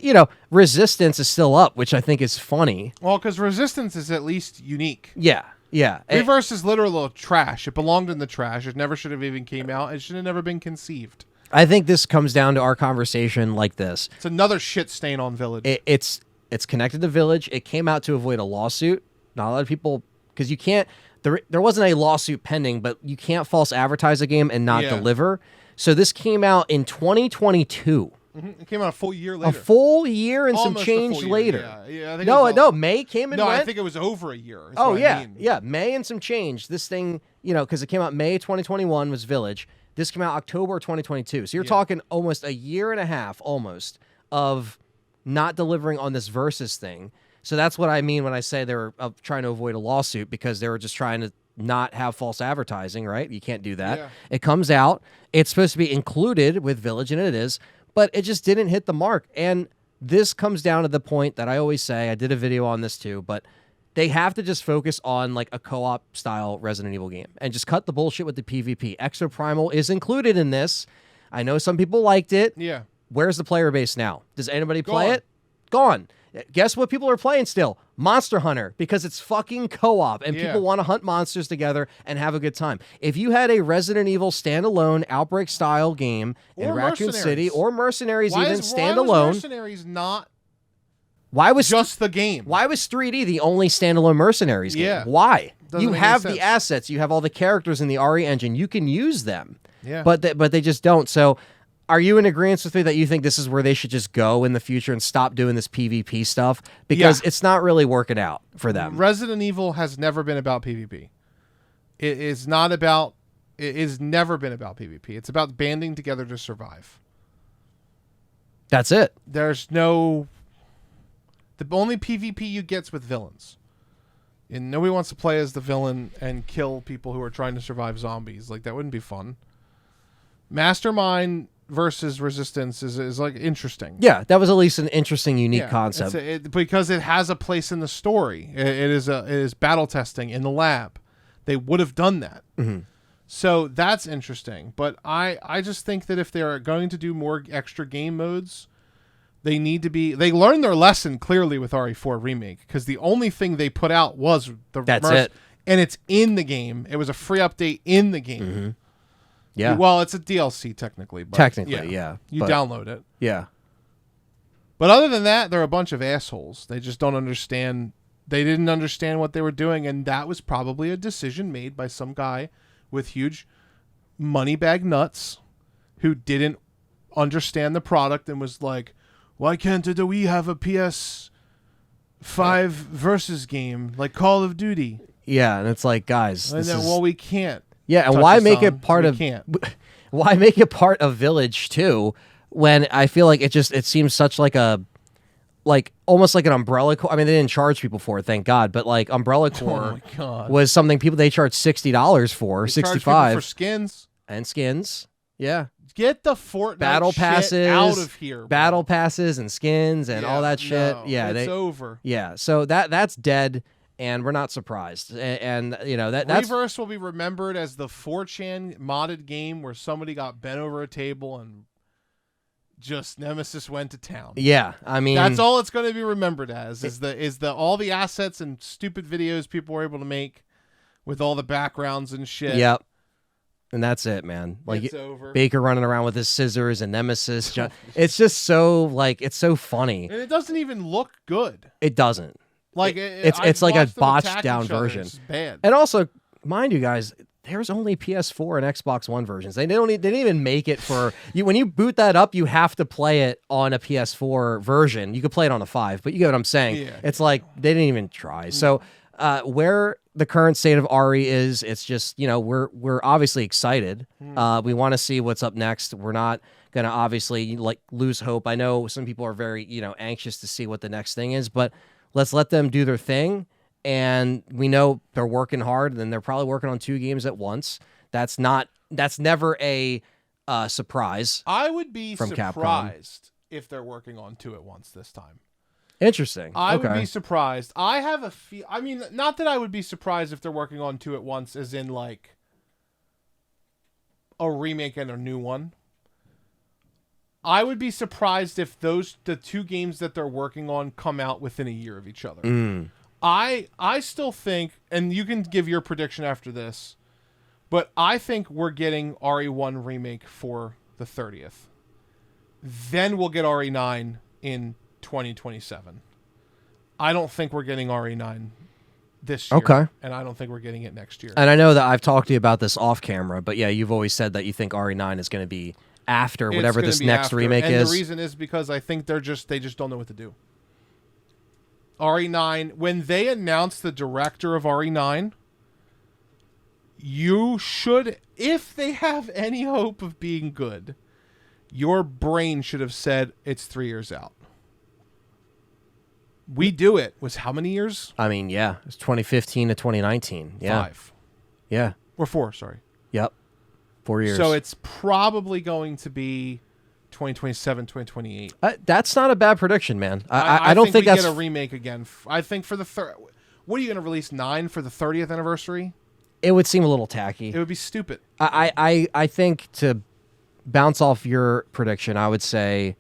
Resistance is still up, which I think is funny. Well, because Resistance is at least unique. Yeah. Yeah. Reverse is literal trash. It belonged in the trash. It never should have even came out. It should have never been conceived. I think this comes down to our conversation like this. It's another shit stain on Village. It's connected to Village. It came out to avoid a lawsuit. Not a lot of people, because you can't, there wasn't a lawsuit pending, but you can't false advertise a game and not deliver. So this came out in 2022. It came out a full year later. A full year and Almost some change a full year. later. Yeah, I think No, May came and no, went. I think it was over a year. Oh, yeah. Yeah, May and some change. This thing, because it came out May 2021 was Village. This came out October 2022. So you're talking almost a year and a half, almost, of not delivering on this Versus thing. So that's what I mean when I say they were trying to avoid a lawsuit, because they were just trying to not have false advertising, right? You can't do that. Yeah. It comes out. It's supposed to be included with Village, and it is, but it just didn't hit the mark. And this comes down to the point that I always say, I did a video on this too, but they have to just focus on like a co-op style Resident Evil game and just cut the bullshit with the PvP. Exoprimal is included in this. I know some people liked it. Yeah. Where's the player base now? Does anybody play Gone. it? Gone. Guess what people are playing still? Monster Hunter, because it's fucking co-op and people want to hunt monsters together and have a good time. If you had a Resident Evil standalone Outbreak style game in Raccoon City or Mercenaries even standalone. Why was Mercenaries not just the game? Why was 3D the only standalone Mercenaries game? Yeah. Why? Doesn't You make have any the sense. assets, you have all the characters in the RE engine, you can use them. Yeah. But they just don't. So are you in agreement with me that you think this is where they should just go in the future and stop doing this PvP stuff? Because it's not really working out for them. Resident Evil has never been about PvP. It is never been about PvP. It's about banding together to survive. That's it. The only PvP you get's with villains. And nobody wants to play as the villain and kill people who are trying to survive zombies. Like, that wouldn't be fun. Mastermind versus Resistance is like interesting. Yeah, that was at least an interesting, unique concept. Because it has a place in the story. It is battle testing in the lab. They would have done that. Mm-hmm. So that's interesting. But I just think that if they're going to do more extra game modes, they learned their lesson clearly with RE4 Remake, because the only thing they put out was That's it. And it's in the game. It was a free update in the game. Mm-hmm. Yeah. Well, it's a DLC technically. But Technically, yeah. You download it. Yeah. But other than that, they're a bunch of assholes. They just don't understand. They didn't understand what they were doing, and that was probably a decision made by some guy with huge money bag nuts who didn't understand the product and was like, why can't we have a PS5 versus game like Call of Duty? Yeah, and it's like, guys, well, we can't. Yeah, and why make it part of why make it part of Village too, when I feel like it seems such like almost like an Umbrella Corps. I mean, they didn't charge people for it, thank God, but like Umbrella Corps was something they charged $60 for, $65 for skins and skins. Yeah. Get the Fortnite battle passes out of here. Battle passes and skins and all that shit. No, yeah, it's over. Yeah, so that's dead. And we're not surprised. And you know, that's Reverse will be remembered as the 4chan modded game where somebody got bent over a table and just Nemesis went to town. Yeah, I mean, that's all it's going to be remembered as is the all the assets and stupid videos people were able to make with all the backgrounds and shit. Yep. And that's it, man. Like it's over. Baker running around with his scissors and Nemesis. It's just so it's so funny. And it doesn't even look good. It doesn't. Like it's like a botched down version. It's bad. And also, mind you guys, there's only PS4 and Xbox One versions. They didn't even make it for you. When you boot that up, you have to play it on a PS4 version. You could play it on a 5, but you get what I'm saying. Yeah. It's like they didn't even try. So where the current state of RE is, it's just, you know, we're obviously excited. We want to see what's up next. We're not gonna obviously like lose hope. I know some people are very, you know, anxious to see what the next thing is, but let's let them do their thing. And we know they're working hard, and they're probably working on 2 games at once. That's never a surprise. I would be from surprised if they're working on 2 at once this time. Interesting. I would be surprised. I have a I mean, not that I would be surprised if they're working on 2 at once, as in like a remake and a new one. I would be surprised if the 2 games that they're working on come out within a year of each other. I still think, and you can give your prediction after this, but I think we're getting RE1 remake for the 30th. Then we'll get RE9 in 2027. I don't think we're getting RE9 this year. Okay. And I don't think we're getting it next year. And I know that I've talked to you about this off camera, but yeah, you've always said that you think RE9 is going to be after whatever this next remake is. And the reason is because I think they just don't know what to do. RE9, when they announced the director of RE9, you should, if they have any hope of being good, your brain should have said it's 3 years out. We Do It was how many years? I mean, yeah, it's 2015 to 2019. Yeah. 5. Yeah. Or 4, sorry. Yep. 4 years. So it's probably going to be 2027, 2028. That's not a bad prediction, man. I don't don't think we that's get a remake again. I think for the what are you going to release 9 for the 30th anniversary? It would seem a little tacky. It would be stupid. I think to bounce off your prediction, I would say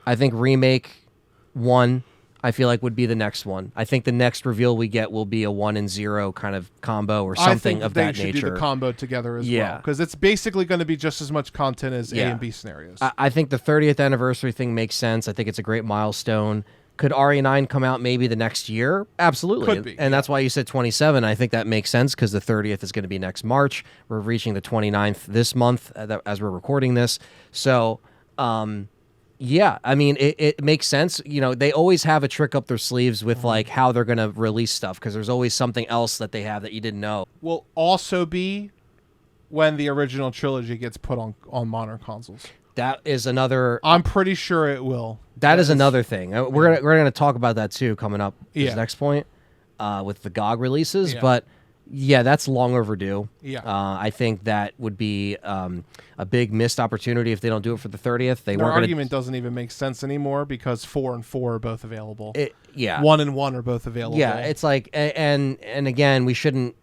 I think remake 1, I feel like would be the next one. I think the next reveal we get will be a 1 and 0 kind of combo or something of that nature. I think they should do the combo together as well, because it's basically going to be just as much content as A and B scenarios. I think the 30th anniversary thing makes sense. I think it's a great milestone. Could RE9 come out maybe the next year? Absolutely. Could be. And that's why you said 27. I think that makes sense because the 30th is going to be next March. We're reaching the 29th this month as we're recording this. So, yeah, I mean, it makes sense. You know, they always have a trick up their sleeves with like how they're going to release stuff because there's always something else that they have that you didn't know. Will also be when the original trilogy gets put on modern consoles. That is another. I'm pretty sure it will. That is another thing. We're gonna talk about that too coming up. This Yeah. next point with the GOG releases, Yeah. but yeah, that's long overdue. Yeah. I think that would be a big missed opportunity if they don't do it for the 30th. They Their weren't argument doesn't even make sense anymore because 4 and 4 are both available. Yeah. 1 and 1 are both available. Yeah, it's like and again, we shouldn't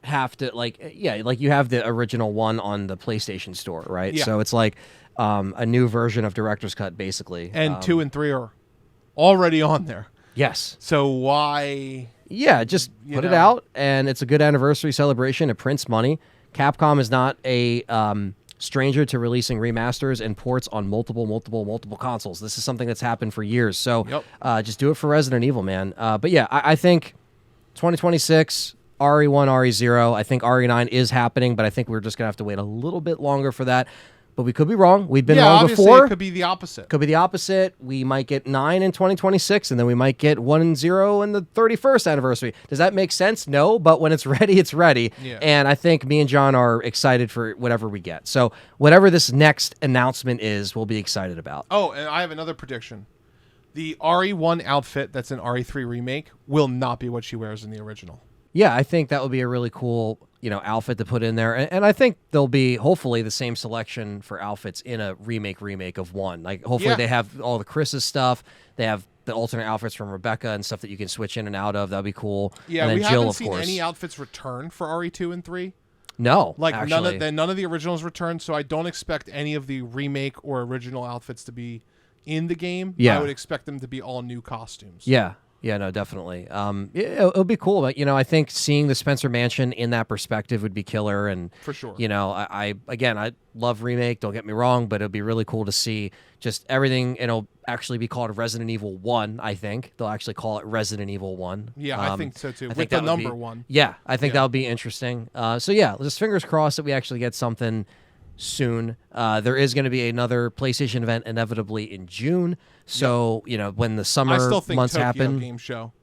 have to like you have the original one on the PlayStation Store, right? Yeah. So it's like a new version of Director's Cut, basically. And 2 and 3 are already on there. Yes. So why? Yeah, just put it out, and it's a good anniversary celebration. It prints money. Capcom is not a stranger to releasing remasters and ports on multiple consoles. This is something that's happened for years. So just do it for Resident Evil, man. But yeah, I think 2026, RE1, RE0. I think RE9 is happening, but I think we're just going to have to wait a little bit longer for that. But we could be wrong. We've been wrong obviously before. It could be the opposite. Could be the opposite. We might get 9 in 2026, and then we might get 1 and 0 in the 31st anniversary. Does that make sense? No, but when it's ready, it's ready. Yeah. And I think me and John are excited for whatever we get. So whatever this next announcement is, we'll be excited about. Oh, and I have another prediction. The RE1 outfit that's an RE3 remake will not be what she wears in the original. Yeah, I think that would be a really cool, outfit to put in there. And I think there'll be hopefully the same selection for outfits in a remake of 1. Like hopefully they have all the Chris's stuff. They have the alternate outfits from Rebecca and stuff that you can switch in and out of. That'd be cool. Yeah, and then we Jill, haven't of seen course. any outfits return for RE2 and 3. No, like actually. none of the originals returned, so I don't expect any of the remake or original outfits to be in the game. Yeah. I would expect them to be all new costumes. Yeah. Yeah, no, definitely. It'll be cool, but I think seeing the Spencer Mansion in that perspective would be killer. And for sure, I love remake. Don't get me wrong, but it'll be really cool to see just everything. It'll actually be called Resident Evil 1. I think they'll actually call it Resident Evil 1. Yeah, I think so too. I With think the number 1. Yeah, I think that would be interesting. So yeah, just fingers crossed that we actually get something soon. There is going to be another PlayStation event inevitably in June. So, when the summer I still think months Tokyo happen, Game Show.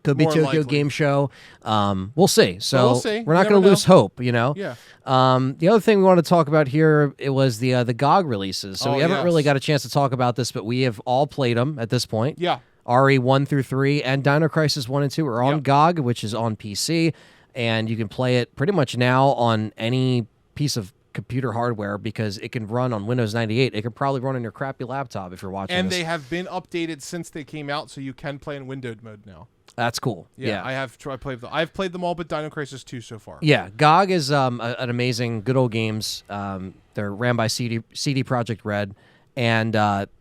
could be more Tokyo likely. Game Show. We'll see. So We'll see. we're You not going never to lose hope, Yeah. The other thing we want to talk about here, it was the GOG releases. So we haven't really got a chance to talk about this, but we have all played them at this point. Yeah. RE 1 through 3 and Dino Crisis 1 and 2 are on GOG, which is on PC, and you can play it pretty much now on any piece of computer hardware because it can run on Windows 98. It could probably run on your crappy laptop if you're watching And this. they have been updated since they came out, so you can play in windowed mode now. That's cool. Yeah. I've played them all, but Dino Crisis 2 so far. Yeah, GOG is an amazing, good old games. They're ran by CD Projekt Red, and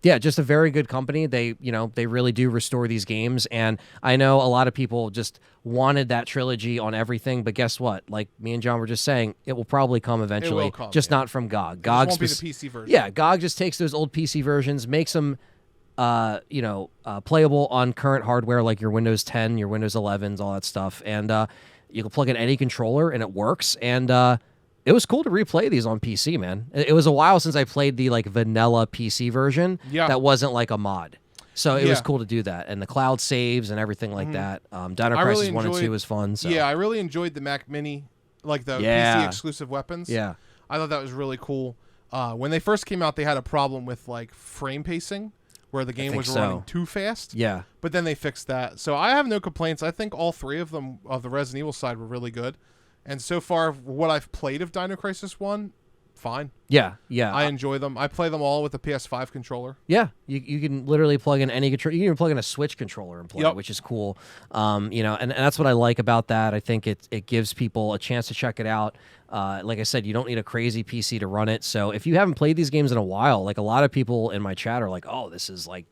just a very good company. They they really do restore these games, and I know a lot of people just wanted that trilogy on everything, but guess what? Like me and John were just saying, it will probably come eventually, It will come, just not from GOG. GOG won't be the PC version. Yeah, GOG just takes those old PC versions, makes them playable on current hardware like your Windows 10, your Windows 11s, all that stuff. And you can plug in any controller and it works. And it was cool to replay these on PC, man. It was a while since I played the vanilla PC version that wasn't like a mod. So it was cool to do that. And the cloud saves and everything like that. Dino Crisis 1 and 2 was fun. So. Yeah, I really enjoyed the Mac Mini, like the PC exclusive weapons. Yeah. I thought that was really cool. When they first came out, they had a problem with frame pacing, where the game was running too fast. Yeah. But then they fixed that. So I have no complaints. I think all 3 of them, of the Resident Evil side, were really good. And so far, what I've played of Dino Crisis 1, fine. Yeah. I enjoy them. I play them all with the PS5 controller. Yeah, you can literally plug in any controller. You can even plug in a Switch controller and play, which is cool. And that's what I like about that. I think it gives people a chance to check it out. Like I said, you don't need a crazy PC to run it. So if you haven't played these games in a while, like a lot of people in my chat are like, oh, this is like,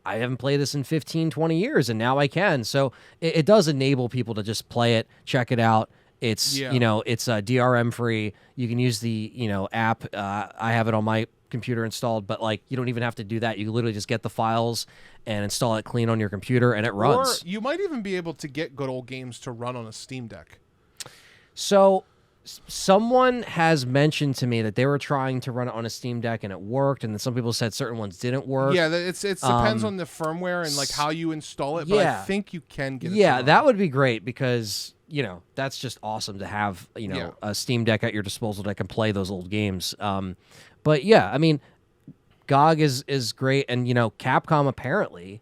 I haven't played this in 15, 20 years, and now I can. So it does enable people to just play it, check it out. It's it's DRM free. You can use the app. I have it on my computer installed, but like you don't even have to do that. You literally just get the files and install it clean on your computer, and it runs. Or you might even be able to get good old games to run on a Steam Deck. So someone has mentioned to me that they were trying to run it on a Steam Deck and it worked, and then some people said certain ones didn't work. Yeah, it depends on the firmware and like how you install it. But I think you can get it. Yeah, that would be great because that's just awesome to have a Steam Deck at your disposal that can play those old games. But yeah, I mean, GOG is great, and Capcom apparently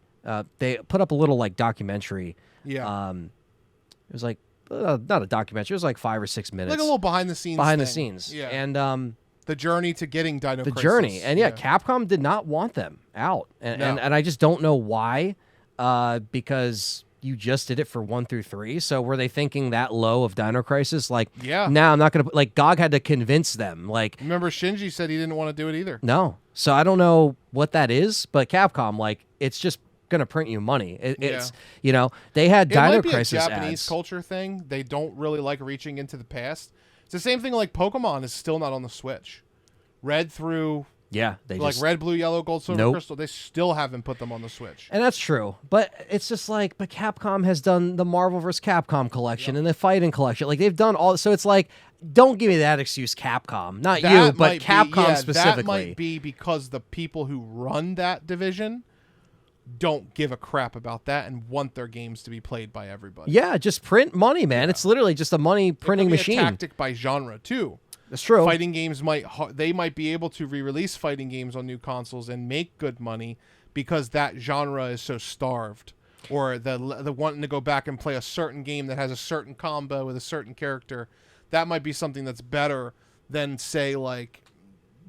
they put up a little like documentary. Yeah, it was like not a documentary. It was like 5 or 6 minutes, like a little behind the scenes. Yeah, and the journey to getting Dino Crisis. Journey, and Capcom did not want them out, and I just don't know why, because you just did it for 1 through 3. So were they thinking that low of Dino Crisis? Like, I'm not gonna like. GOG had to convince them. Like, remember Shinji said he didn't want to do it either. No, so I don't know what that is, but Capcom, like, it's just gonna print you money. It's they had Dino Crisis a Japanese ads. culture thing. They don't really like reaching into the past. It's the same thing like Pokemon is still not on the Switch. Red through. Yeah, they like just, red, blue, yellow, gold, silver, crystal. They still haven't put them on the Switch. And that's true. But it's just like, but Capcom has done the Marvel vs. Capcom collection and the fighting collection. Like, they've done all. So it's like, don't give me that excuse, Capcom. Not you, but Capcom specifically. That might be because the people who run that division don't give a crap about that and want their games to be played by everybody. Yeah, just print money, man. It's literally just a money printing machine. A tactic by genre too. That's true. Fighting games might be able to re-release fighting games on new consoles and make good money because that genre is so starved, or the wanting to go back and play a certain game that has a certain combo with a certain character. That might be something that's better than, say, like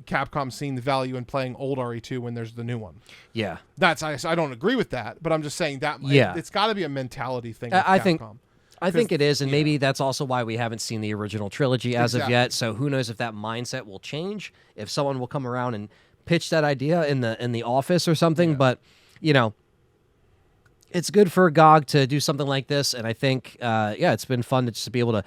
Capcom seeing the value in playing old RE2 when there's the new one. Yeah, I don't agree with that, but I'm just saying that it's got to be a mentality thing. With Capcom. I think it is, and maybe that's also why we haven't seen the original trilogy as of yet. So who knows if that mindset will change, if someone will come around and pitch that idea in the office or something. Yeah. But it's good for GOG to do something like this, and I think it's been fun to just be able to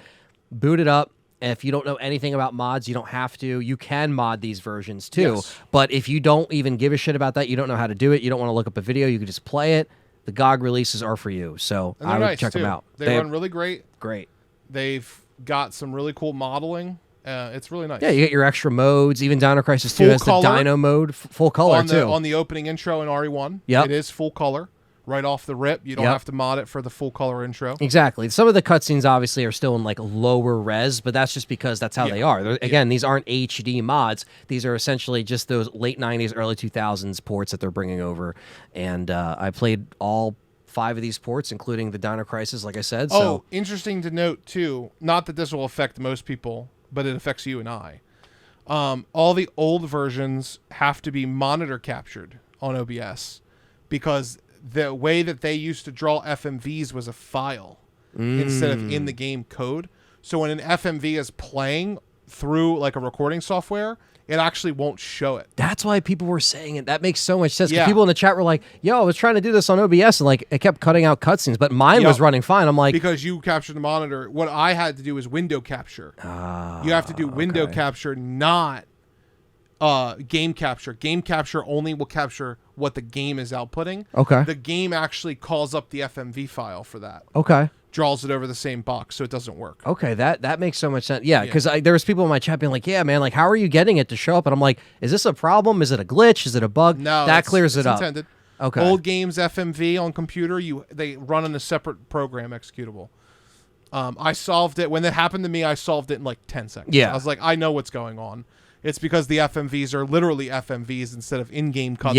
boot it up. And if you don't know anything about mods, you don't have to. You can mod these versions too. Yes. But if you don't even give a shit about that, you don't know how to do it, you don't want to look up a video, you can just play it. The GOG releases are for you, so I would check them out. They run really great. Great. They've got some really cool modeling. It's really nice. Yeah, you get your extra modes. Even Dino Crisis 2 has the Dino mode, full color too. On the opening intro in RE1, it is full color. Right off the rip, you don't have to mod it for the full color intro. Exactly. Some of the cutscenes obviously are still in like lower res, but that's just because that's how they are. Again, these aren't HD mods. These are essentially just those late 90s, early 2000s ports that they're bringing over. And I played all 5 of these ports, including the Dino Crisis, like I said. Oh, interesting to note too, not that this will affect most people, but it affects you and I. All the old versions have to be monitor captured on OBS because the way that they used to draw FMVs was a file instead of in the game code. So when an FMV is playing through like a recording software, it actually won't show it. That's why people were saying it. That makes so much sense. Yeah. People in the chat were like, yo, I was trying to do this on OBS and like it kept cutting out cutscenes, but mine was running fine. I'm like, because you captured the monitor. What I had to do is window capture. You have to do window capture, not game capture. Game capture only will capture what the game is outputting. Okay. The game actually calls up the FMV file for that. Okay. Draws it over the same box, so it doesn't work. Okay, that makes so much sense. Yeah, because there was people in my chat being like, yeah, man, like, how are you getting it to show up? And I'm like, is this a problem? Is it a glitch? Is it a bug? No, that clears it up. Intended. Okay. Old games FMV on computer, they run in a separate program executable. I solved it. When that happened to me, I solved it in like 10 seconds. Yeah. I was like, I know what's going on. It's because the FMVs are literally FMVs instead of in-game cutscenes.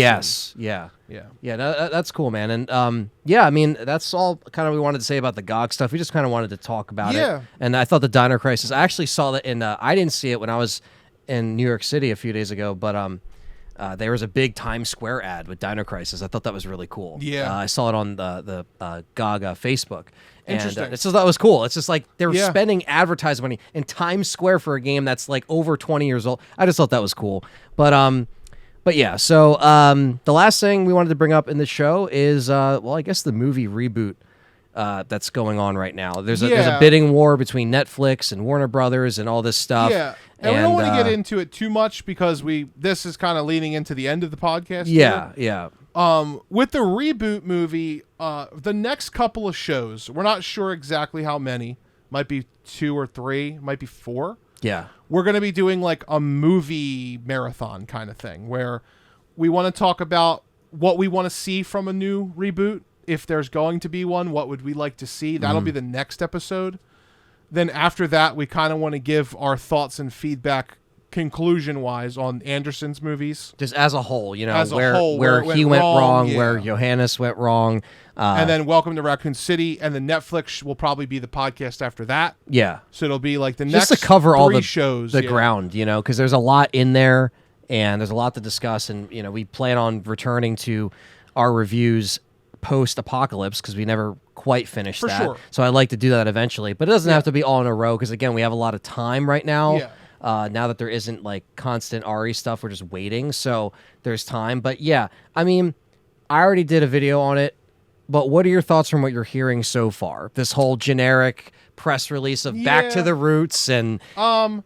Yes. Yeah. That's cool, man. And I mean, that's all kind of we wanted to say about the GOG stuff. We just kind of wanted to talk about it. And I thought the Dino Crisis. I actually saw that in. I didn't see it when I was in New York City a few days ago, but there was a big Times Square ad with Dino Crisis. I thought that was really cool. Yeah. I saw it on the GOG Facebook. And Interesting. it's just, that was cool. It's just like they were Yeah. spending advertising money in Times Square for a game that's like over 20 years old. I just thought that was cool. But yeah, so the last thing we wanted to bring up in the show is, well, I guess the movie Reboot that's going on right now. There's a bidding war between Netflix and Warner Brothers and all this stuff. Yeah. And we don't want to get into it too much because this is kind of leading into the end of the podcast. Yeah, here. yeah. With the Reboot movie, the next couple of shows, we're not sure exactly how many. Might be 2 or 3, might be 4. Yeah. We're going to be doing like a movie marathon kind of thing where we want to talk about what we want to see from a new reboot. If there's going to be one, what would we like to see? That'll be the next episode. Then after that, we kind of want to give our thoughts and feedback conclusion-wise on Anderson's movies. Just as a whole, you know, As a where whole, where it he went went wrong, wrong, where yeah. Johannes went wrong. And then Welcome to Raccoon City, and the Netflix will probably be the podcast after that. Yeah. So it'll be like the Just next to cover all 3 the shows. the yeah. ground, you know, because there's a lot in there and there's a lot to discuss. And, you know, we plan on returning to our reviews post-apocalypse because we never quite finished For that. sure. So I'd like to do that eventually. But it doesn't have to be all in a row because, again, we have a lot of time right now. Yeah. Now that there isn't, like, constant RE stuff, we're just waiting. So there's time. But, yeah, I mean, I already did a video on it. But what are your thoughts from what you're hearing so far? This whole generic press release of Back to Yeah. the Roots and,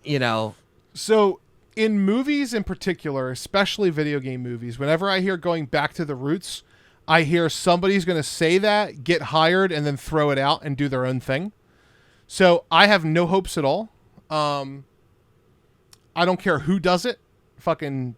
you know... So in movies in particular, especially video game movies, whenever I hear going back to the roots, I hear somebody's going to say that, get hired, and then throw it out and do their own thing. So I have no hopes at all. I don't care who does it. Fucking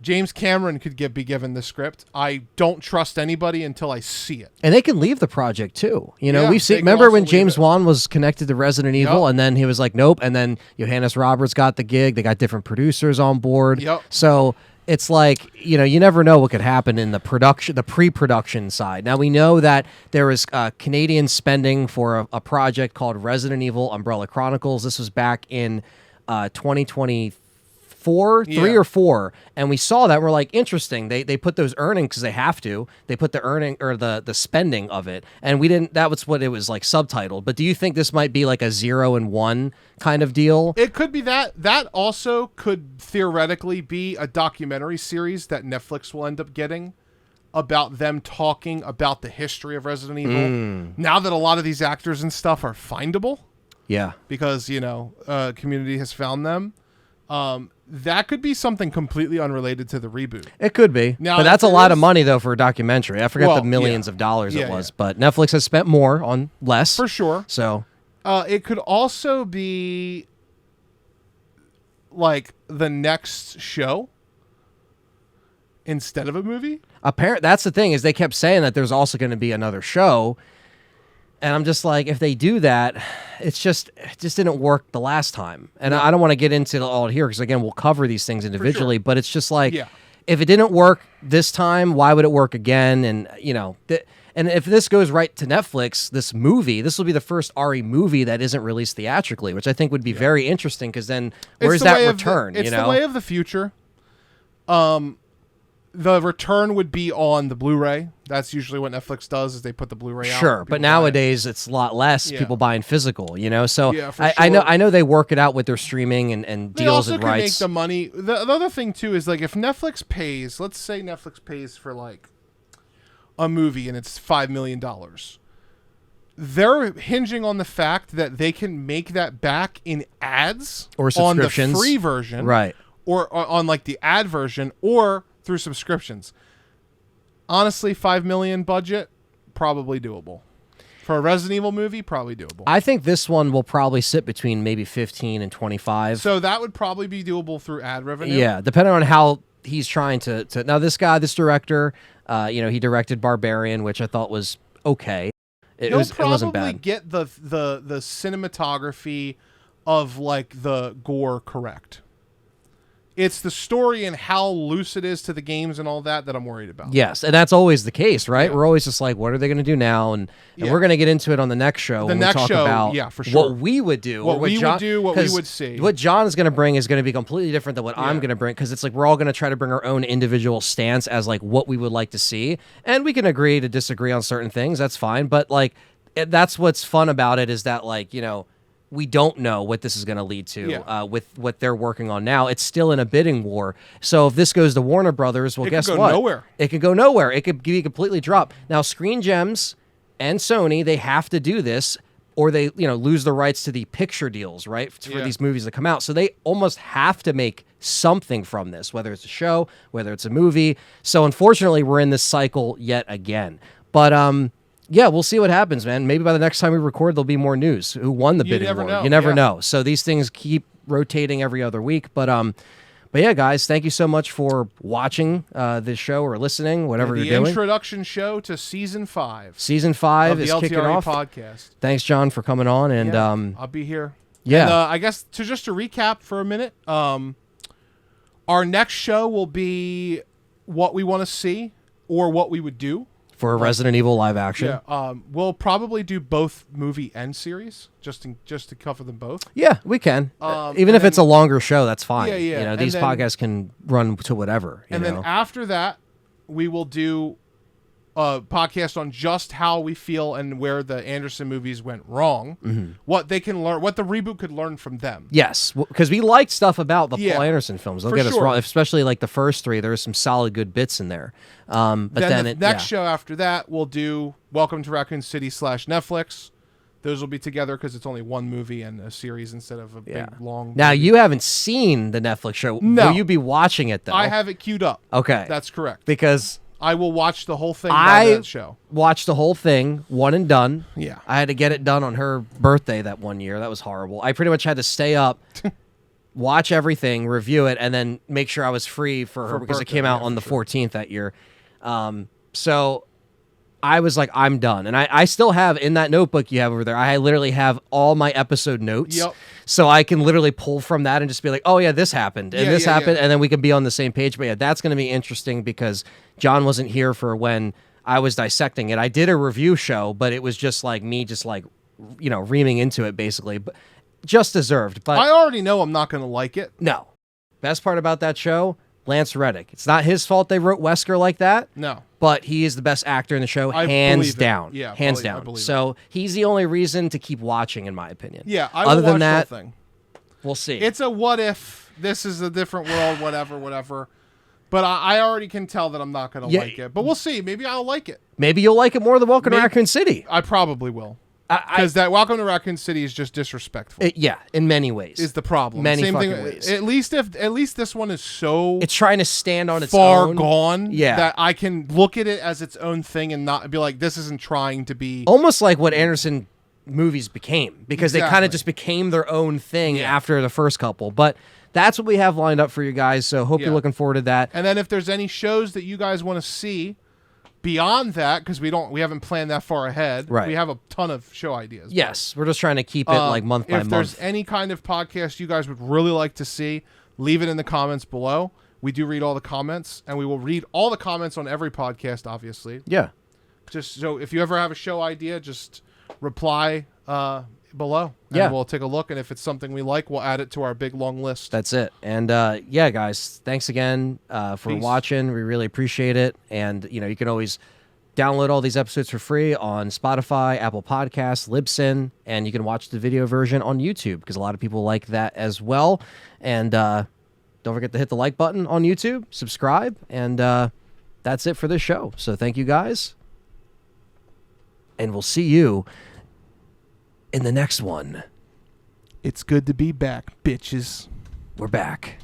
James Cameron could be given the script. I don't trust anybody until I see it. And they can leave the project too. You know, Yeah, we've they seen. can Remember also when leave James it. Wan was connected to Resident Evil, Yep. and then he was like, nope. And then Johannes Roberts got the gig. They got different producers on board. Yep. So it's like, you know, you never know what could happen in the production, the pre-production side. Now we know that there is Canadian spending for a project called Resident Evil Umbrella Chronicles. This was back in 2024. 3 or 4, and we saw that. We're like, interesting. They put those earnings because they have to. They put the earning or the spending of it, and we didn't. That was what it was like subtitled. But do you think this might be like a 0 and 1 kind of deal? It could be that. That also could theoretically be a documentary series that Netflix will end up getting about them talking about the history of Resident Evil. Now that a lot of these actors and stuff are findable Yeah. because, you know, Community has found them. That could be something completely unrelated to the reboot. It could be. Now, but that's a if lot there of is- money though for a documentary. I forget Well, the millions yeah. of dollars Yeah, it was, yeah. but Netflix has spent more on less. For sure. So It could also be like the next show instead of a movie. that's the thing, is they kept saying that there's also going to be another show. And I'm just like, if they do that, it just didn't work the last time. And I don't want to get into all here because, again, we'll cover these things individually. But it's just like, Yeah. if it didn't work this time, why would it work again? And, you know, and if this goes right to Netflix, this movie, this will be the first RE movie that isn't released theatrically, which I think would be very interesting because then where's It's the that way of return? It's you know? the way of the future. The return would be on the Blu-ray. That's usually what Netflix does, is they put the Blu-ray out. Sure, People but buy it. nowadays it's a lot less Yeah. people buying physical, you know. So Yeah, for I sure. know they work it out with their streaming and They deals also and can make rights. the money. The other thing too is like if Netflix pays, let's say Netflix pays for like a movie and it's $5 million. They're hinging on the fact that they can make that back in ads Or on the subscriptions. free version, Right. Or on like the ad version, or through subscriptions. Honestly, $5 million budget, probably doable. For a Resident Evil movie, probably doable. I think this one will probably sit between maybe 15 and 25. So that would probably be doable through ad revenue. Yeah, depending on how he's trying to now this director, you know, he directed Barbarian, which I thought was okay. It He'll wasn't probably bad. get the cinematography of like the gore correct. It's the story and how loose it is to the games and all that I'm worried about. Yes, and that's always the case, right? Yeah. We're always just like, what are they going to do now? And we're going to get into it on the next show. The when next we talk show, about yeah, for sure. what we would do. What or we John, would do, what we 'cause would see. What John is going to bring is going to be completely different than what I'm Yeah. going to bring, because it's like we're all going to try to bring our own individual stance as like what we would like to see. And we can agree to disagree on certain things. That's fine. But like, that's what's fun about it, is that like, we don't know what this is going to lead to with what they're working on now. It's still in a bidding war. So if this goes to Warner Brothers, well, It could guess go what? nowhere. It could go nowhere. It could be completely dropped. Now, Screen Gems and Sony, they have to do this, or they lose the rights to the picture deals, right, for these movies to come out. So they almost have to make something from this, whether it's a show, whether it's a movie. So unfortunately, we're in this cycle yet again. But yeah, we'll see what happens, man. Maybe by the next time we record, there'll be more news. Who won the bidding never war? know, You never yeah. know. So these things keep rotating every other week. But yeah, guys, thank you so much for watching this show or listening, whatever The you're doing. introduction show to season 5 Season 5 of the is LTRE kicking off. podcast. Thanks, John, for coming on. And Yeah, I'll be here. yeah. And, I guess just to recap for a minute, our next show will be what we want to see or what we would do. for a Resident Evil live action. Yeah, we'll probably do both movie and series just to cover them both. Yeah, we can. Even and if it's a longer show, that's fine. Yeah, yeah. These And then- podcasts can run to whatever. And then after that, we will do a podcast on just how we feel and where the Anderson movies went wrong. Mm-hmm. What they can learn, what the reboot could learn from them. yes, because we liked stuff about the Yeah, Paul Anderson films. Don't for get us sure. wrong, especially like the first 3. There's some solid good bits in there. But then the next show after that, we'll do Welcome to Raccoon City / Netflix. Those will be together because it's only one movie and a series instead of a big long. Now movie. you haven't seen the Netflix show. No. Will you be watching it though? I have it queued up. Okay, That's correct. because I will watch the whole thing by I that show. watched the whole thing, one and done. Yeah. I had to get it done on her birthday that one year. That was horrible. I pretty much had to stay up, watch everything, review it, and then make sure I was free for her because it birthday, came out yeah, on the for 14th that year. So I was like, I'm done. And I still have in that notebook you have over there, I literally have all my episode notes. Yep. So I can literally pull from that and just be like, oh, yeah, this happened and Yeah, this yeah, happened. yeah. And then we can be on the same page. But yeah, that's going to be interesting because John wasn't here for when I was dissecting it. I did a review show, but it was just like me just like, reaming into it basically. But just deserved. But I already know I'm not going to like it. no. Best part about that show, Lance Reddick. It's not his fault they wrote Wesker like that, No. but he is the best actor in the show, I hands believe it. down. Yeah, hands I down. believe it. So he's the only reason to keep watching, in my opinion. Yeah, I Other will than watch that, the whole thing. we'll see. It's a what if, this is a different world, whatever. But I already can tell that I'm not going to Yeah. like it. But we'll see. Maybe I'll like it. Maybe you'll like it more than Welcome to Maybe- Raccoon City. I probably will. Because that Welcome to Raccoon City is just disrespectful. Yeah, in many ways. Is the problem. Many Same fucking thing, ways. At least this one is so It's trying to stand on its far own. gone Yeah. that I can look at it as its own thing and not be like, this isn't trying to be. Almost like what Anderson movies became, because they kind Exactly. of just became their own thing after the first couple. But that's what we have lined up for you guys, so hope you're Yeah. looking forward to that. And then if there's any shows that you guys want to see beyond that, because we haven't planned that far ahead. Right. We have a ton of show ideas. Yes, we're just trying to keep it like month by If month. there's any kind of podcast you guys would really like to see, leave it in the comments below. We do read all the comments, and we will read all the comments on every podcast, obviously. Yeah. Just so if you ever have a show idea, just reply below. And Yeah. we'll take a look, and if it's something we like, we'll add it to our big long list. That's it. And yeah, guys, thanks again for Peace. watching. We really appreciate it. And you can always download all these episodes for free on Spotify, Apple Podcasts, Libsyn, and you can watch the video version on YouTube because a lot of people like that as well. And don't forget to hit the like button on YouTube, subscribe, and that's it for this show. So thank you guys, and we'll see you in the next one. It's good to be back, bitches. We're back.